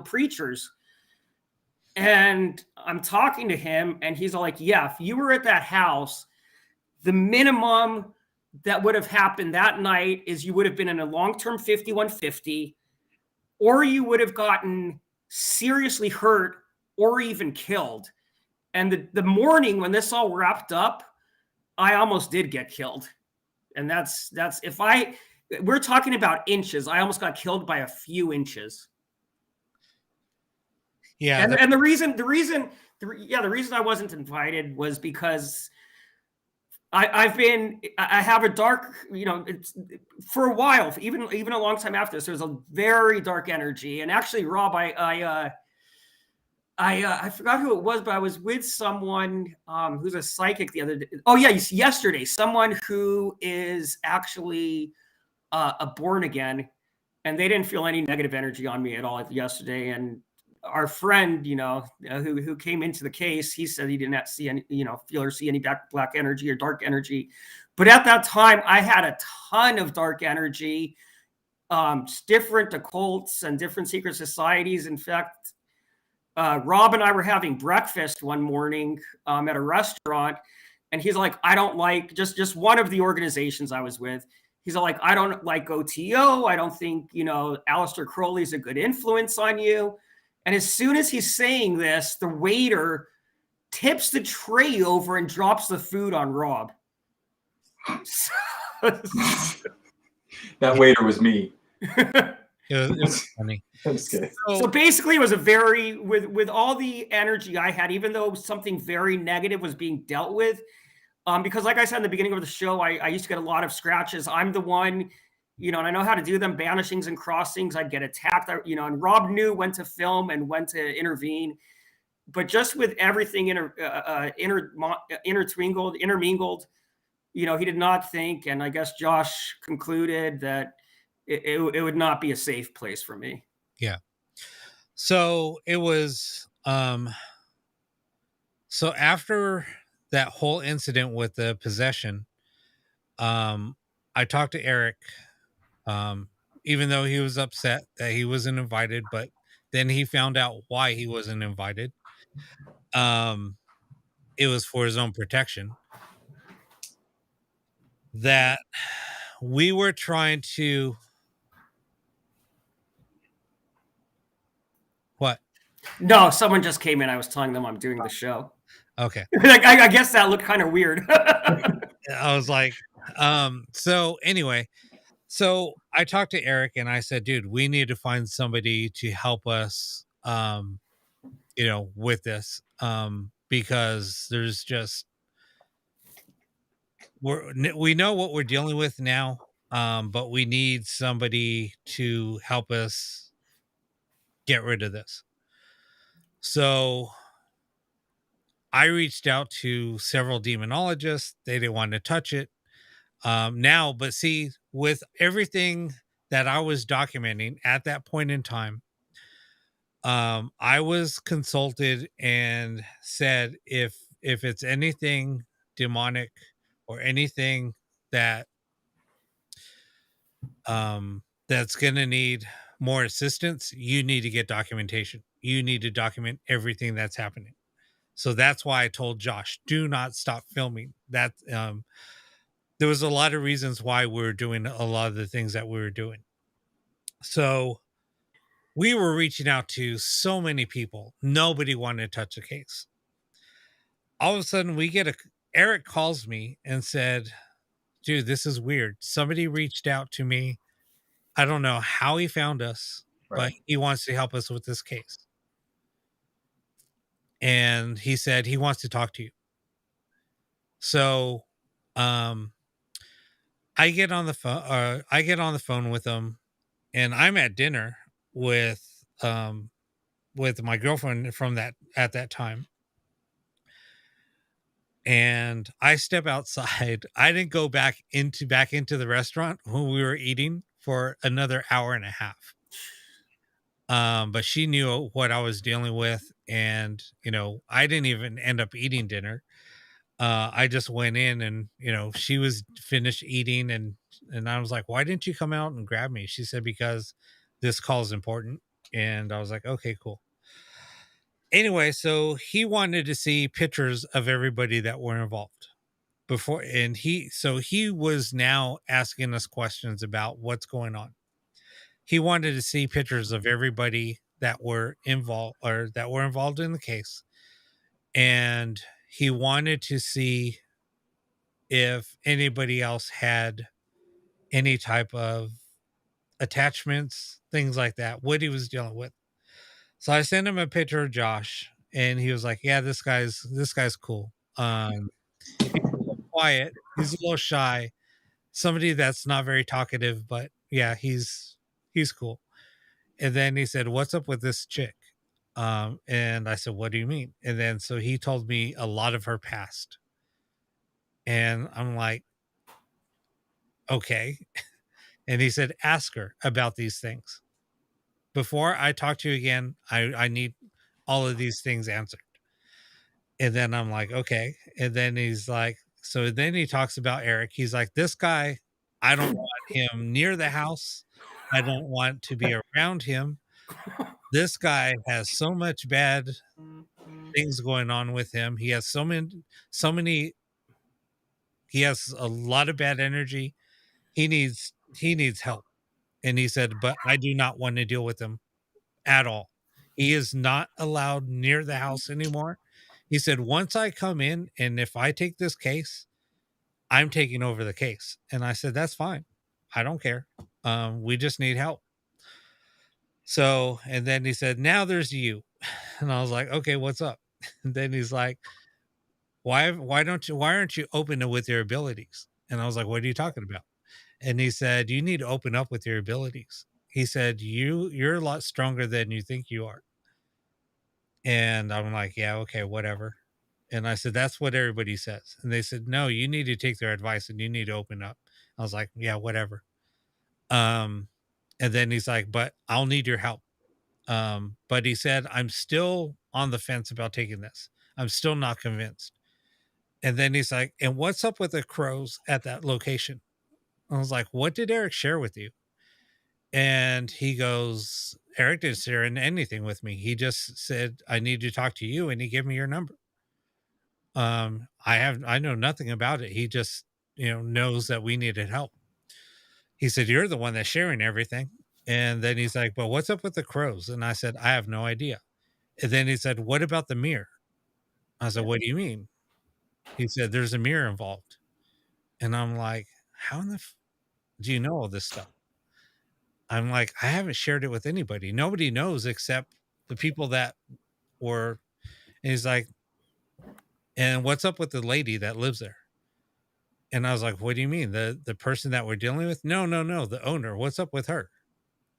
preachers. And I'm talking to him, and he's like, yeah, if you were at that house, the minimum that would have happened that night is you would have been in a long-term 5150, or you would have gotten seriously hurt or even killed. And the morning when this all wrapped up, I almost did get killed. And that's we're talking about inches. I almost got killed by a few inches. Yeah. And the reason I wasn't invited was because I have a dark, it's for a while, even a long time after this, there's a very dark energy. And actually, Rob, I forgot who it was, but I was with someone who's a psychic the other day. Oh yeah, yesterday, someone who is actually a born again, and they didn't feel any negative energy on me at all yesterday. And our friend, who came into the case, he said he did not see any, feel or see any black energy or dark energy. But at that time, I had a ton of dark energy, different occults and different secret societies. In fact, Rob and I were having breakfast one morning at a restaurant, and he's like, I don't like just one of the organizations I was with. He's like, I don't like OTO. I don't think, Aleister Crowley's a good influence on you. And as soon as he's saying this, the waiter tips the tray over and drops the food on Rob. That waiter was me. It was funny. That's good. So basically, it was a very, with all the energy I had, even though something very negative was being dealt with, because like I said in the beginning of the show, I used to get a lot of scratches. I'm the one, and I know how to do them, banishings and crossings. I'd get attacked, and Rob knew when to film and when to intervene. But just with everything intermingled, he did not think, and I guess Josh concluded that it would not be a safe place for me. Yeah. So it was, so after that whole incident with the possession, I talked to Eric, even though he was upset that he wasn't invited, but then he found out why he wasn't invited. It was for his own protection. That we were trying to, what? No, someone just came in. I was telling them I'm doing the show. Okay. I guess that looked kind of weird. I was like, so anyway, so I talked to Eric and I said, dude, we need to find somebody to help us, with this, because there's just, we know what we're dealing with now, but we need somebody to help us get rid of this. So I reached out to several demonologists. They didn't want to touch it. Now, but see, with everything that I was documenting at that point in time, I was consulted and said, if it's anything demonic or anything that that's going to need more assistance, you need to get documentation. You need to document everything that's happening. So that's why I told Josh, do not stop filming. That there was a lot of reasons why we were doing a lot of the things that we were doing. So we were reaching out to so many people. Nobody wanted to touch the case. All of a sudden Eric calls me and said, dude, this is weird. Somebody reached out to me. I don't know how he found us, but he wants to help us with this case. And he said he wants to talk to you. So, I get on the phone with him, and I'm at dinner with my girlfriend at that time. And I step outside. I didn't go back into the restaurant when we were eating for another hour and a half. But she knew what I was dealing with, and I didn't even end up eating dinner. I just went in, and she was finished eating, and I was like, "Why didn't you come out and grab me?" She said, "Because this call is important." And I was like, "Okay, cool." Anyway, so he wanted to see pictures of everybody that were involved before, and he was now asking us questions about what's going on. He wanted to see pictures of everybody that were involved in the case, and he wanted to see if anybody else had any type of attachments, things like that, what he was dealing with. So I sent him a picture of Josh, and he was like, "Yeah, this guy's cool. He's a little quiet, he's a little shy, somebody that's not very talkative, but yeah, he's cool." And then he said, "What's up with this chick?" And I said, "What do you mean?" And then so he told me a lot of her past, and I'm like, "Okay." And he said, "Ask her about these things. Before I talk to you again, I need all of these things answered." And then I'm like, "Okay." And then he's like, so then he talks about Eric. He's like, "This guy, I don't want him near the house. I don't want to be around him. This guy has so much bad things going on with him. He has so many, he has a lot of bad energy. He needs help." And he said, "But I do not want to deal with him at all. He is not allowed near the house anymore." He said, "Once I come in, and if I take this case, I'm taking over the case." And I said, "That's fine. I don't care. We just need help." So, and then he said, "Now there's you." And I was like, "Okay, what's up?" And then he's like, why aren't you open with your abilities?" And I was like, "What are you talking about?" And he said, "You need to open up with your abilities." He said, you're a lot stronger than you think you are." And I'm like, "Yeah, okay, whatever." And I said, "That's what everybody says." And they said, "No, you need to take their advice and you need to open up." I was like, "Yeah, whatever." Um, and then he's like, "But I'll need your help." But he said, "I'm still on the fence about taking this. I'm still not convinced." And then he's like, "And what's up with the crows at that location?" I was like, "What did Eric share with you?" And he goes, "Eric didn't share anything with me. He just said, I need to talk to you. And he gave me your number. I know nothing about it. He just, knows that we needed help." He said, "You're the one that's sharing everything." And then he's like, "But what's up with the crows?" And I said, "I have no idea." And then he said, "What about the mirror?" I said, "What do you mean?" He said, "There's a mirror involved." And I'm like, "How in the do you know all this stuff?" I'm like, "I haven't shared it with anybody. Nobody knows except the people that were." And he's like, "And what's up with the lady that lives there?" And I was like, "What do you mean? The person that we're dealing with?" "No, no, no, the owner. What's up with her?"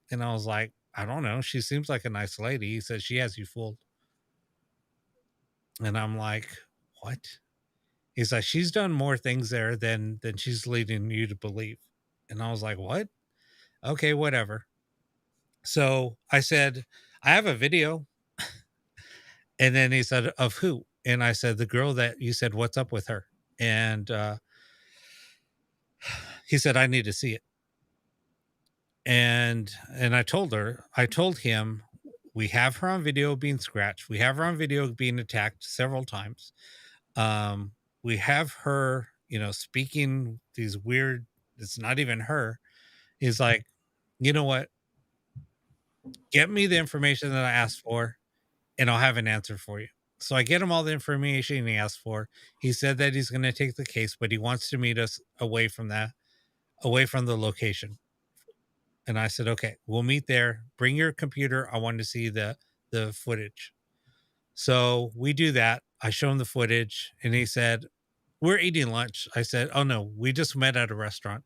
And I was like, "I don't know. She seems like a nice lady." He said, "She has you fooled." And I'm like, "What?" He's like, "She's done more things there than she's leading you to believe." And I was like, "What?" "Okay, whatever." So I said, "I have a video." And then he said, "Of who?" And I said, "The girl that you said, what's up with her?" And he said, "I need to see it." And I told him, we have her on video being scratched. We have her on video being attacked several times. We have her, speaking these weird, it's not even her. He's like, "You know what? Get me the information that I asked for, and I'll have an answer for you." So I get him all the information he asked for. He said that he's going to take the case, but he wants to meet us away from the location. And I said, "Okay, we'll meet there. Bring your computer. I want to see the footage." So we do that. I show him the footage, and he said, "We're eating lunch." I said, "Oh no, we just met at a restaurant,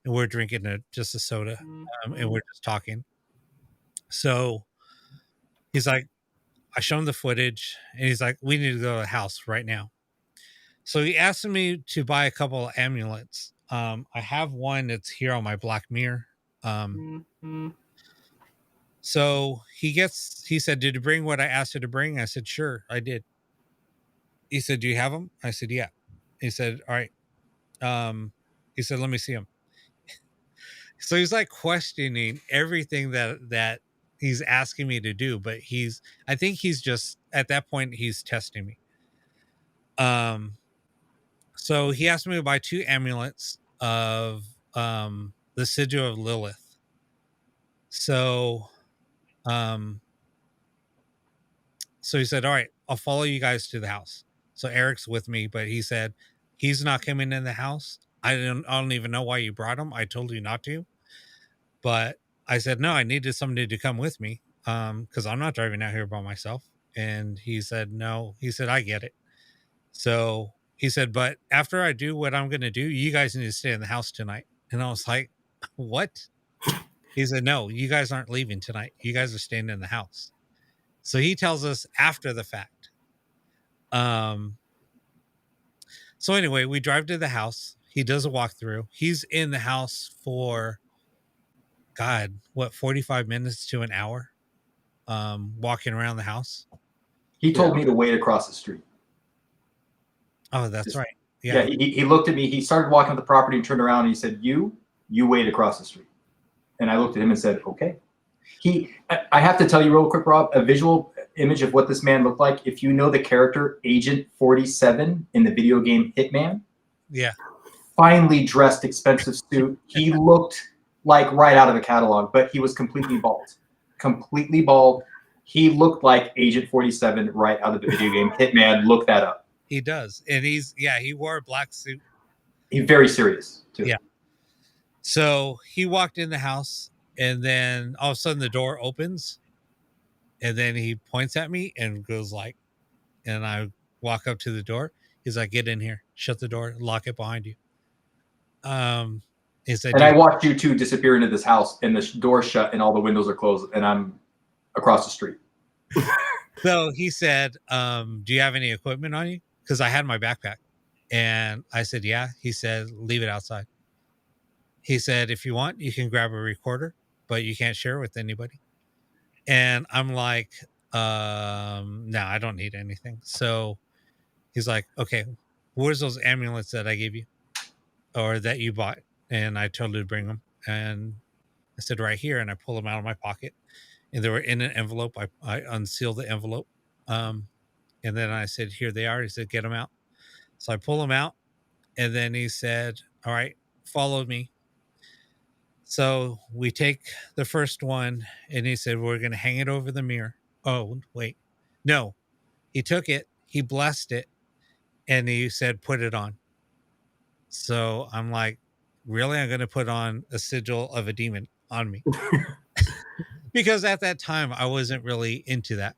and we're drinking just a soda, and we're just talking." So he's like, I show him the footage, and he's like, "We need to go to the house right now." So he asked me to buy a couple of amulets. I have one that's here on my black mirror. So he said, "Did you bring what I asked you to bring?" I said, "Sure, I did." He said, "Do you have them?" I said, "Yeah." He said, "All right." He said, "Let me see them." So he's like questioning everything that he's asking me to do, but I think he's just at that point he's testing me. So he asked me to buy 2 amulets of the sigil of Lilith. So so he said, "All right, I'll follow you guys to the house." So Eric's with me, but he said he's not coming in the house. I don't even know why you brought him. I told you not to. But I said, "No, I needed somebody to come with me because I'm not driving out here by myself." And he said, "No." He said, "I get it." So he said, "But after I do what I'm going to do, you guys need to stay in the house tonight." And I was like, "What?" He said, "No, you guys aren't leaving tonight. You guys are staying in the house." So he tells us after the fact. So anyway, we drive to the house. He does a walkthrough. He's in the house for, God, what, 45 minutes to an hour, walking around the house. He told me to wait across the street. Oh, that's right. Yeah, he looked at me. He started walking up the property and turned around and he said, you wait across the street. And I looked at him and said, okay. I have to tell you real quick, Rob, a visual image of what this man looked like. If you know the character Agent 47 in the video game Hitman, yeah, finely dressed, expensive suit. He looked like right out of the catalog, but he was completely bald. Completely bald. He looked like Agent 47 right out of the video game Hitman. Look that up. He does. And he wore a black suit. He's very serious too. Yeah. So he walked in the house and then all of a sudden the door opens and then he points at me and goes like, and I walk up to the door. He's like, "Get in here, shut the door, lock it behind you." He said, and I watched you two disappear into this house and the door shut and all the windows are closed and I'm across the street. So he said, "Do you have any equipment on you?" Because I had my backpack. And I said, "Yeah." He said, "Leave it outside." He said, "If you want, you can grab a recorder, but you can't share it with anybody." And I'm like, no, I don't need anything. So he's like, "Okay, where's those amulets that I gave you or that you bought?" And I told him to bring them. And I said, "Right here." And I pulled them out of my pocket and they were in an envelope. I unsealed the envelope. And then I said, "Here they are." He said, "Get them out." So I pull them out. And then he said, "All right, follow me." So we take the first one and he said, "We're going to hang it over the mirror." Oh, wait. No, he took it, he blessed it, and he said, "Put it on." So I'm like, really? I'm going to put on a sigil of a demon on me? Because at that time I wasn't really into that.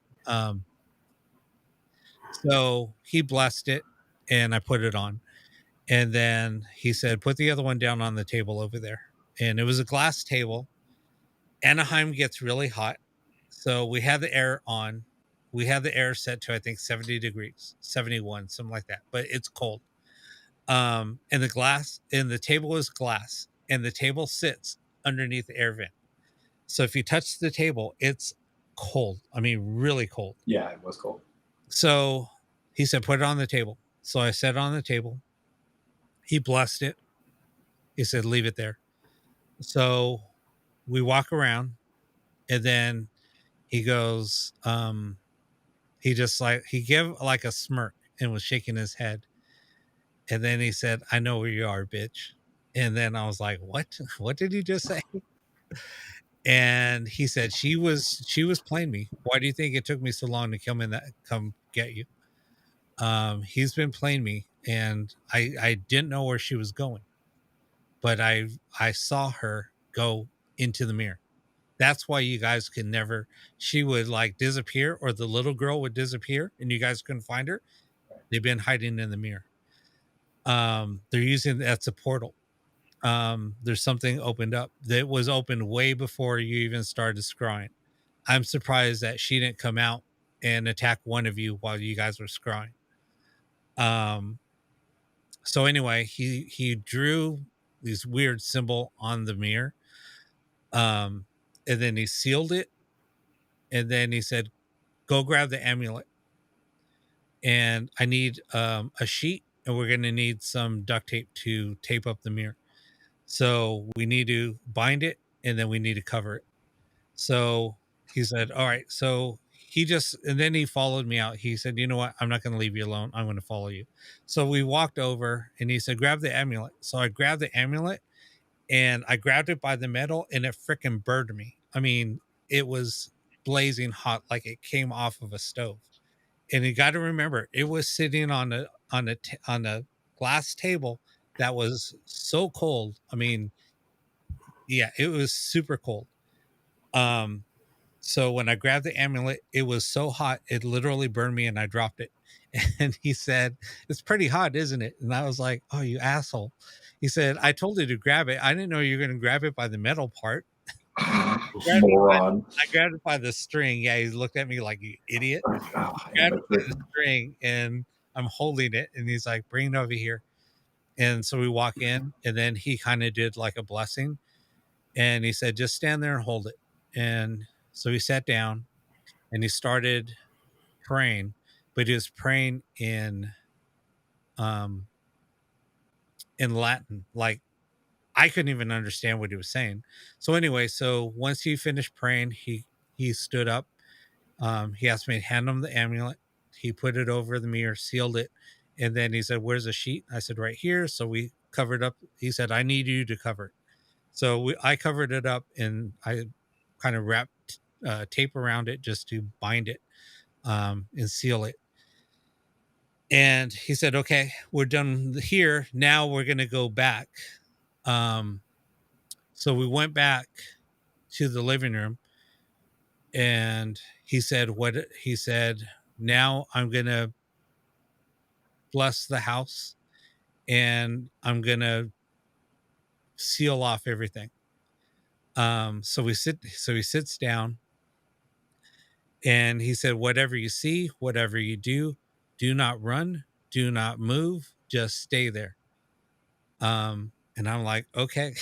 So he blessed it and I put it on. And then he said, "Put the other one down on the table over there." And it was a glass table. Anaheim gets really hot. So we had the air on. We had the air set to, I think, 70 degrees, 71, something like that. But it's cold. And the table is glass. And the table sits underneath the air vent. So if you touch the table, it's cold. I mean, really cold. Yeah, it was cold. So he said, "Put it on the table." So I set it on the table. He blessed it. He said, "Leave it there." So we walk around and then he goes, he gave like a smirk and was shaking his head. And then he said, "I know where you are, bitch." And then I was like, "What? What did he just say?" And he said, she was playing me. "Why do you think it took me so long to come get you?" He's been playing me and I didn't know where she was going, but I saw her go into the mirror. That's why you guys could never, she would like disappear or the little girl would disappear and you guys couldn't find her. They've been hiding in the mirror. They're using that's a portal. There's something opened up that was opened way before you even started scrying. I'm surprised that she didn't come out and attack one of you while you guys were scrying. So anyway, he drew these weird symbol on the mirror, and then he sealed it, and then he said, "Go grab the amulet, and I need a sheet, and we're gonna need some duct tape to tape up the mirror. So we need to bind it, and then we need to cover it." So he said, "All right." So and then he followed me out. He said, "You know what? I'm not going to leave you alone. I'm going to follow you." So we walked over, and he said, "Grab the amulet." So I grabbed the amulet, and I grabbed it by the metal, and it freaking burned me. I mean, it was blazing hot, like it came off of a stove. And you got to remember, it was sitting on a glass table that was so cold. I mean, yeah, it was super cold. Um, so when I grabbed the amulet, it was so hot, it literally burned me and I dropped it. And he said, "It's pretty hot, isn't it?" And I was like, "Oh, you asshole." He said, "I told you to grab it. I didn't know you were going to grab it by the metal part." Moron. I grabbed it by the string. Yeah, he looked at me like, "You idiot." Oh, Grabbed it by the string and I'm holding it. And he's like, "Bring it over here." And so we walk in, and then he kind of did like a blessing. And he said, "Just stand there and hold it." And so he sat down and he started praying, but he was praying um in Latin. Like I couldn't even understand what he was saying. So anyway, so once he finished praying, he stood up. He asked me to hand him the amulet. He put it over the mirror, sealed it, and then he said, "Where's the sheet?" I said, "Right here." So we covered up. He said, "I need you to cover it." So I covered it up, and I kind of wrapped tape around it just to bind it and seal it. And he said, "Okay, we're done here. Now we're going to go back." Um, so we went back to the living room, and he said, "What?" He said, "Now I'm going to bless the house, and I'm going to seal off everything." So he sits down, and he said, "Whatever you see, whatever you do not run, do not move, just stay there." And I'm like, "Okay."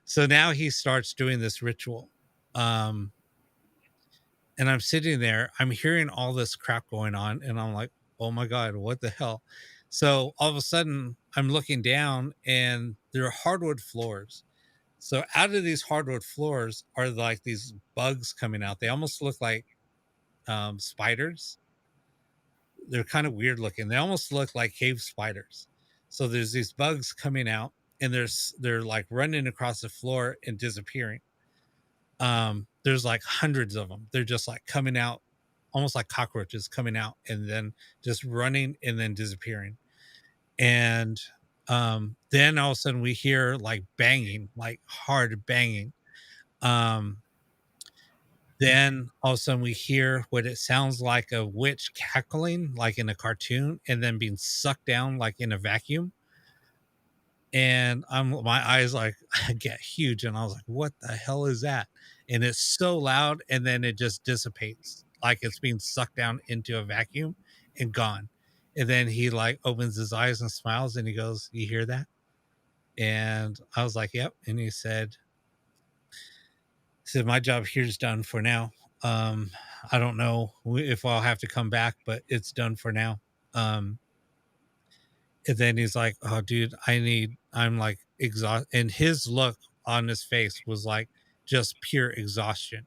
So now he starts doing this ritual. Um, and I'm sitting there, I'm hearing all this crap going on, and I'm like, "Oh my God, what the hell?" So all of a sudden, I'm looking down, and there are hardwood floors. So out of these hardwood floors are like these bugs coming out. They almost look like spiders. They're kind of weird looking. They almost look like cave spiders. So there's these bugs coming out, and they're like running across the floor and disappearing. There's like hundreds of them. They're just like coming out, almost like cockroaches coming out and then just running and then disappearing. And then all of a sudden we hear like banging, like hard banging. Um, then all of a sudden we hear what it sounds like a witch cackling, like in a cartoon, and then being sucked down like in a vacuum. And my eyes like get huge, and I was like, "What the hell is that?" And it's so loud, and then it just dissipates like it's being sucked down into a vacuum and gone. And then he like opens his eyes and smiles, and he goes, "You hear that?" And I was like, "Yep." And he said, "My job here is done for now. I don't know if I'll have to come back, but it's done for now." And then he's like, "Oh, dude, I'm like exhausted." And his look on his face was like just pure exhaustion.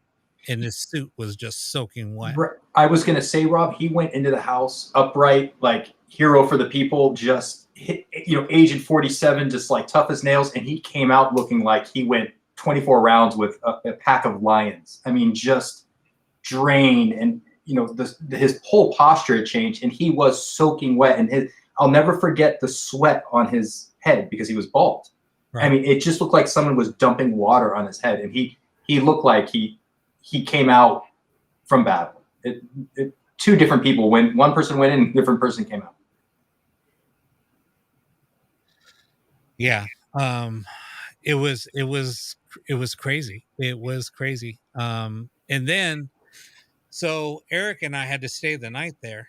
And his suit was just soaking wet. I was gonna say, Rob, he went into the house upright, like hero for the people, just hit, aged 47, just like tough as nails, and he came out looking like he went 24 rounds with a pack of lions. I mean, just drained, and his whole posture had changed, and he was soaking wet, and I'll never forget the sweat on his head because he was bald. Right. I mean, it just looked like someone was dumping water on his head, and he looked like he came out from battle. Two different people went. One person went in, and a different person came out. Yeah, it was crazy. It was crazy. And then, so Eric and I had to stay the night there.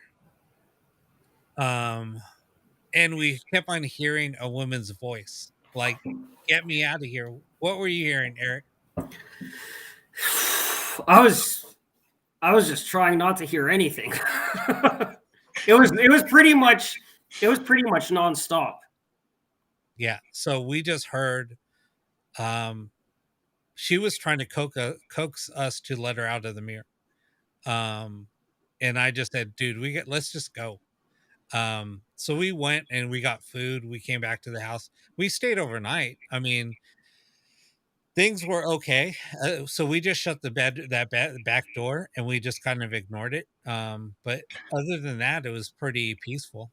and we kept on hearing a woman's voice, like, "Get me out of here." What were you hearing, Eric? I was just trying not to hear anything. It was pretty much nonstop. Yeah. So we just heard she was trying to coax us to let her out of the mirror. And I just said, dude, let's just go. So we went and we got food. We came back to the house. We stayed overnight. I mean, things were okay. So we just shut the back door and we just kind of ignored it. But other than that, it was pretty peaceful.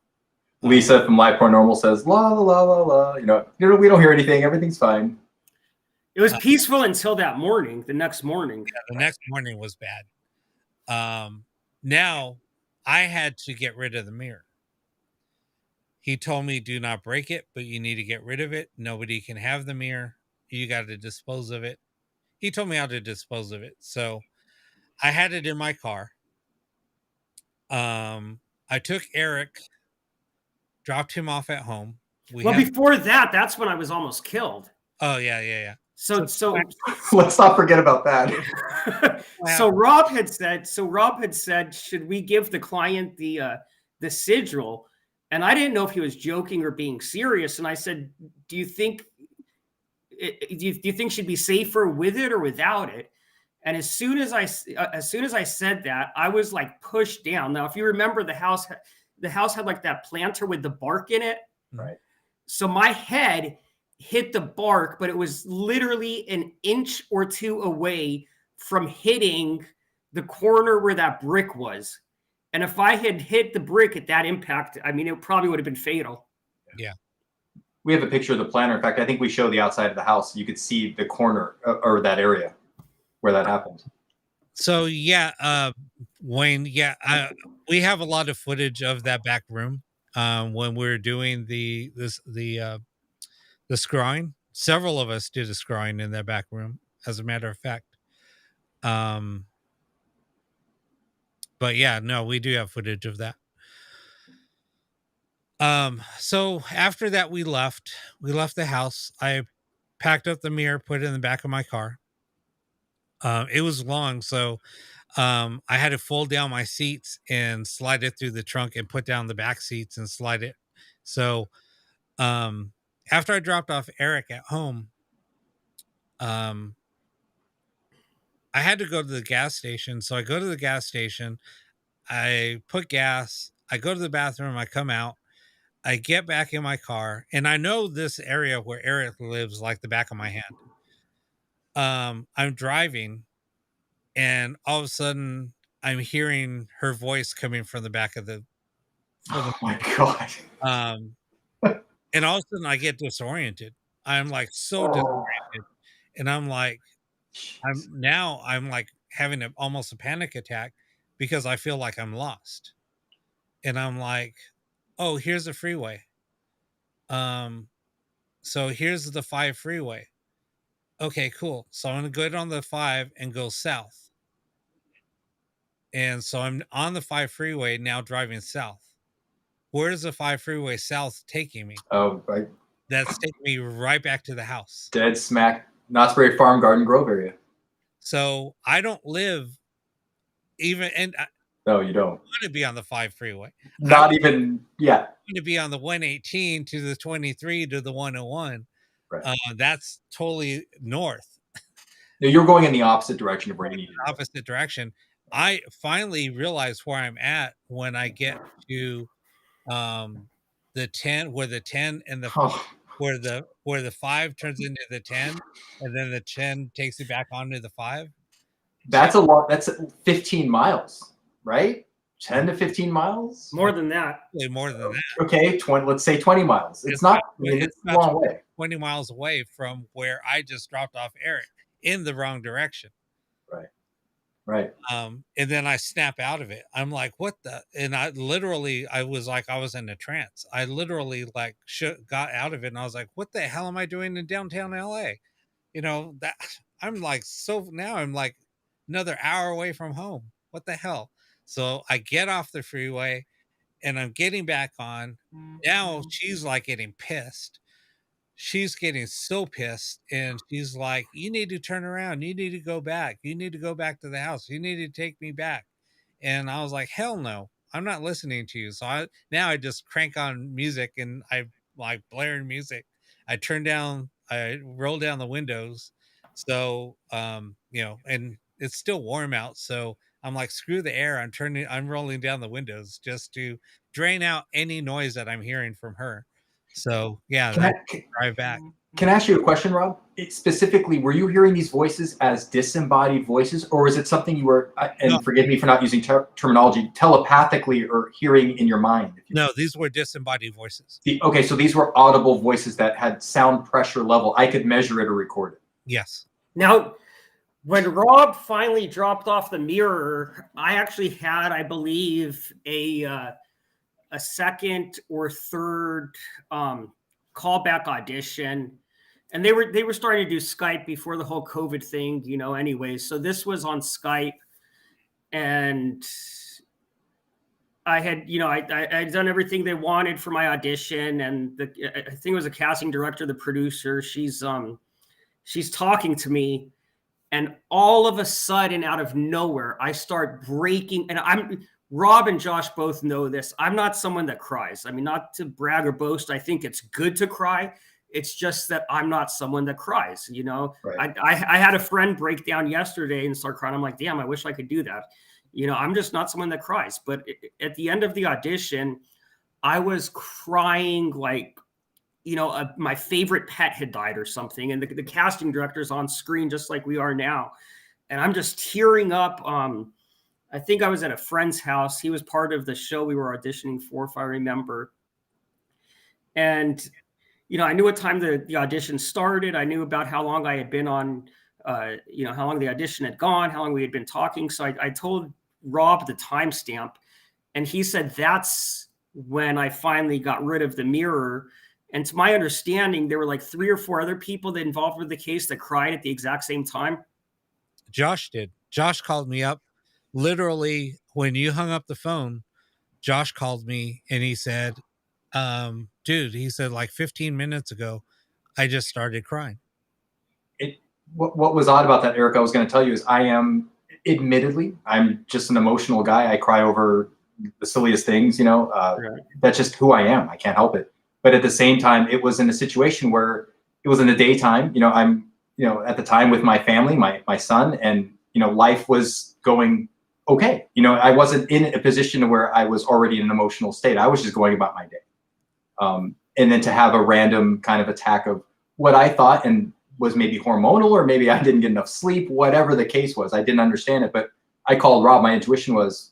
Lisa from Live Paranormal says, la, la, la, la, la. You know, we don't hear anything. Everything's fine. It was peaceful until that morning, the next morning. Yeah, the next morning was bad. Now I had to get rid of the mirror. He told me, do not break it, but you need to get rid of it. Nobody can have the mirror. You got to dispose of it. He told me how to dispose of it. So I had it in my car. I took Eric, dropped him off at home. Before that, that's when I was almost killed. Oh, yeah. So let's not forget about that. So Rob had said, should we give the client the sigil? And I didn't know if he was joking or being serious. And I said, do you think she'd be safer with it or without it? And as soon as I said that, I was like pushed down. Now, if you remember, the house had like that planter with the bark in it. Right. So my head hit the bark, but it was literally an inch or two away from hitting the corner where that brick was. And if I had hit the brick at that impact, I mean, it probably would have been fatal. Yeah. We have a picture of the planter. In fact, I think we show the outside of the house. You could see the corner or that area where that happened. So yeah, Wayne, we have a lot of footage of that back room when we were doing the scrying. Several of us did a scrying in that back room, as a matter of fact. But yeah, no, we do have footage of that. So after that, we left the house. I packed up the mirror, put it in the back of my car. It was long, so I had to fold down my seats and slide it through the trunk and put down the back seats and slide it. So after I dropped off Eric at home, I had to go to the gas station. So I go to the gas station, I put gas, I go to the bathroom, I come out, I get back in my car, and I know this area where Eric lives like the back of my hand. I'm driving, and all of a sudden I'm hearing her voice coming from the back of the Oh my God. And all of a sudden I get disoriented. I'm like so disoriented. And I'm like, I'm like having almost a panic attack because I feel like I'm lost. And I'm like, oh, here's the freeway. So here's the 5 freeway. Okay, cool. So I'm going to go on the 5 and go south. And so I'm on the 5 freeway now driving south. Where's the 5 freeway south taking me? Oh, right. That's taking me right back to the house. Dead smack, Knott's Berry Farm, Garden Grove area. So I don't live even, and No, you don't. I want to be on the 5 freeway. Not even, yeah. I want to be on the 118 to the 23 to the 101. Right. That's totally north. No, you're going in the opposite direction of where you need to go. Opposite direction. I finally realize where I'm at when I get to the 10, where the 10 and the where the 5 turns into the 10, and then the 10 takes it back onto the 5. That's a lot. That's 15 miles, right? 10 to 15 miles? More than that. More than that. Okay, 20. Let's say 20 miles. It's not. I mean, it's a long way. 20 miles away from where I just dropped off Eric in the wrong direction. Right. And then I snap out of it. I'm like, what the? And I was like, I was in a trance. I literally like got out of it, and I was like, what the hell am I doing in downtown LA? You know, that I'm like, so now I'm like another hour away from home. What the hell? So I get off the freeway, and I'm getting back on. Now she's like getting pissed. She's getting so pissed, and she's like, "You need to turn around. You need to go back. You need to go back to the house. You need to take me back." And I was like, "Hell no. I'm not listening to you." So I just crank on music, and I like blaring music. I roll down the windows. So, and it's still warm out. So I'm like, screw the air. I'm rolling down the windows just to drain out any noise that I'm hearing from her. So yeah, drive back. Can I ask you a question, Rob? Specifically, were you hearing these voices as disembodied voices, or is it something you were, and no, forgive me for not using terminology, telepathically or hearing in your mind? No, these were disembodied voices. Okay, so these were audible voices that had sound pressure level. I could measure it or record it. Yes. Now, when Rob finally dropped off the mirror, I actually had, I believe, a second or third callback audition. And they were starting to do Skype before the whole COVID thing, anyways. So this was on Skype, and I had, I had done everything they wanted for my audition. And I think it was a casting director, the producer. She's talking to me, and all of a sudden, out of nowhere, I start breaking. And Rob and Josh both know this. I'm not someone that cries. I mean, not to brag or boast. I think it's good to cry. It's just that I'm not someone that cries, Right. I had a friend break down yesterday and start crying. I'm like, damn, I wish I could do that. I'm just not someone that cries. But at the end of the audition, I was crying like, my favorite pet had died or something. And the casting director's on screen just like we are now. And I'm just tearing up. I think I was at a friend's house. He was part of the show we were auditioning for, if I remember. And I knew what time the audition started. I knew about how long I had been on, how long the audition had gone, how long we had been talking. So I told Rob the timestamp, and he said, that's when I finally got rid of the mirror. And to my understanding, there were like 3 or 4 other people that involved with the case that cried at the exact same time. Josh did. Josh called me up. Literally, when you hung up the phone, Josh called me and he said, dude, he said, like 15 minutes ago, I just started crying. What was odd about that, Eric, I was going to tell you is I'm just an emotional guy. I cry over the silliest things, right. That's just who I am. I can't help it. But at the same time, it was in a situation where it was in the daytime, I'm, at the time with my family, my son, and, life was going okay. I wasn't in a position where I was already in an emotional state. I was just going about my day. And then to have a random kind of attack of what I thought and was maybe hormonal, or maybe I didn't get enough sleep, whatever the case was, I didn't understand it. But I called Rob. My intuition was,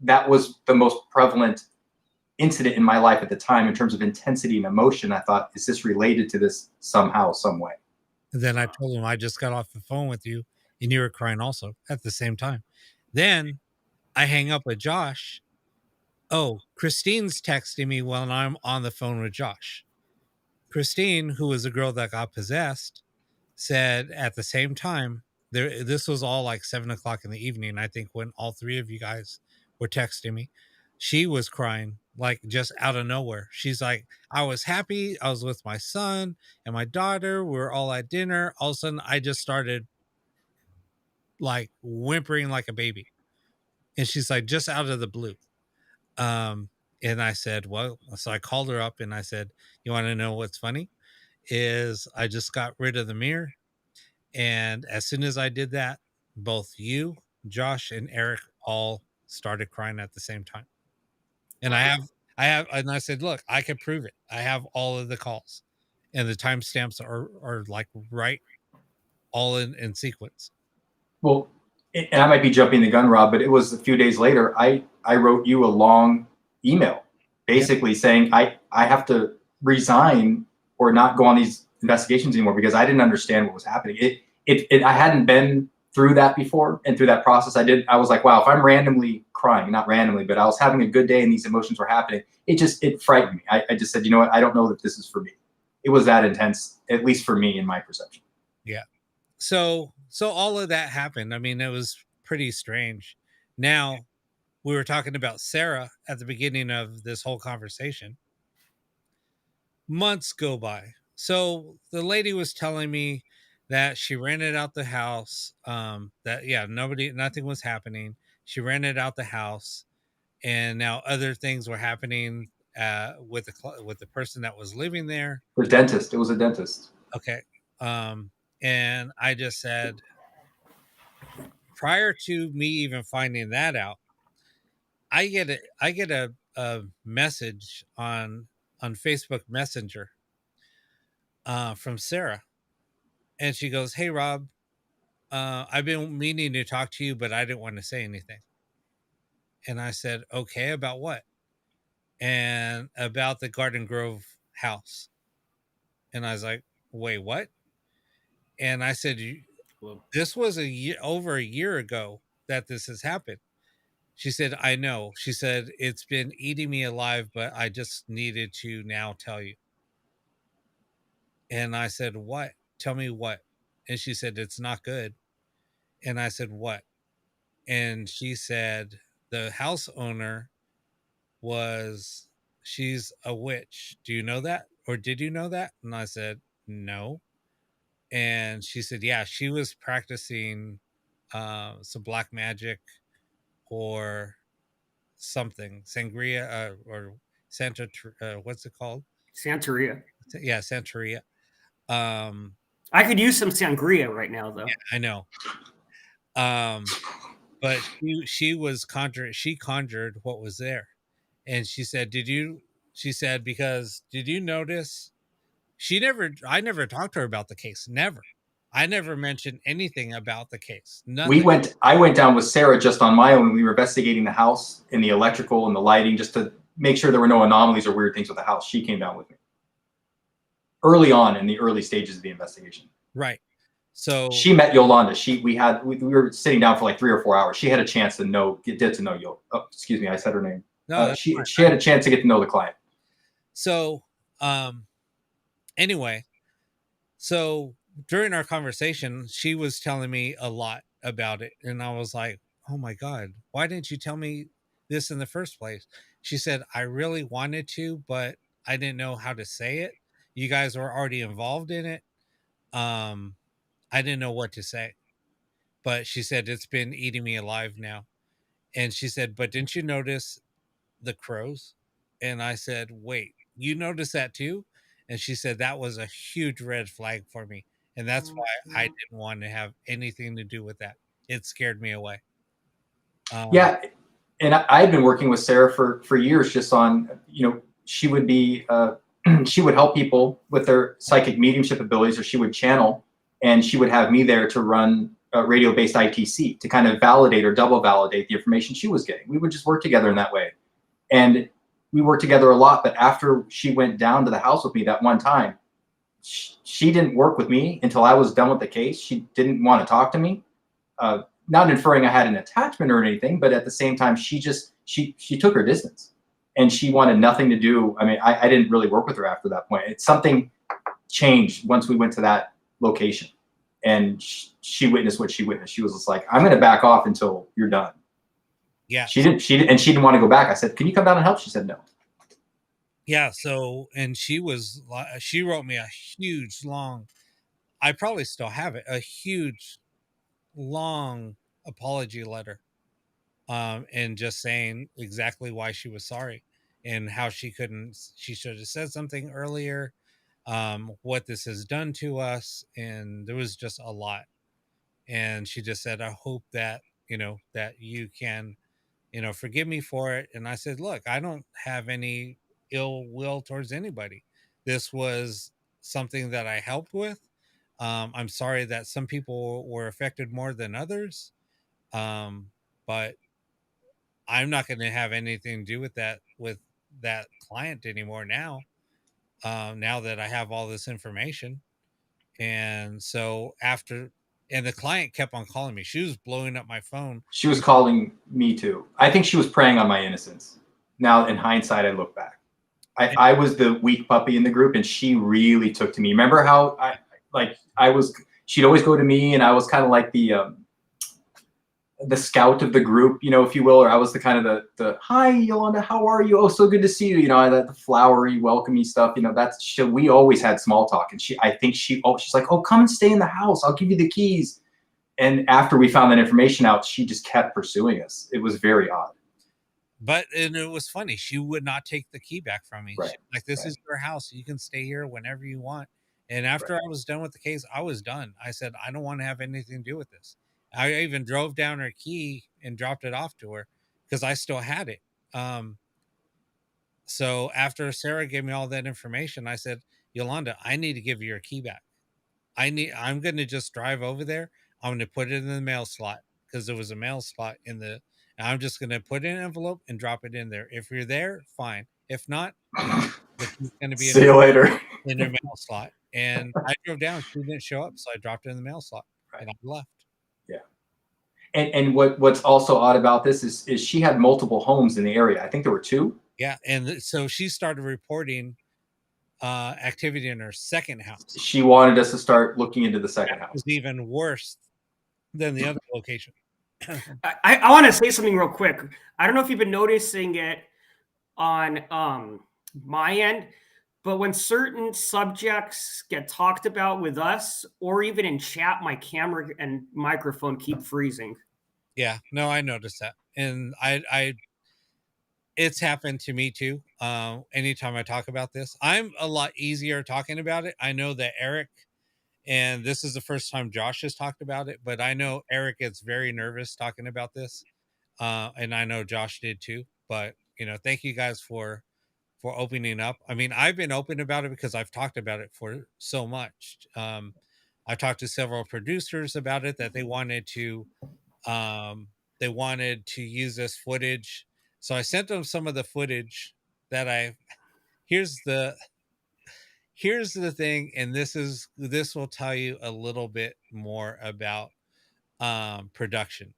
that was the most prevalent incident in my life at the time in terms of intensity and emotion. I thought, is this related to this somehow, some way? And then I told him I just got off the phone with you and you were crying also at the same time. Then I hang up with Josh. Oh, Christine's texting me while I'm on the phone with Josh. Christine, who was the girl that got possessed, said at the same time, this was all like 7:00 in the evening, I think, when all 3 of you guys were texting me. She was crying, like just out of nowhere. She's like, I was happy. I was with my son and my daughter. We were all at dinner. All of a sudden, I just started like whimpering like a baby. And she's like, just out of the blue. And I said, well, so I called her up and I said, you want to know what's funny? Is I just got rid of the mirror. And as soon as I did that, both you, Josh, and Eric all started crying at the same time. And I have, and I said, look, I can prove it. I have all of the calls, and the timestamps are like right, all in sequence. Well, and I might be jumping the gun, Rob, but it was a few days later. I wrote you a long email, basically saying I have to resign or not go on these investigations anymore because I didn't understand what was happening. I hadn't been through that before, and through that process, I was like, wow, if I'm randomly crying, not randomly, but I was having a good day and these emotions were happening, it frightened me. I just said, you know what? I don't know that this is for me. It was that intense, at least for me in my perception. Yeah. So all of that happened. I mean, it was pretty strange. Now, we were talking about Sarah at the beginning of this whole conversation. Months go by. So the lady was telling me that she rented out the house, that nothing was happening. She rented out the house, and now other things were happening with the person that was living there. The dentist. It was a dentist. Okay. And I just said, prior to me even finding that out, I get a message on Facebook Messenger from Sarah, and she goes, "Hey Rob, I've been meaning to talk to you, but I didn't want to say anything." And I said, "Okay, about what?" And about the Garden Grove house. And I was like, "Wait, what?" And I said, "This was over a year ago that this has happened." She said, "I know." She said, "It's been eating me alive, but I just needed to now tell you." And I said, "What? Tell me what?" And she said, "It's not good." And I said, "What?" And she said, "The house owner she's a witch. Do you know that? Or did you know that?" And I said, "No." And she said, "Yeah, she was practicing some black magic or something, sangria or what's it called? Santeria. Yeah, Santeria. I could use some sangria right now, though. Yeah, I know. But she conjured what was there. And she said, because did you notice I never talked to her about the case. Never. I never mentioned anything about the case. Nothing. I went down with Sarah just on my own. We were investigating the house and the electrical and the lighting just to make sure there were no anomalies or weird things with the house. She came down with me early on in the early stages of the investigation. Right. So she met Yolanda. We were sitting down for like 3 or 4 hours. She had a chance to get to know Yolanda. Oh, excuse me, I said her name. No, she had a chance to get to know the client. So, anyway, so during our conversation, she was telling me a lot about it, and I was like, "Oh my God, why didn't you tell me this in the first place?" She said, "I really wanted to, but I didn't know how to say it. You guys were already involved in it. I didn't know what to say." But she said, "It's been eating me alive now." And she said, "But didn't you notice the crows?" And I said, "Wait, you noticed that too?" And she said, "That was a huge red flag for me. And that's why I didn't want to have anything to do with that. It scared me away." Yeah. And I had been working with Sarah for years just on, she would be, she would help people with their psychic mediumship abilities, or she would channel, and she would have me there to run radio-based ITC to kind of validate or double validate the information she was getting. We would just work together in that way. And we worked together a lot. But after she went down to the house with me that one time, she didn't work with me until I was done with the case. She didn't want to talk to me. Not inferring I had an attachment or anything, but at the same time, she took her distance, and she wanted nothing to do. I mean, I didn't really work with her after that point. Something changed once we went to that location, and she witnessed what she witnessed. She was just like, "I'm going to back off until you're done." Yeah. She didn't want to go back. I said, "Can you come down and help?" She said, "No." Yeah. So, and she wrote me a huge, long, I probably still have it, a huge, long apology letter, and just saying exactly why she was sorry and how she should have said something earlier, what this has done to us. And there was just a lot. And she just said, "I hope that, that you can, forgive me for it." And I said, "Look, I don't have any ill will towards anybody. This was something that I helped with. I'm sorry that some people were affected more than others. But I'm not going to have anything to do with that client anymore now, now that I have all this information." And so and the client kept on calling me. She was blowing up my phone. She was calling me too. I think she was preying on my innocence. Now, in hindsight, I look back. I was the weak puppy in the group, and she really took to me. Remember how she'd always go to me, and I was kind of like the, the scout of the group, if you will, or I was the kind of the hi Yolanda, how are you? Oh, so good to see you. The flowery, welcomey stuff. We always had small talk, and she's like, oh, come and stay in the house. I'll give you the keys. And after we found that information out, she just kept pursuing us. It was very odd. And it was funny. She would not take the key back from me. Right. Like, this is your house. You can stay here whenever you want. And after I was done with the case, I was done. I said, I don't want to have anything to do with this. I even drove down her key and dropped it off to her because I still had it. So after Sarah gave me all that information, I said, Yolanda, I need to give you your key back. I'm going to just drive over there. I'm going to put it in the mail slot because there was a mail slot and I'm just going to put it in an envelope and drop it in there. If you're there, fine. If not, the key's going to be see you later in their mail slot. And I drove down. She didn't show up, so I dropped it in the mail slot and I left. Yeah. And what's also odd about this is she had multiple homes in the area. I think there were 2. Yeah, and so she started reporting activity in her second house. She wanted us to start looking into the second house. It was even worse than the other location. I want to say something real quick. I don't know if you've been noticing it on my end, but when certain subjects get talked about with us or even in chat, my camera and microphone keep freezing. Yeah, no, I noticed that. And I it's happened to me too. Anytime I talk about this, I'm a lot easier talking about it. I know that Eric, and this is the first time Josh has talked about it, but I know Eric gets very nervous talking about this. And I know Josh did too, but thank you guys for opening up. I mean, I've been open about it because I've talked about it for so much. I talked to several producers about it that they wanted to use this footage. So I sent them some of the footage that here's the thing. And this will tell you a little bit more about production.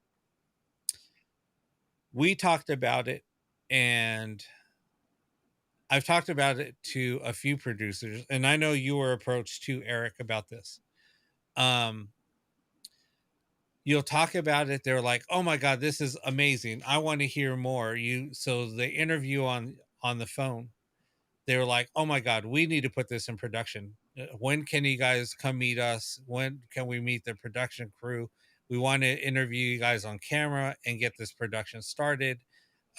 We talked about it, and I've talked about it to a few producers, and I know you were approached too, Eric, about this. You'll talk about it. They're like, oh my God, this is amazing. I want to hear more. So they interview on the phone. They're like, oh my God, we need to put this in production. When can you guys come meet us? When can we meet the production crew? We want to interview you guys on camera and get this production started.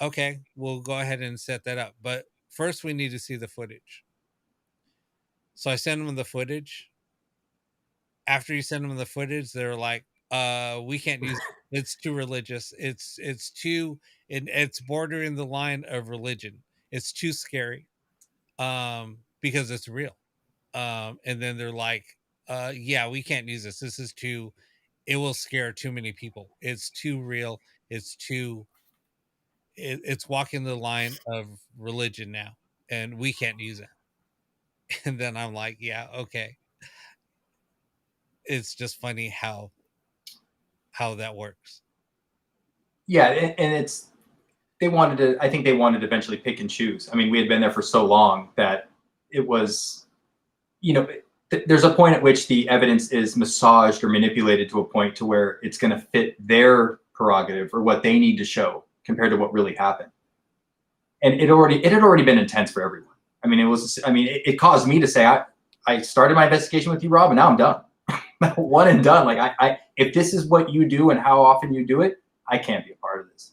Okay, we'll go ahead and set that up. But first we need to see the footage. So I send them the footage. After you send them the footage, they're like, we can't use it. It's too religious. It's bordering the line of religion. It's too scary. Because it's real. And then they're like, yeah, we can't use this. It will scare too many people. It's too real. It's walking the line of religion now, and we can't use it. And then I'm like, yeah, okay. It's just funny how that works. Yeah, and I think they wanted to eventually pick and choose. I mean, we had been there for so long that it was, there's a point at which the evidence is massaged or manipulated to a point to where it's going to fit their prerogative or what they need to show compared to what really happened. And it had already been intense for everyone. I mean, it caused me to say, I started my investigation with you, Rob, and now I'm done. One and done. Like if this is what you do and how often you do it, I can't be a part of this.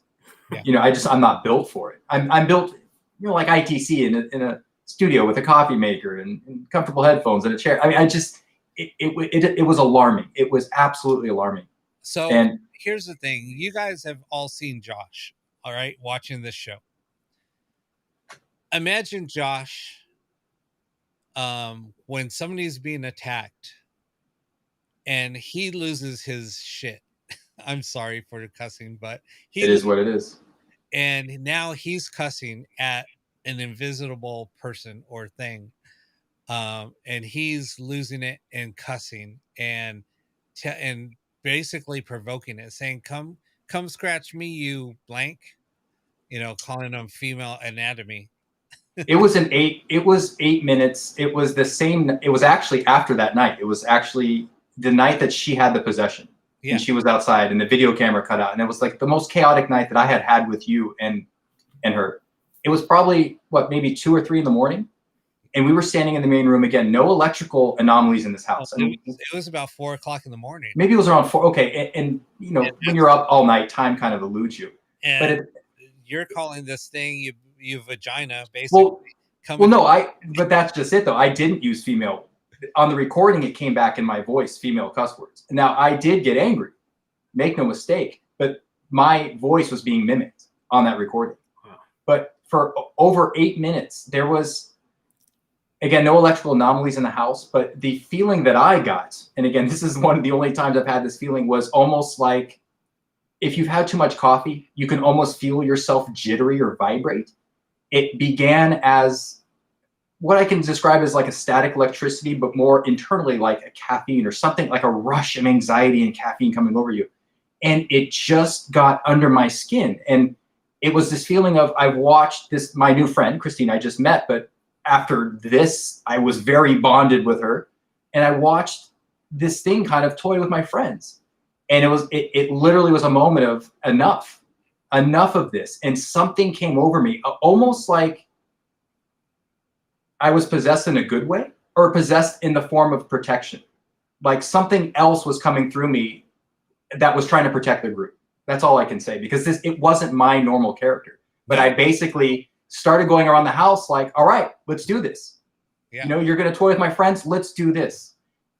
Yeah. I'm not built for it. I'm built, like ITC in a studio with a coffee maker and comfortable headphones and a chair. I mean, it was alarming. It was absolutely alarming. So here's the thing. You guys have all seen Josh, all right, watching this show. Imagine Josh when somebody's being attacked and he loses his shit. I'm sorry for cussing, but it is what it is. And now he's cussing at an invisible person or thing. And he's losing it and cussing and basically provoking it, saying, come scratch me, you blank, calling them female anatomy. It was 8 minutes. It was the same. It was actually after that night. It was actually the night that she had the possession. Yeah. And she was outside and the video camera cut out. And it was like the most chaotic night that I had with you and her. It was probably maybe 2 or 3 in the morning. And we were standing in the main room again, no electrical anomalies in this house. It was about 4 o'clock in the morning. Maybe it was around 4. Okay. And you know, when you're up all night, time kind of eludes you. And you're calling this thing you vagina, basically. But that's just it though. I didn't use female. On the recording, it came back in my voice, female cuss words. Now, I did get angry, make no mistake, but my voice was being mimicked on that recording. Wow. But for over 8 minutes, there was, again, no electrical anomalies in the house, but the feeling that I got, and again, this is one of the only times I've had this feeling, was almost like if you've had too much coffee, you can almost feel yourself jittery or vibrate. It began as what I can describe as like a static electricity, but more internally like a caffeine or something, like a rush of anxiety and caffeine coming over you. And it just got under my skin. And it was this feeling of, I've watched this, my new friend, Christine, I just met, but after this, I was very bonded with her. And I watched this thing kind of toy with my friends. And it literally was a moment of enough of this. And something came over me, almost like I was possessed in a good way or possessed in the form of protection. Like something else was coming through me that was trying to protect the group. That's all I can say, because it wasn't my normal character. But I basically started going around the house like, all right, let's do this. Yeah. You know, you're going to toy with my friends. Let's do this.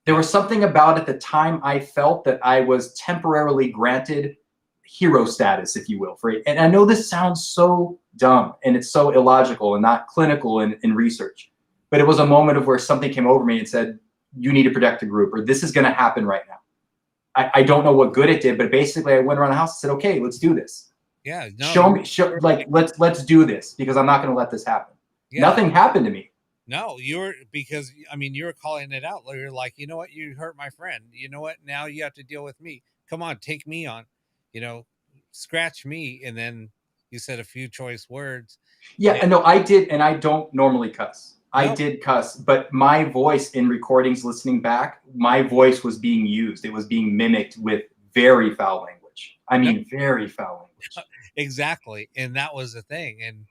There was something about at the time I felt that I was temporarily granted hero status, if you will. And I know this sounds so dumb and it's so illogical and not clinical in research. But it was a moment of where something came over me and said, you need to protect the group, or this is going to happen right now. I don't know what good it did, but basically I went around the house and said, okay, let's do this. Yeah. No, let's do this, because I'm not going to let this happen. Yeah. Nothing happened to me. No, you were calling it out. You're like, you know what? You hurt my friend. You know what? Now you have to deal with me. Come on, take me on, scratch me. And then you said a few choice words. Yeah, and no, I did. And I don't normally cuss. I did cuss, but my voice in recordings, listening back, my voice was being used. It was being mimicked with very foul language. I mean, very foul language. Exactly. And that was the thing. And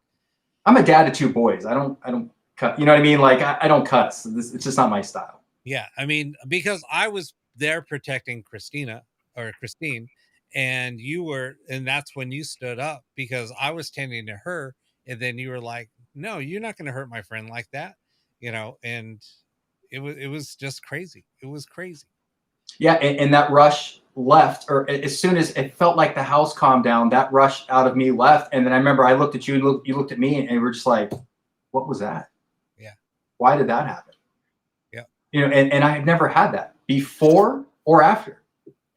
I'm a dad of 2 boys. I don't cut. You know what I mean? Like I don't cuss. It's just not my style. Yeah. I mean, because I was there protecting Christine, and and that's when you stood up, because I was tending to her. And then you were like, no, you're not going to hurt my friend like that, and it was just crazy. It was crazy. Yeah. And that rush left, or as soon as it felt like the house calmed down, that rush out of me left. And then I remember I looked at you, you looked at me, and we were just like, what was that? Yeah. Why did that happen? Yeah. And I had never had that before or after,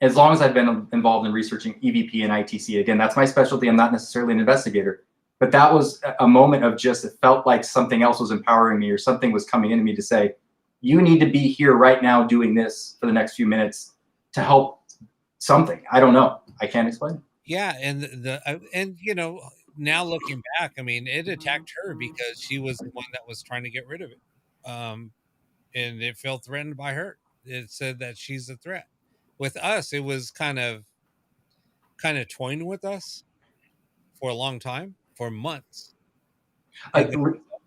as long as I've been involved in researching EVP and ITC. Again, that's my specialty. I'm not necessarily an investigator. But that was a moment of just, it felt like something else was empowering me, or something was coming into me to say, you need to be here right now doing this for the next few minutes to help something. I don't know. I can't explain. Yeah. And now looking back, I mean, it attacked her because she was the one that was trying to get rid of it. And it felt threatened by her. It said that she's a threat. With us, it was kind of toying with us for a long time. For months.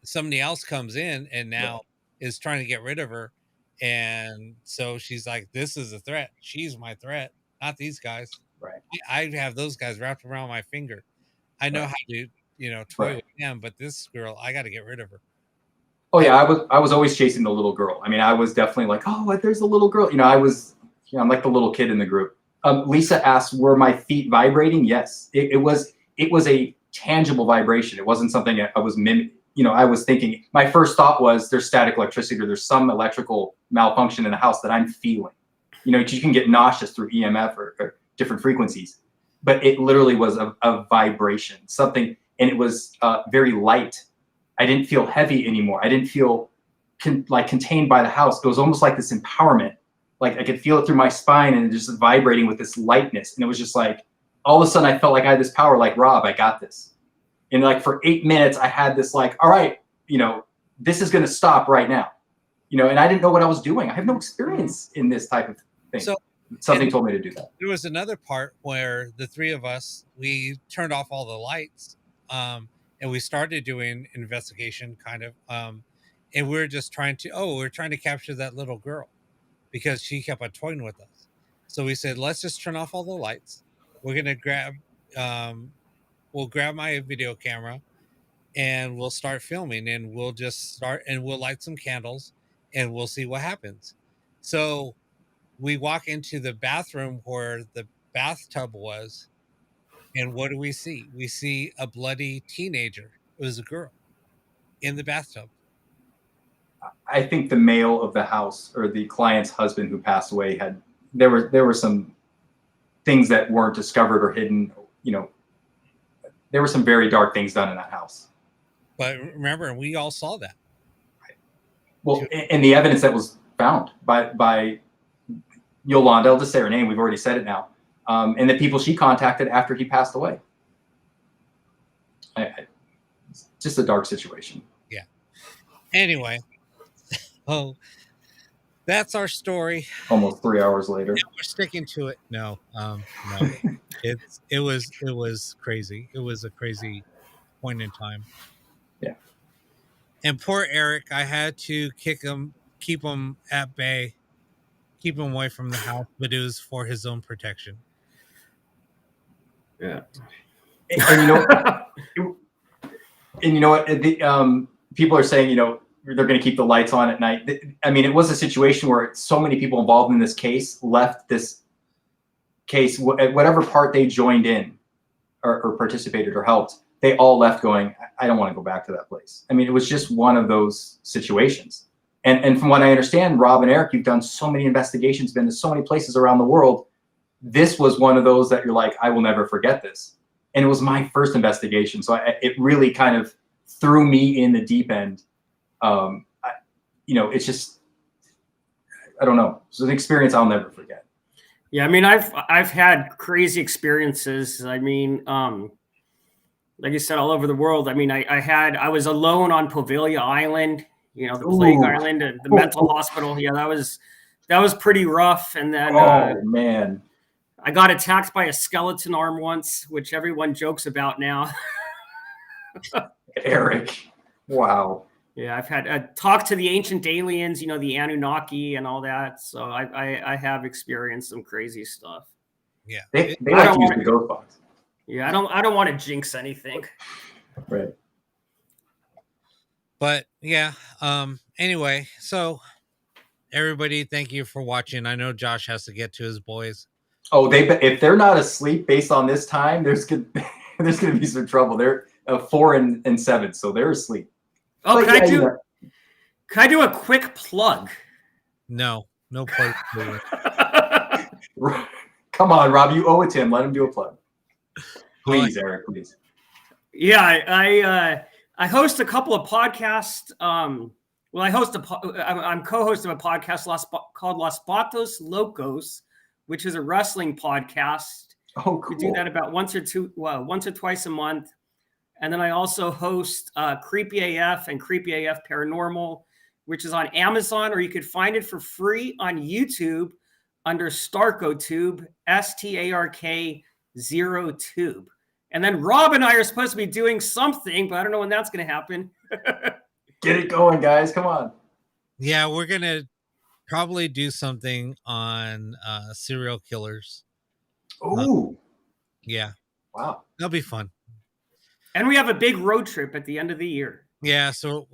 Somebody else comes in and now is trying to get rid of her. And so she's like, this is a threat. She's my threat, not these guys. Right. I have those guys wrapped around my finger. I know how to, toy with them, but this girl, I got to get rid of her. Oh yeah. I was always chasing the little girl. I mean, I was definitely like, oh, there's a little girl. I'm like the little kid in the group. Lisa asked, were my feet vibrating? Yes. It was a tangible vibration. It wasn't something I was I was thinking, my first thought was there's static electricity, or there's some electrical malfunction in the house that I'm feeling. You can get nauseous through EMF or different frequencies, but it literally was a vibration, something, and it was very light. I didn't feel heavy anymore. I didn't feel contained by the house. It was almost like this empowerment. Like I could feel it through my spine, and just vibrating with this lightness. And it was just like, all of a sudden I felt like I had this power, like, Rob, I got this. And like for 8 minutes, I had this like, all right, this is going to stop right now. And I didn't know what I was doing. I have no experience in this type of thing. So Something told me to do that. There was another part where the three of us, we turned off all the lights, and we started doing investigation kind of, and we were just trying to capture that little girl because she kept on toying with us. So we said, let's just turn off all the lights. We're going to we'll grab my video camera and we'll start filming, and we'll light some candles and we'll see what happens. So we walk into the bathroom where the bathtub was, and what do we see? We see a bloody teenager. It was a girl in the bathtub. I think the male of the house, or the client's husband who passed away, there were some things that weren't discovered or hidden. There were some very dark things done in that house. But remember, we all saw that. Well, and the evidence that was found by Yolanda, I'll just say her name, we've already said it now, and the people she contacted after he passed away. It's just a dark situation. Yeah. Anyway, that's our story. Almost 3 hours later. Yeah, we're sticking to it. No. It was crazy. It was a crazy point in time. Yeah. And poor Eric, I had to keep him at bay, keep him away from the house, but it was for his own protection. Yeah. And you know what? People are saying, they're going to keep the lights on at night. I mean, it was a situation where so many people involved in this case left this case, whatever part they joined in or participated or helped, they all left going, I don't want to go back to that place. I mean, it was just one of those situations. And from what I understand, Rob and Eric, you've done so many investigations, been to so many places around the world. This was one of those that you're like, I will never forget this. And it was my first investigation. So it really kind of threw me in the deep end. It's just, I don't know. It's an experience I'll never forget. Yeah. I mean, I've had crazy experiences. I mean, like you said, all over the world. I mean, I was alone on Poveglia Island, the plague island, the mental hospital. Yeah, that was pretty rough. And then, man, I got attacked by a skeleton arm once, which everyone jokes about now. Eric, wow. Yeah, I've had talked to the ancient aliens, the Anunnaki and all that. So I have experienced some crazy stuff. Yeah, they like to use the ghost box. Yeah, I don't want to jinx anything. Right. But yeah. Anyway, so everybody, thank you for watching. I know Josh has to get to his boys. Oh, if they're not asleep based on this time, there's gonna be some trouble. They're 4 and 7, so they're asleep. Oh, can I do a quick plug? No plug. Come on, Rob, you owe it to him. Let him do a plug. Please, Eric, please. Yeah, I host a couple of podcasts. I'm co-host of a podcast called Los Patos Locos, which is a wrestling podcast. Oh, cool. We do that about once or twice a month. And then I also host Creepy AF and Creepy AF Paranormal, which is on Amazon, or you could find it for free on YouTube under StarkoTube, STARK0Tube. And then Rob and I are supposed to be doing something, but I don't know when that's going to happen. Get it going, guys. Come on. Yeah, we're going to probably do something on serial killers. Ooh. Yeah. Wow. That'll be fun. And we have a big road trip at the end of the year. Yeah. So,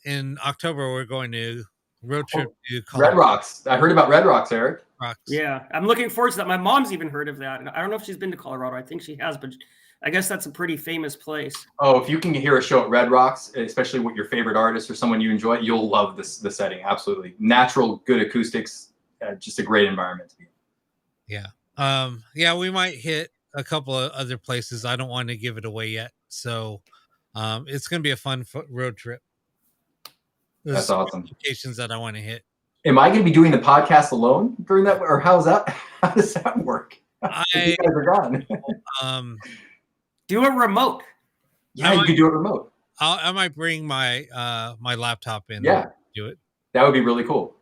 in October, we're going to road trip to Colorado. Red Rocks. I heard about Red Rocks, Eric. Yeah. I'm looking forward to that. My mom's even heard of that. And I don't know if she's been to Colorado. I think she has, but I guess that's a pretty famous place. Oh, if you can hear a show at Red Rocks, especially with your favorite artist or someone you enjoy, you'll love the setting. Absolutely. Natural, good acoustics, just a great environment to be in. Yeah. We might hit a couple of other places. I don't want to give it away yet. So it's going to be a fun road trip. That's awesome. Locations that I want to hit. Am I going to be doing the podcast alone during that? Or how does that work? You guys are gone. Do a remote. Yeah, you could do it remote. I might bring my my laptop in. Yeah. Do it. That would be really cool.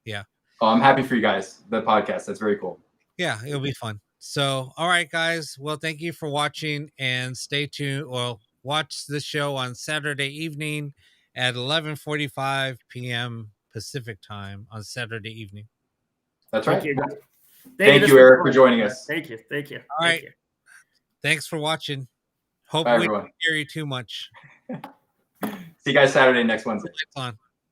Yeah. Oh, I'm happy for you guys. The podcast. That's very cool. Yeah, it'll be fun. So, all right, guys. Well, thank you for watching, and stay tuned. Well, watch the show on Saturday evening at 11:45 p.m. Pacific time on Saturday evening. That's right. Thank you, Eric, for joining us. Thank you. All right. Thanks for watching. Hope Bye, we everyone. didn't scare you too much. See you guys Saturday next Wednesday. Lights on.